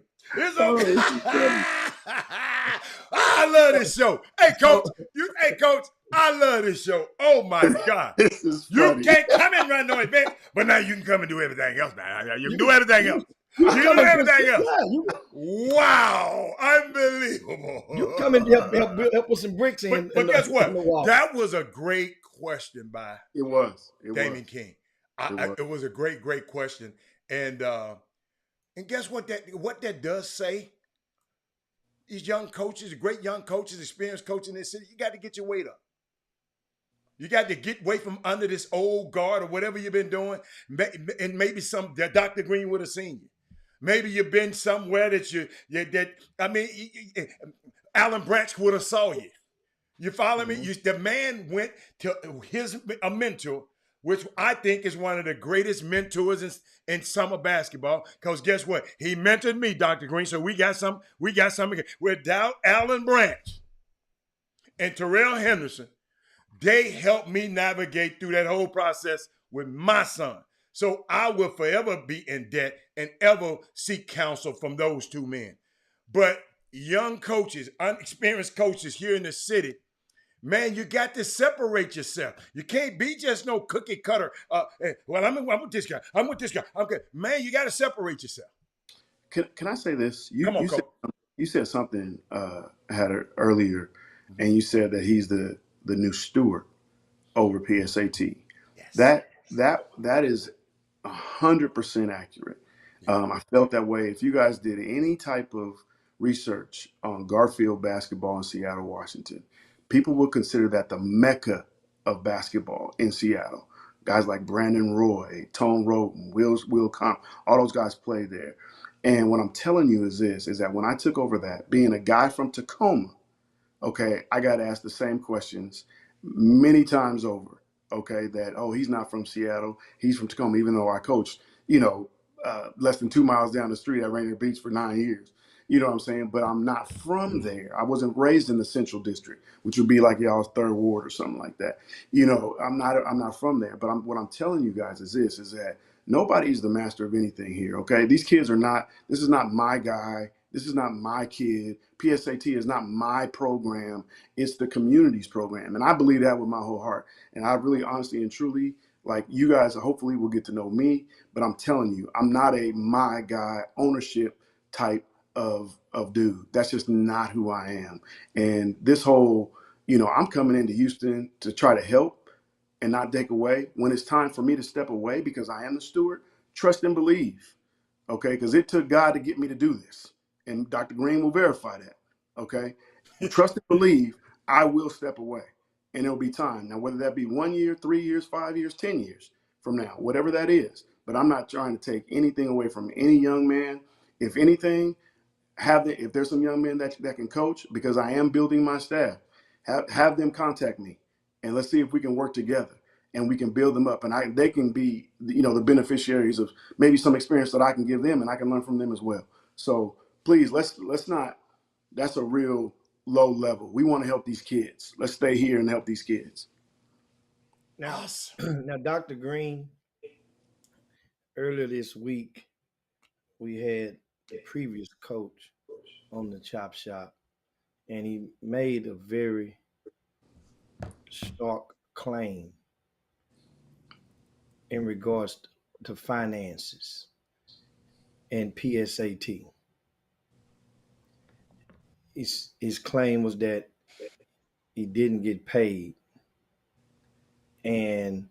I love this show. Hey, Coach. I love this show. Oh my God. This is funny. You can't come and run no event, but now you can come and do everything else. Now you can do everything else. You can do everything else. Wow, unbelievable. You come and help with some bricks in. But guess what? That was a great question by Damien King. It was a great question, and guess what that does say? These young coaches, great young coaches, experienced coaches in this city, you got to get your weight up. You got to get away from under this old guard or whatever you've been doing, and maybe Dr. Green would have seen you. Maybe you've been somewhere Alan Branch would have saw you. You follow me? The man went to a mentor, which I think is one of the greatest mentors in summer basketball. Because guess what? He mentored me, Dr. Green. So we got something. Without Alan Branch and Terrell Henderson, they helped me navigate through that whole process with my son. So I will forever be in debt and ever seek counsel from those two men. But young coaches, unexperienced coaches here in the city, man, you got to separate yourself. You can't be just no cookie cutter. Well, I'm with this guy. I'm with this guy. I'm good. Man, you got to separate yourself. Can I say this? Come on, Coach. You said something earlier, and you said that he's the new steward over PSAT. Yes. That is 100% accurate. I felt that way. If you guys did any type of research on Garfield basketball in Seattle, Washington, people would consider that the mecca of basketball in Seattle. Guys like Brandon Roy, Tone Roten, Will Comp, all those guys play there. And what I'm telling you is that when I took over that, being a guy from Tacoma, okay, I got asked the same questions many times over, okay, that, oh, he's not from Seattle, he's from Tacoma, even though I coached, less than 2 miles down the street at Rainier Beach for 9 years. You know what I'm saying? But I'm not from there. I wasn't raised in the Central District, which would be like y'all's third ward or something like that. I'm not from there. But what I'm telling you guys is that nobody's the master of anything here, okay? These kids are not, this is not my guy. This is not my kid. PSAT is not my program. It's the community's program. And I believe that with my whole heart. And I really honestly and truly, like, you guys hopefully will get to know me, but I'm telling you, I'm not a my guy ownership type of dude. That's just not who I am. And this whole, I'm coming into Houston to try to help and not take away. When it's time for me to step away because I am the steward, trust and believe, okay? Because it took God to get me to do this. And Dr. Green will verify that, okay? Trust and believe, I will step away. And it'll be time. Now, whether that be 1 year, 3 years, 5 years, 10 years from now, whatever that is. But I'm not trying to take anything away from any young man. If anything, if there's some young men that can coach, because I am building my staff, have them contact me. And let's see if we can work together and we can build them up. And they can be, the beneficiaries of maybe some experience that I can give them and I can learn from them as well. So please, let's not, that's a real low level. We want to help these kids. Let's stay here and help these kids. Now, Dr. Green, earlier this week, we had the previous coach on the Chop Shop, and he made a very stark claim in regards to finances and PSAT. His claim was that he didn't get paid, and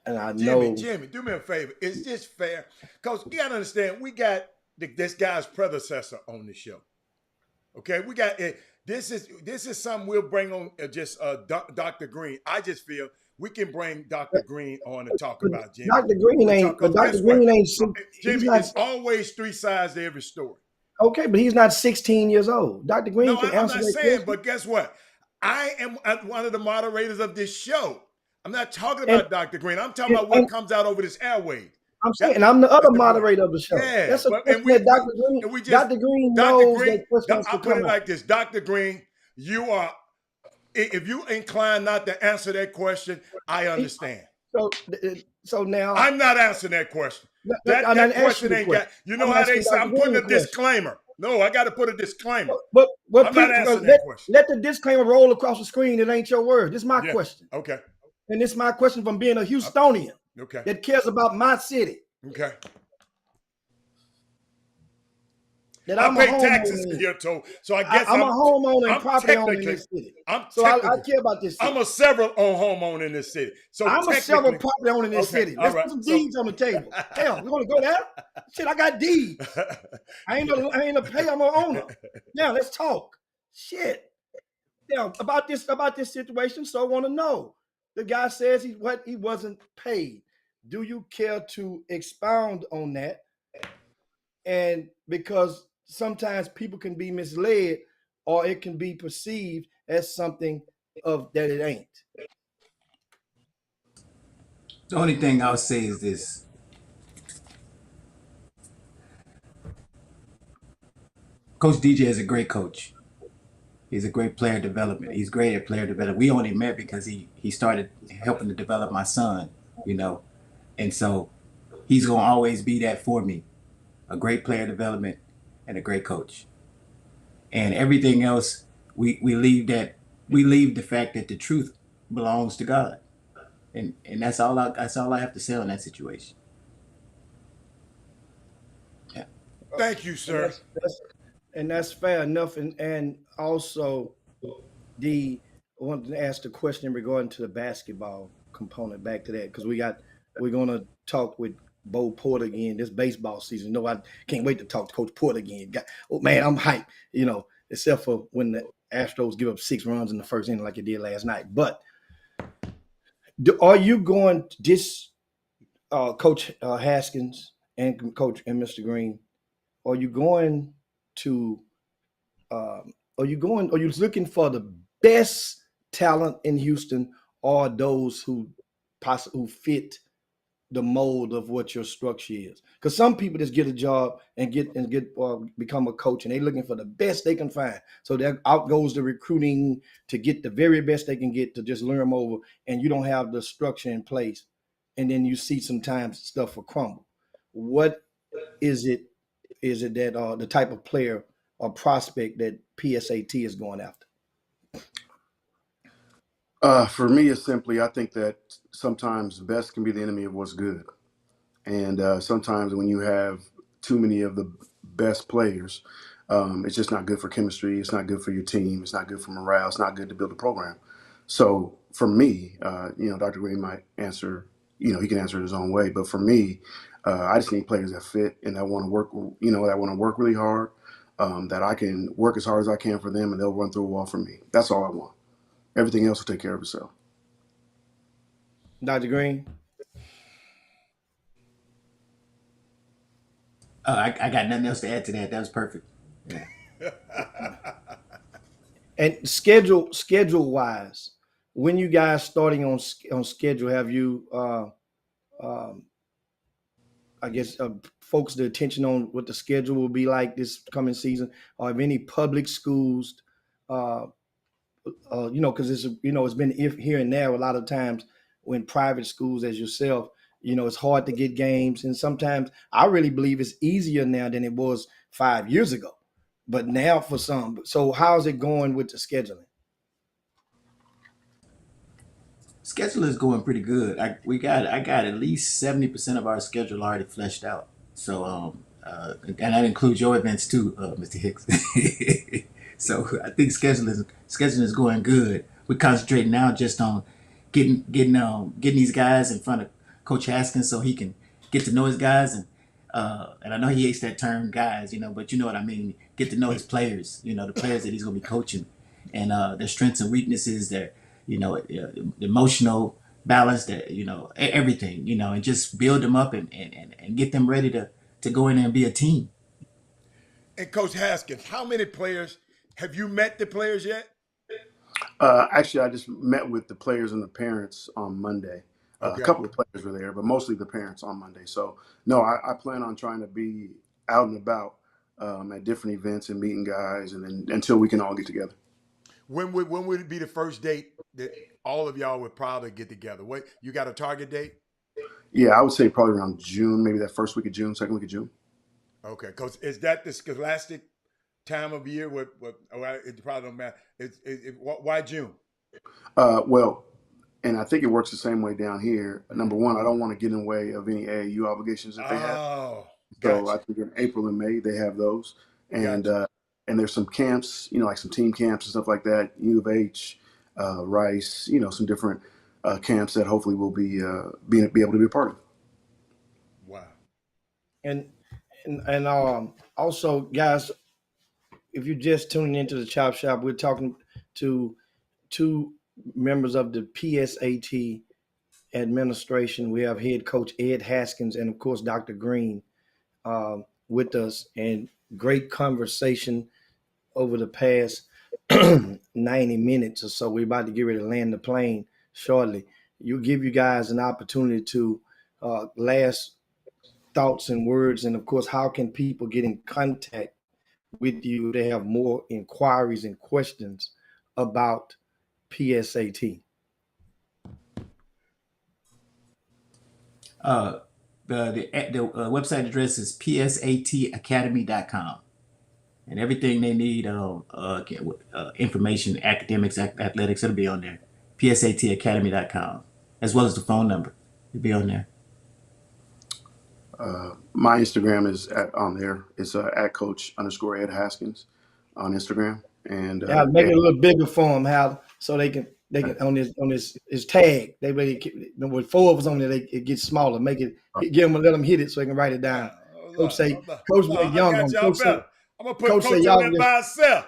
I know. Jimmy, do me a favor. Is this fair? Because you gotta understand, we got this guy's predecessor on the show. Okay, we got it. This is something we'll bring on Dr. Green. I just feel we can bring Dr. Green on to talk about Jimmy. Dr. Green ain't. But Dr. Green ain't. Jimmy, it's always 3 sides to every story. Okay, but he's not 16 years old. Dr. Green can answer that question. I'm not saying, but guess what? I am one of the moderators of this show. I'm not talking about Dr. Green. I'm talking about what comes out over this airwave. I'm saying, and I'm the other moderator of the show. Yeah, that's a question that Dr. Green. Dr. Green knows that questions. I'll put it like this, Dr. Green. You are, if you incline not to answer that question, I understand. So now I'm not answering that question. That question ain't got. You know how they say? I'm putting a disclaimer. No, I got to put a disclaimer. But I'm not answering that question. Let the disclaimer roll across the screen. It ain't your word. This is my question. Okay. And this is my question from being a Houstonian. Okay. That cares about my city. Okay. That I pay taxes here too, so I guess I'm a homeowner and property owner in this city. So I care about this city. I'm a several homeowner in this city. So I'm a several property owner in this city. Let's put some deeds on the table. Hell, we're gonna go there. Shit, I got deeds. I ain't a pay. I'm an owner. Now let's talk. Shit. Now about this situation. So I want to know. The guy says he wasn't paid. Do you care to expound on that? And because sometimes people can be misled, or it can be perceived as something of that it ain't. The only thing I'll say is this. Coach DJ is a great coach. He's a great player development. He's great at player development. We only met because he started helping to develop my son, you know. And so he's gonna always be that for me. A great player development and a great coach. And everything else, we leave the fact that the truth belongs to God. And that's all I have to say on that situation. Yeah. Thank you, And sir. that's fair enough. And also I wanted to ask the question regarding to the basketball component, back to that, because we're gonna talk with Bo Porter again this baseball season. No, I can't wait to talk to Coach Porter again. Oh man, I'm hyped, except for when the Astros give up 6 runs in the first inning like it did last night. But are you going this Coach Haskins and Coach and Mr. Green? Are you going to are you looking for the best talent in Houston, or those who fit the mold of what your structure is? Because some people just get a job and become a coach, and they're looking for the best they can find. So that out goes the recruiting to get the very best they can get to just lure them over, and you don't have the structure in place, and then you see sometimes stuff will crumble. What is it? Is it that the type of player or prospect that PSAT is going after? For me, it's simply, I think that sometimes best can be the enemy of what's good. And sometimes when you have too many of the best players, it's just not good for chemistry. It's not good for your team. It's not good for morale. It's not good to build a program. So for me, Dr. Green might answer, he can answer it his own way. But for me, I just need players that fit and that want to work, that want to work really hard, that I can work as hard as I can for them, and they'll run through a wall for me. That's all I want. Everything else will take care of itself. Dr. Green? I got nothing else to add to that. That was perfect. Yeah. And schedule wise, when you guys starting on schedule, have you I guess focus the attention on what the schedule will be like this coming season, or have any public schools because it's been here and there a lot of times when private schools as yourself, it's hard to get games, and sometimes I really believe it's easier now than it was 5 years ago. But now for some, so how's it going with the scheduling? Schedule is going pretty good. I got at least 70% of our schedule already fleshed out. So and that includes your events too, Mr. Hicks. So I think scheduling is going good. We're concentrating now just on getting these guys in front of Coach Haskins so he can get to know his guys, and I know he hates that term guys, but you know what I mean. Get to know his players, the players that he's going to be coaching, and their strengths and weaknesses, their the emotional balance, that everything, and just build them up and get them ready to go in there and be a team. And Coach Haskins, how many players have you met the players yet? Actually, I just met with the players and the parents on Monday. Okay. A couple of players were there, but mostly the parents on Monday. So, no, I plan on trying to be out and about at different events and meeting guys, and then until we can all get together. When would it be the first date that all of y'all would probably get together? What, you got a target date? Yeah, I would say probably around June, maybe that first week of June, second week of June. Okay, because is that the scholastic time of year? It probably don't matter. Why June? Well, and I think it works the same way down here. Number one, I don't want to get in the way of any AAU obligations that they have. Oh, So gotcha. I think in April and May they have those, and Gotcha. and there's some camps, like some team camps and stuff like that. U of H, Rice, some different camps that hopefully we'll be able to be a part of. Wow. And also, guys, if you're just tuning into the Chop Shop, we're talking to 2 members of the PSAT administration. We have head coach Ed Haskins and, of course, Dr. Green with us. And great conversation over the past 90 minutes or so. We're about to get ready to land the plane shortly. You give you guys an opportunity to last thoughts and words, and of course, how can people get in contact with you if they have more inquiries and questions about PSAT? The website address is psatacademy.com. And everything they need, information, academics, athletics, it'll be on there. psatacademy.com, as well as the phone number. It'll be on there. My Instagram is on there. It's at Coach_Ed Haskins on Instagram. And Hal, make it a little bigger for them, Hal, so they can on his tag. They really with 4 of us on there, it gets smaller. Make it let them hit it so they can write it down. Coach say, Coach make young on. Coach say, I'm gonna put Coach on there by himself.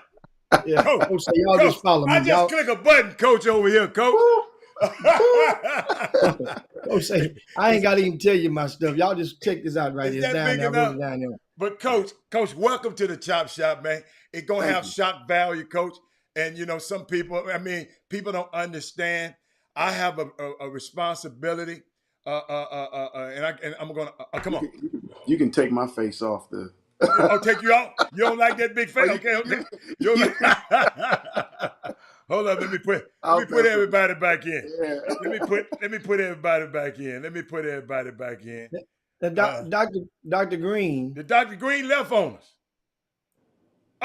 Yeah, Coach say y'all just follow me. I just click a button, Coach over here, Coach. Coach say, I ain't got to even tell you my stuff. Y'all just check this out right here. Down there. But Coach, welcome to the Chop Shop, man. It's gonna have shock value, Coach. And some people, people don't understand. I have a responsibility, and I'm gonna come on. You can take my face off the. I'll take you out. You don't like that big face, okay? You don't like... Hold on, let me put everybody back in. Yeah. Let me put everybody back in. Dr. Green. The Dr. Green left on us.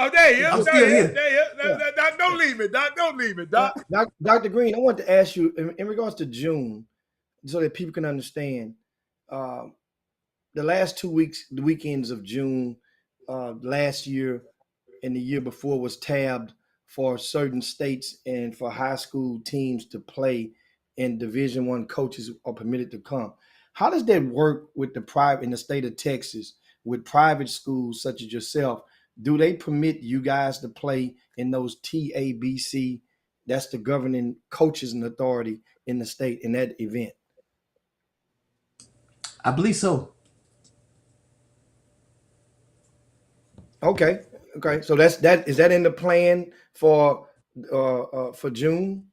Oh, there he is. I'm still here. Doc, don't leave me, Doc. Don't leave me, Doc. Dr. Green, I want to ask you in regards to June, so that people can understand. The last 2 weeks, the weekends of June, last year and the year before was tabbed for certain states and for high school teams to play, and Division I coaches are permitted to come. How does that work with in the state of Texas with private schools such as yourself? Do they permit you guys to play in those TABC? That's the governing coaches and authority in the state in that event. I believe so. Okay. So is that in the plan for June?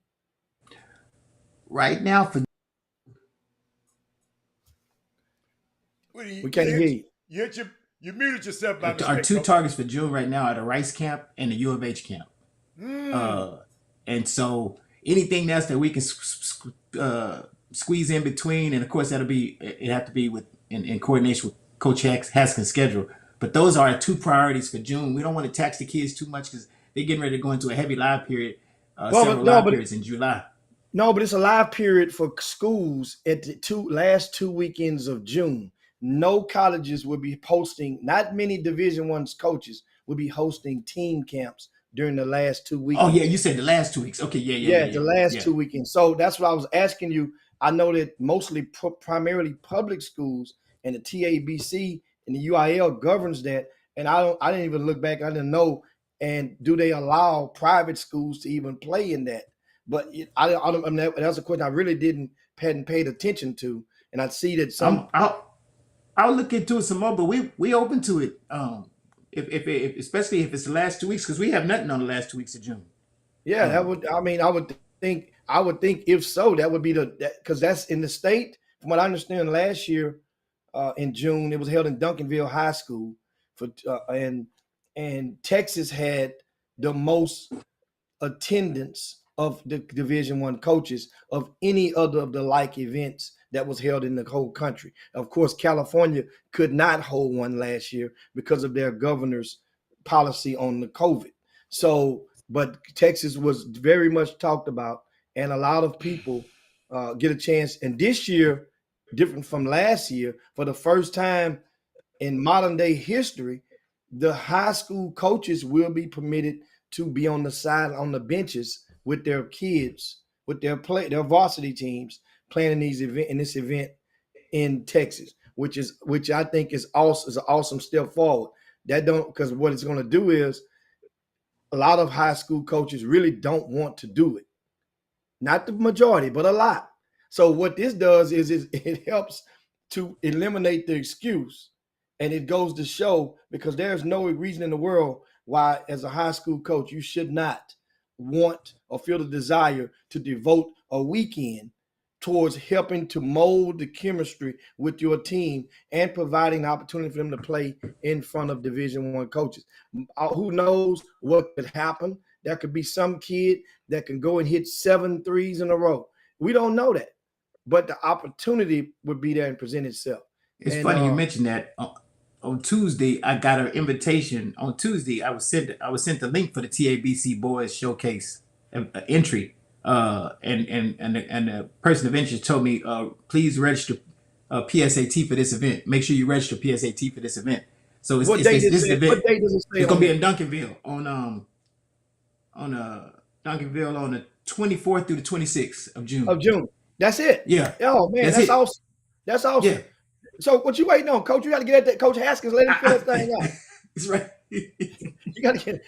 Right now, we can't hear you. You muted yourself by mistake. Our 2 targets for June right now are the Rice camp and the U of H camp. And so anything else that we can squeeze in between, and of course it have to be in coordination with Coach Haskins' schedule. But those are our 2 priorities for June. We don't want to tax the kids too much because they're getting ready to go into a heavy live period, periods in July. No, but it's a live period for schools at the last 2 weekends of June. No colleges will be posting, not many Division I coaches will be hosting team camps during the last 2 weeks. Oh, yeah, you said the last 2 weeks. Okay, yeah. The last 2 weekends. So that's what I was asking you. I know that mostly primarily public schools and the TABC and the UIL governs that. And I didn't even look back. I didn't know. And do they allow private schools to even play in that? But that's a question I really hadn't paid attention to. And I see that some. I'll look into it some more, but we open to it. If especially if it's the last 2 weeks, because we have nothing on the last 2 weeks of June. Yeah, I would think if so, that would be because that's in the state. From what I understand, last year in June, it was held in Duncanville High School and Texas had the most attendance of the Division I coaches of any other of the like events that was held in the whole country. Of course, California could not hold one last year because of their governor's policy on the COVID. So, but Texas was very much talked about, and a lot of people get a chance. And this year, different from last year, for the first time in modern day history, the high school coaches will be permitted to be on the side, on the benches with their kids, with their varsity teams playing in this event in Texas, which I think is an awesome step forward. Because what it's going to do is a lot of high school coaches really don't want to do it. Not the majority, but a lot. So what this does is it helps to eliminate the excuse And it goes to show, because there's no reason in the world why, as a high school coach, you should not want or feel the desire to devote a weekend towards helping to mold the chemistry with your team and providing the opportunity for them to play in front of Division I coaches. Who knows what could happen? There could be some kid that can go and hit 7 threes in a row. We don't know that, but the opportunity would be there and present itself. It's funny you mentioned that. On Tuesday, I got an invitation. On Tuesday, I was sent the link for the TABC Boys Showcase entry. And the person of interest told me, please register PSAT for this event. Make sure you register PSAT for this event. So What date does it say? It's gonna be in Duncanville on Duncanville on the 24th through the 26th of June. Of June. That's it. Yeah. Oh man, that's awesome. That's awesome. Yeah. So what you waiting on, Coach? You got to get at that Coach Haskins. Let him fill that thing out. That's right. You got to get.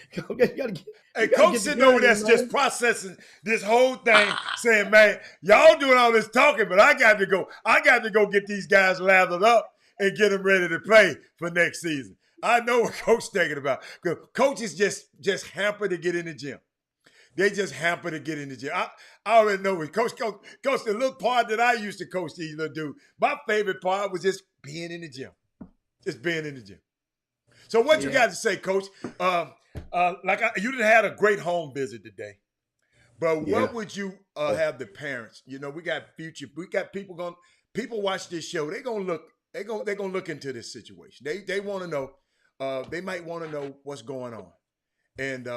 Hey, Coach sitting over there just processing this whole thing, saying, "Man, y'all doing all this talking, but I got to go. I got to go get these guys lathered up and get them ready to play for next season." I know what Coach thinking about. Because coaches just hamper to get in the gym. They just hamper to get in the gym. I already know it. Coach, the little part that I used to coach these little dudes, my favorite part was just being in the gym. Just being in the gym. So what you got to say, Coach? You didn't have a great home visit today. But what would you have the parents? You know, we got people watch this show. They're gonna look into this situation. They want to know, they might want to know what's going on. And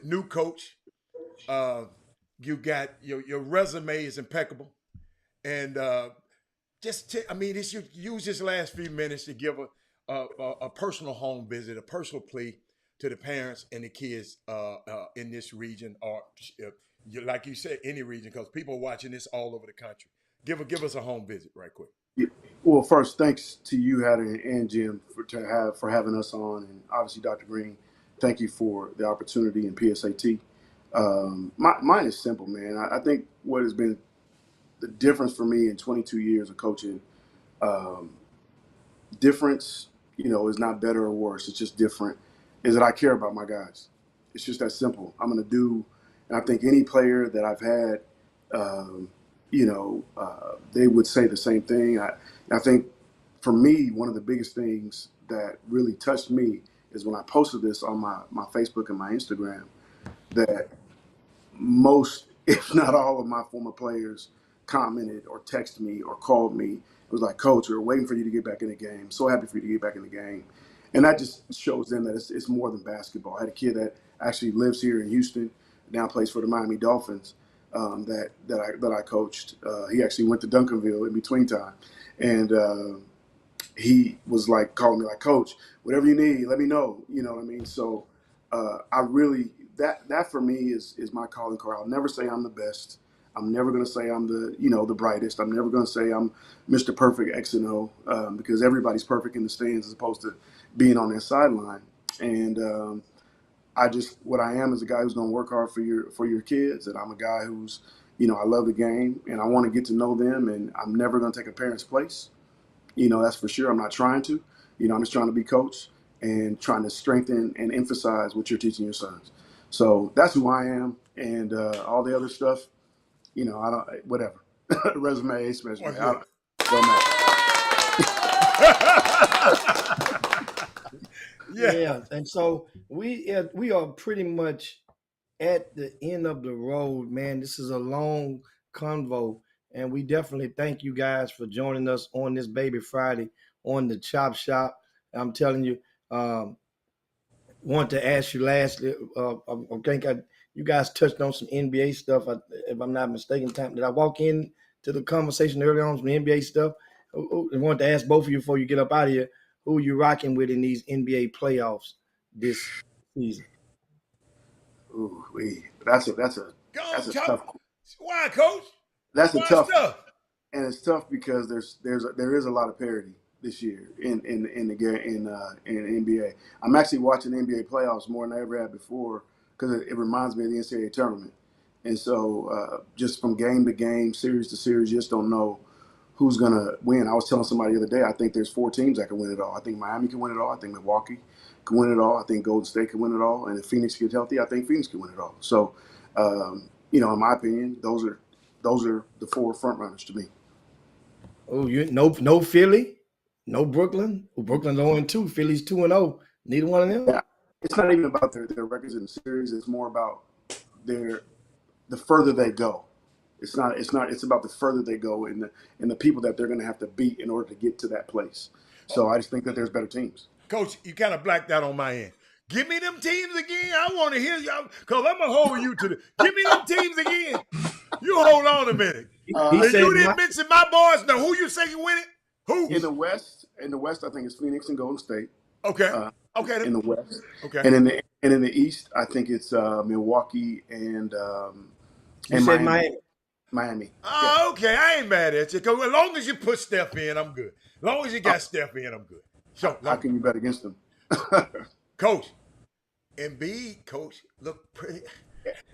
new coach, you got your resume is impeccable, and use this last few minutes to give a personal home visit, a personal plea to the parents and the kids in this region, or like you said, any region, because people are watching this all over the country. Give us a home visit right quick. Yeah. Well, first, thanks to you, Hatter and Jim, for having us on, and obviously Dr. Green. Thank you for the opportunity in PSAT. Mine is simple, man. I think what has been the difference for me in 22 years of coaching, difference, is not better or worse. It's just different, is that I care about my guys. It's just that simple. I'm going to do, and I think any player that I've had, they would say the same thing. I think for me, one of the biggest things that really touched me is when I posted this on my Facebook and my Instagram, that most, if not all of my former players commented or texted me or called me. It was like, "Coach, we're waiting for you to get back in the game. So happy for you to get back in the game." And that just shows them that it's more than basketball. I had a kid that actually lives here in Houston, now plays for the Miami Dolphins, that I coached. He actually went to Duncanville in between time. And he was like calling me like, "Coach, whatever you need, let me know." You know what I mean? So I really, that for me is my calling card. I'll never say I'm the best. I'm never going to say I'm the brightest. I'm never going to say I'm Mr. Perfect X and O, because everybody's perfect in the stands as opposed to being on that sideline. And what I am is a guy who's going to work hard for your kids. And I'm a guy who's, I love the game and I want to get to know them, and I'm never going to take a parent's place. That's for sure. I'm not trying to. I'm just trying to be coach and trying to strengthen and emphasize what you're teaching your sons. So that's who I am, and all the other stuff, I don't, whatever. Resume, especially. Don't matter. Yeah. And so we are pretty much at the end of the road, man. This is a long convo, and we definitely thank you guys for joining us on this Baby Friday on the Chop Shop. I'm telling you, want to ask you lastly, I think you guys touched on some NBA stuff, if I'm not mistaken. Did I walk in to the conversation earlier on some NBA stuff? I want to ask both of you before you get up out of here, who you rocking with in these NBA playoffs this season? Ooh, that's a tough. Why, Coach? That's a tough. And it's tough because there is a lot of parity this year in NBA. I'm actually watching NBA playoffs more than I ever had before because it reminds me of the NCAA tournament. And so just from game to game, series to series, you just don't know who's going to win. I was telling somebody the other day, I think there's 4 teams that can win it all. I think Miami can win it all. I think Milwaukee can win it all. I think Golden State can win it all. And if Phoenix gets healthy, I think Phoenix can win it all. So, you know, in my opinion, those are the 4 front runners to me. Oh, no Philly, no Brooklyn. Well, Brooklyn's 0-2. Philly's 2-0. Neither one of them. Yeah, it's not even about their records in the series. It's more about the further they go. It's about the further they go and the people that they're going to have to beat in order to get to that place. So I just think that there's better teams. Coach, you kind of blacked out on my end. Give me them teams again. I want to hear y'all, because I'm going to hold you to the. Give me them teams again. You hold on a minute. You didn't mention my boys. Now, who you say you win it? Who? In the West, I think it's Phoenix and Golden State. Okay. Okay. In the West. Okay. And in the East, I think it's Milwaukee and Miami. Miami. Oh, okay. I ain't mad at you. Because as long as you put Steph in, I'm good. As long as you got Steph in, I'm good. So how can you bet against them? Coach, Embiid, Coach, look pretty.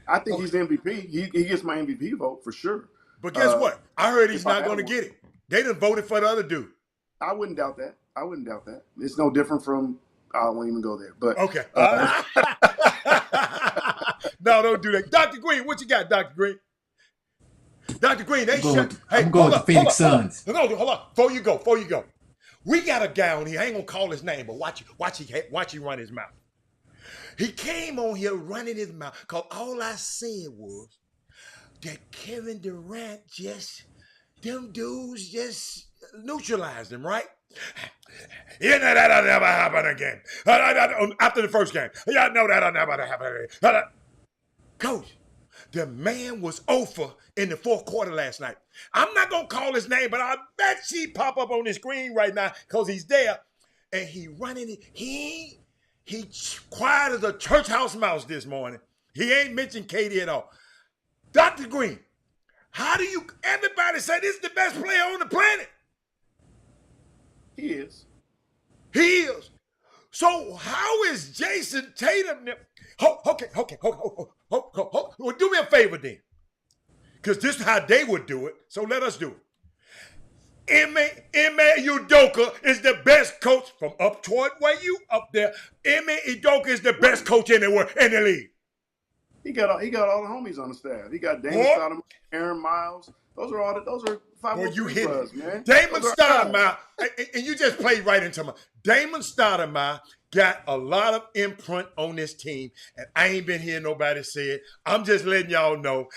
I think he's the MVP. He gets my MVP vote for sure. But guess what? I heard he's not going to get it. They done voted for the other dude. I wouldn't doubt that. It's no different from. I won't even go there. But okay. No, don't do that. Dr. Green, what you got, Dr. Green? Dr. Green, they shut. Hey, I'm going to Phoenix Suns. Hold on. Before you go. We got a guy on here. I ain't gonna call his name, but watch he run his mouth. He came on here running his mouth because all I said was that Kevin Durant them dudes just neutralized him, right? You know that'll never happen again. After the first game, y'all know that'll never happen again. Coach, the man was over in the fourth quarter last night. I'm not going to call his name, but I bet she pop up on the screen right now because he's there. And he running it. He quiet as a church house mouse this morning. He ain't mentioned Katie at all. Dr. Green, everybody say this is the best player on the planet. He is. So how is Jason Tatum? Okay. Well, do me a favor then. Because this is how they would do it. So let us do it. Ime Udoka is the best coach from up toward where you up there. Ime Udoka is the best coach in the league. He got all the homies on the staff. He got Damon Stoudemire, Aaron Miles. Those are 503 buzz, man. Damon Stoudemire, and you just played right into my. Damon Stoudemire got a lot of imprint on this team, and I ain't been hearing nobody say it. I'm just letting y'all know.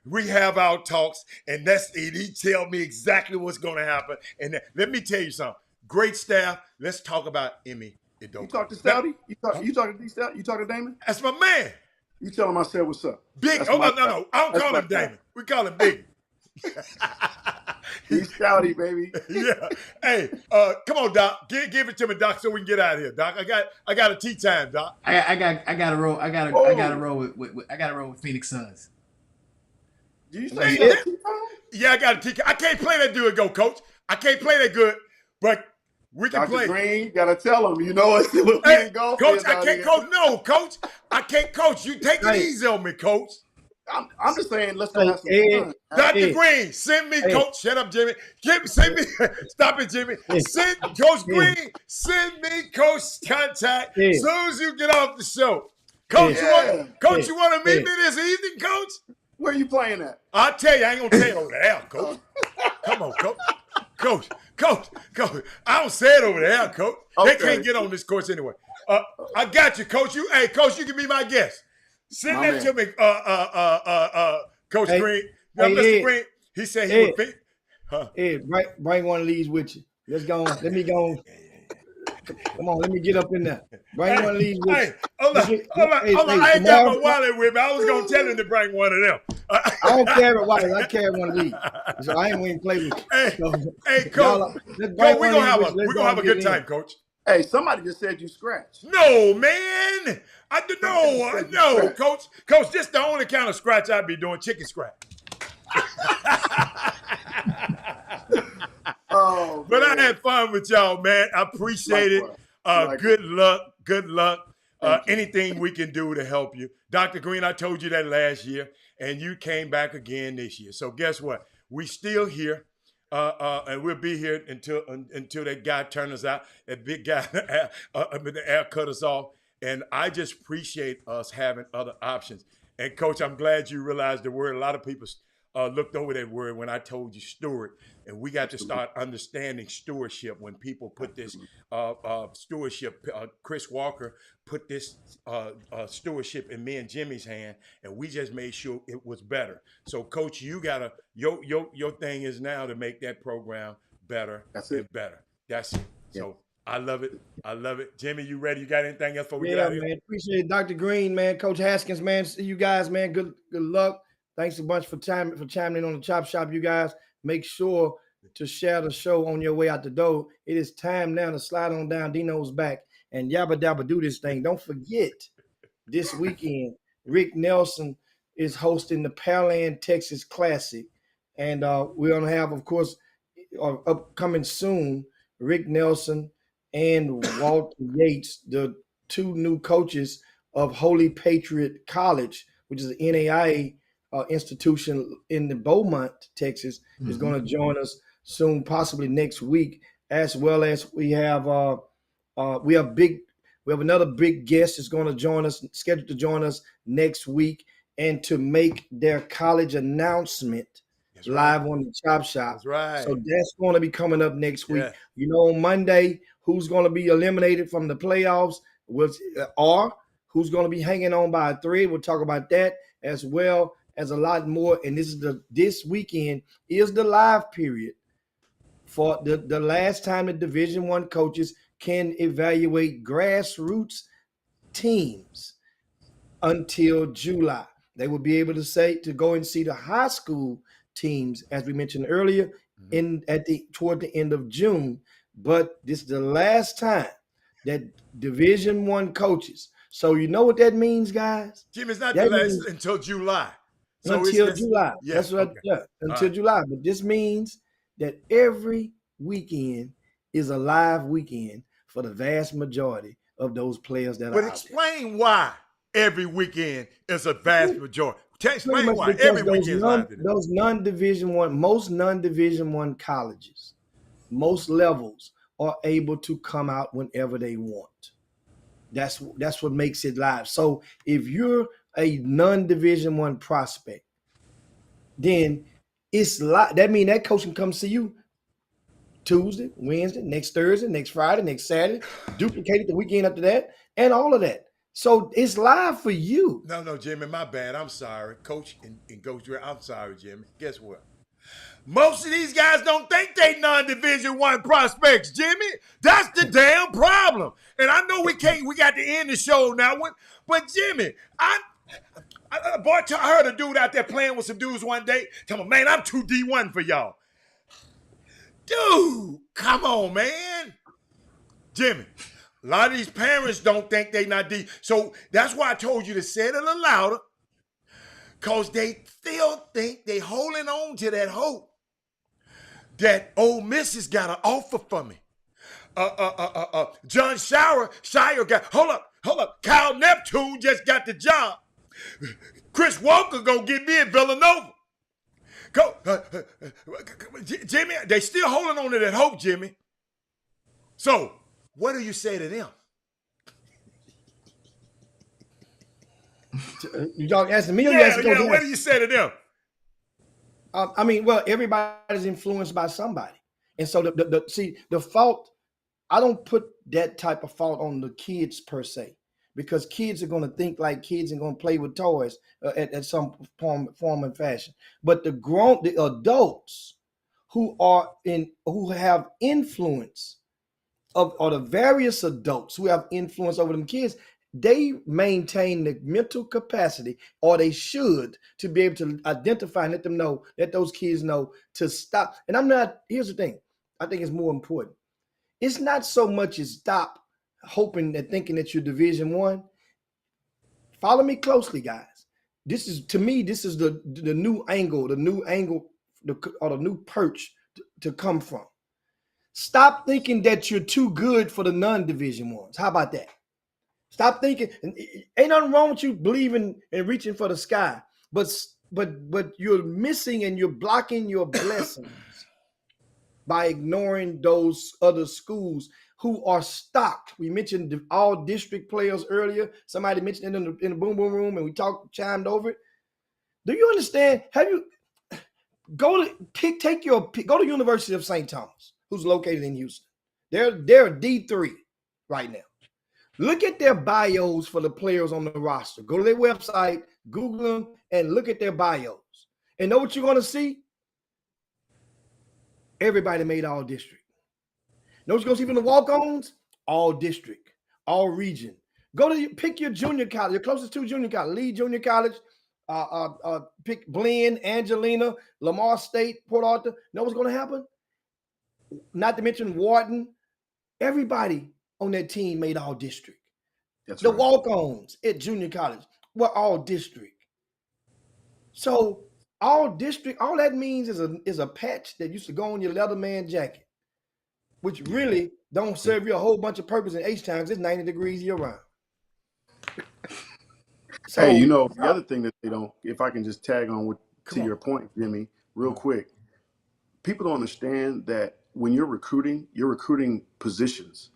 We have our talks, and he tell me exactly what's going to happen. And let me tell you something. Great staff. Let's talk about Ime Udoka. You talk to Stouty? You talk to D-Stout? You talk to Damon? That's my man. You tell him I said what's up. Big. No. I don't call him Damon. We call him Big. He's Stouty, baby. Yeah. Hey, come on, Doc. Give it to me, Doc, so we can get out of here, Doc. I got a tea time, Doc. I got to roll. I got to roll with Phoenix Suns. Do you say tea time? Yeah, I got a tea time. I can't play that dude go, Coach. I can't play that good, but we can play. Dr. Green, gotta tell him. You know it's still hey, Coach, I can't coach. No, Coach. I can't coach. You take it easy on me, Coach. I'm just saying, let's go have some fun. Dr. Green, send me Coach. Shut up, Jimmy. Send me. Stop it, Jimmy. Send Coach Green. Send me Coach contact as soon as you get off the show. Coach, you want to meet me this evening, Coach? Where are you playing at? I'll tell you. I ain't gonna tell you over the air, Coach. Come on, Coach. Coach. I don't say it over the air, Coach. Okay. They can't get on this course anyway. I got you, Coach. Coach, you can be my guest. Send that to me, Coach Green. Mr. Green, he said he would pick. Hey, bring one of these with you. Let's go on. Let me go on. Come on, let me get up in there. Bring one of these with you. Hold on. I ain't got my wallet with me. I was going to tell him to bring one of them. I don't carry wallets. I carry one of these. So I ain't going to play with you. Hey, Coach. We're going to have a good time, Coach. Hey, somebody just said you scratched. No, man. No, Coach. Coach, this the only kind of scratch I'd be doing, chicken scratch. But I had fun with y'all, man. I appreciate it. Good luck. Anything we can do to help you. Dr. Green, I told you that last year, and you came back again this year. So guess what? We still here. And we'll be here until that guy turns us out, that big guy, the air cut us off. And I just appreciate us having other options. And Coach, I'm glad you realized the word. A lot of people looked over that word when I told you steward. And we got to start understanding stewardship when people put this stewardship. Chris Walker put this stewardship in me and Jimmy's hand, and we just made sure it was better. So, Coach, you gotta your thing is now to make that program better and better. That's it. Yeah. So I love it. I love it. Jimmy, you ready? You got anything else before we get out of here? Man. Appreciate it. Dr. Green, man. Coach Haskins, man. See you guys, man. Good luck. Thanks a bunch for chiming in on the Chop Shop, you guys. Make sure to share the show on your way out the door. It is time now to slide on down Dino's back and yabba dabba do this thing. Don't forget, this weekend, Rick Nelson is hosting the Pearland Texas Classic. And we're going to have, of course, upcoming soon, Rick Nelson and Walter Yates, the two new coaches of Holy Patriot College, which is an NAIA institution in the Beaumont, Texas, is going to join us soon, possibly next week, as well as we have another big guest is going to join us, scheduled to join us next week, and to make their college announcement live on the Chop Shop. That's right. So that's going to be coming up next week. Yeah. You know, on Monday, who's going to be eliminated from the playoffs, or who's going to be hanging on by a thread. We'll talk about that as well as a lot more. And this weekend is the live period for the last time the Division I coaches can evaluate grassroots teams until July. They will be able to go and see the high school teams, as we mentioned earlier, toward the end of June. But this is the last time that Division I coaches. So you know what that means, guys? Jim, it's not the last until July. So until July. Yeah, that's right. Okay. Yeah, until July. But this means that every weekend is a live weekend for the vast majority of those players that are out there. But explain why every weekend is a vast majority. Explain why every weekend is live. Those most non-Division I colleges, most levels are able to come out whenever they want. That's what makes it live. So if you're a non-Division I prospect, then it's live. That means that coach can come see you Tuesday, Wednesday, next Thursday, next Friday, next Saturday, duplicate it the weekend after that, and all of that. So it's live for you. No, Jimmy, my bad. I'm sorry. Coach and Coach, I'm sorry, Jimmy. Guess what? Most of these guys don't think they non-Division I prospects, Jimmy. That's the damn problem. And I know we got to end the show now. But Jimmy, I heard a dude out there playing with some dudes one day. Tell me, man, I'm too D1 for y'all. Dude, come on, man. Jimmy, a lot of these parents don't think they not D. So that's why I told you to say it a little louder. Because they still think they holding on to that hope that Ole Miss has got an offer for me. John Shire got, hold up. Kyle Neptune just got the job. Chris Walker gonna get me at Villanova. Jimmy, they still holding on to that hope, Jimmy. So, what do you say to them? You don't ask me. What do you say to them? Everybody's influenced by somebody. And so the fault, I don't put that type of fault on the kids per se, because kids are going to think like kids and going to play with toys at some form and fashion. But the adults who have influence or the various adults who have influence over them kids, they maintain the mental capacity, or they should, to be able to identify and let those kids know to stop. And here's the thing, I think it's more important. It's not so much as stop hoping and thinking that you're Division I. Follow me closely, guys. This is the new angle, or the new perch to come from. Stop thinking that you're too good for the non-Division I's. How about that? Stop thinking. Ain't nothing wrong with you believing and reaching for the sky, but you're missing and you're blocking your blessings by ignoring those other schools who are stocked. We mentioned all district players earlier. Somebody mentioned it in the boom boom room, and we chimed over it. Do you understand? Have you go to University of St. Thomas, who's located in Houston? They're D3 right now. Look at their bios for the players on the roster. Go to their website, Google them, and look at their bios. And know what you're going to see? Everybody made all district. Know what you're going to see from the walk-ons? All district, all region. Pick your junior college, your closest to junior college, Lee Junior College, pick Blinn, Angelina, Lamar State, Port Arthur. Know what's going to happen? Not to mention Wharton. Everybody on that team made all district. That's the right. Walk-ons at junior college were all district. So all district, all that means is a patch that used to go on your Leatherman jacket, which really don't serve you a whole bunch of purpose in H-Town because it's 90 degrees year round. So, hey, the other thing that they don't, if I can just tag on to your point, Jimmy, real quick, people don't understand that when you're recruiting positions.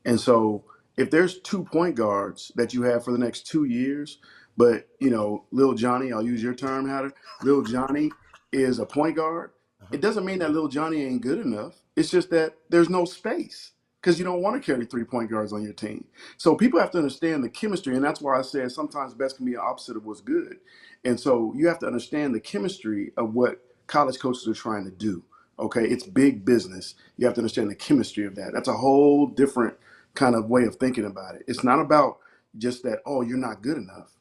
And so if there's 2 point guards that you have for the next 2 years, but, Lil Johnny, I'll use your term, Hatter, Lil Johnny is a point guard, it doesn't mean that Lil Johnny ain't good enough. It's just that there's no space because you don't want to carry 3 point guards on your team. So people have to understand the chemistry, and that's why I said sometimes best can be an opposite of what's good. And so you have to understand the chemistry of what college coaches are trying to do. Okay, it's big business. You have to understand the chemistry of that. That's a whole different kind of way of thinking about it. It's not about just that, oh, you're not good enough.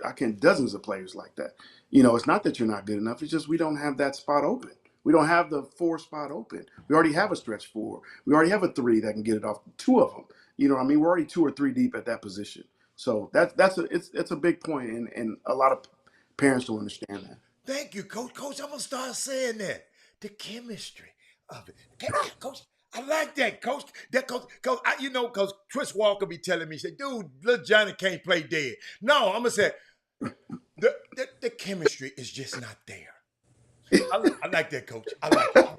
I can dozens of players like that. It's not that you're not good enough. It's just we don't have that spot open. We don't have the 4 spot open. We already have a stretch 4. We already have a 3 that can get it off. 2 of them. We're already 2 or 3 deep at that position. So it's a big point, and a lot of parents don't understand that. Thank you, Coach. Coach, I'm gonna start saying that. The chemistry of it. Coach, I like that, Coach. Coach, Chris Walker be telling me, say, dude, little Johnny can't play dead. No, I'm gonna say the chemistry is just not there. I like that, Coach. I like it.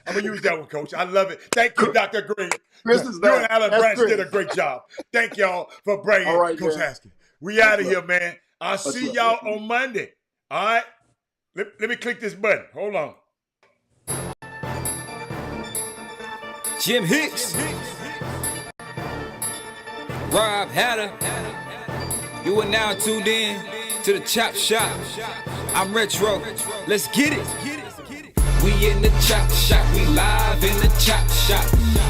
I'm gonna use that one, Coach. I love it. Thank you, Dr. Green. Chris You and Alan Branch did a great job. Thank y'all for bringing Coach Haskins. We out of here, man. I'll see y'all on Monday. All right? Let me click this button. Hold on. Jim Hicks, Rob Hatter, you are now tuned in to the Chop Shop. I'm Retro. Let's get it. We in the Chop Shop. We live in the Chop Shop.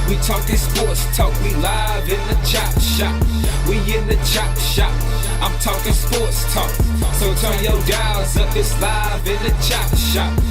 We talking sports talk. We live in the Chop Shop. We in the Chop Shop. I'm talking sports talk. So turn your dials up. It's live in the Chop Shop.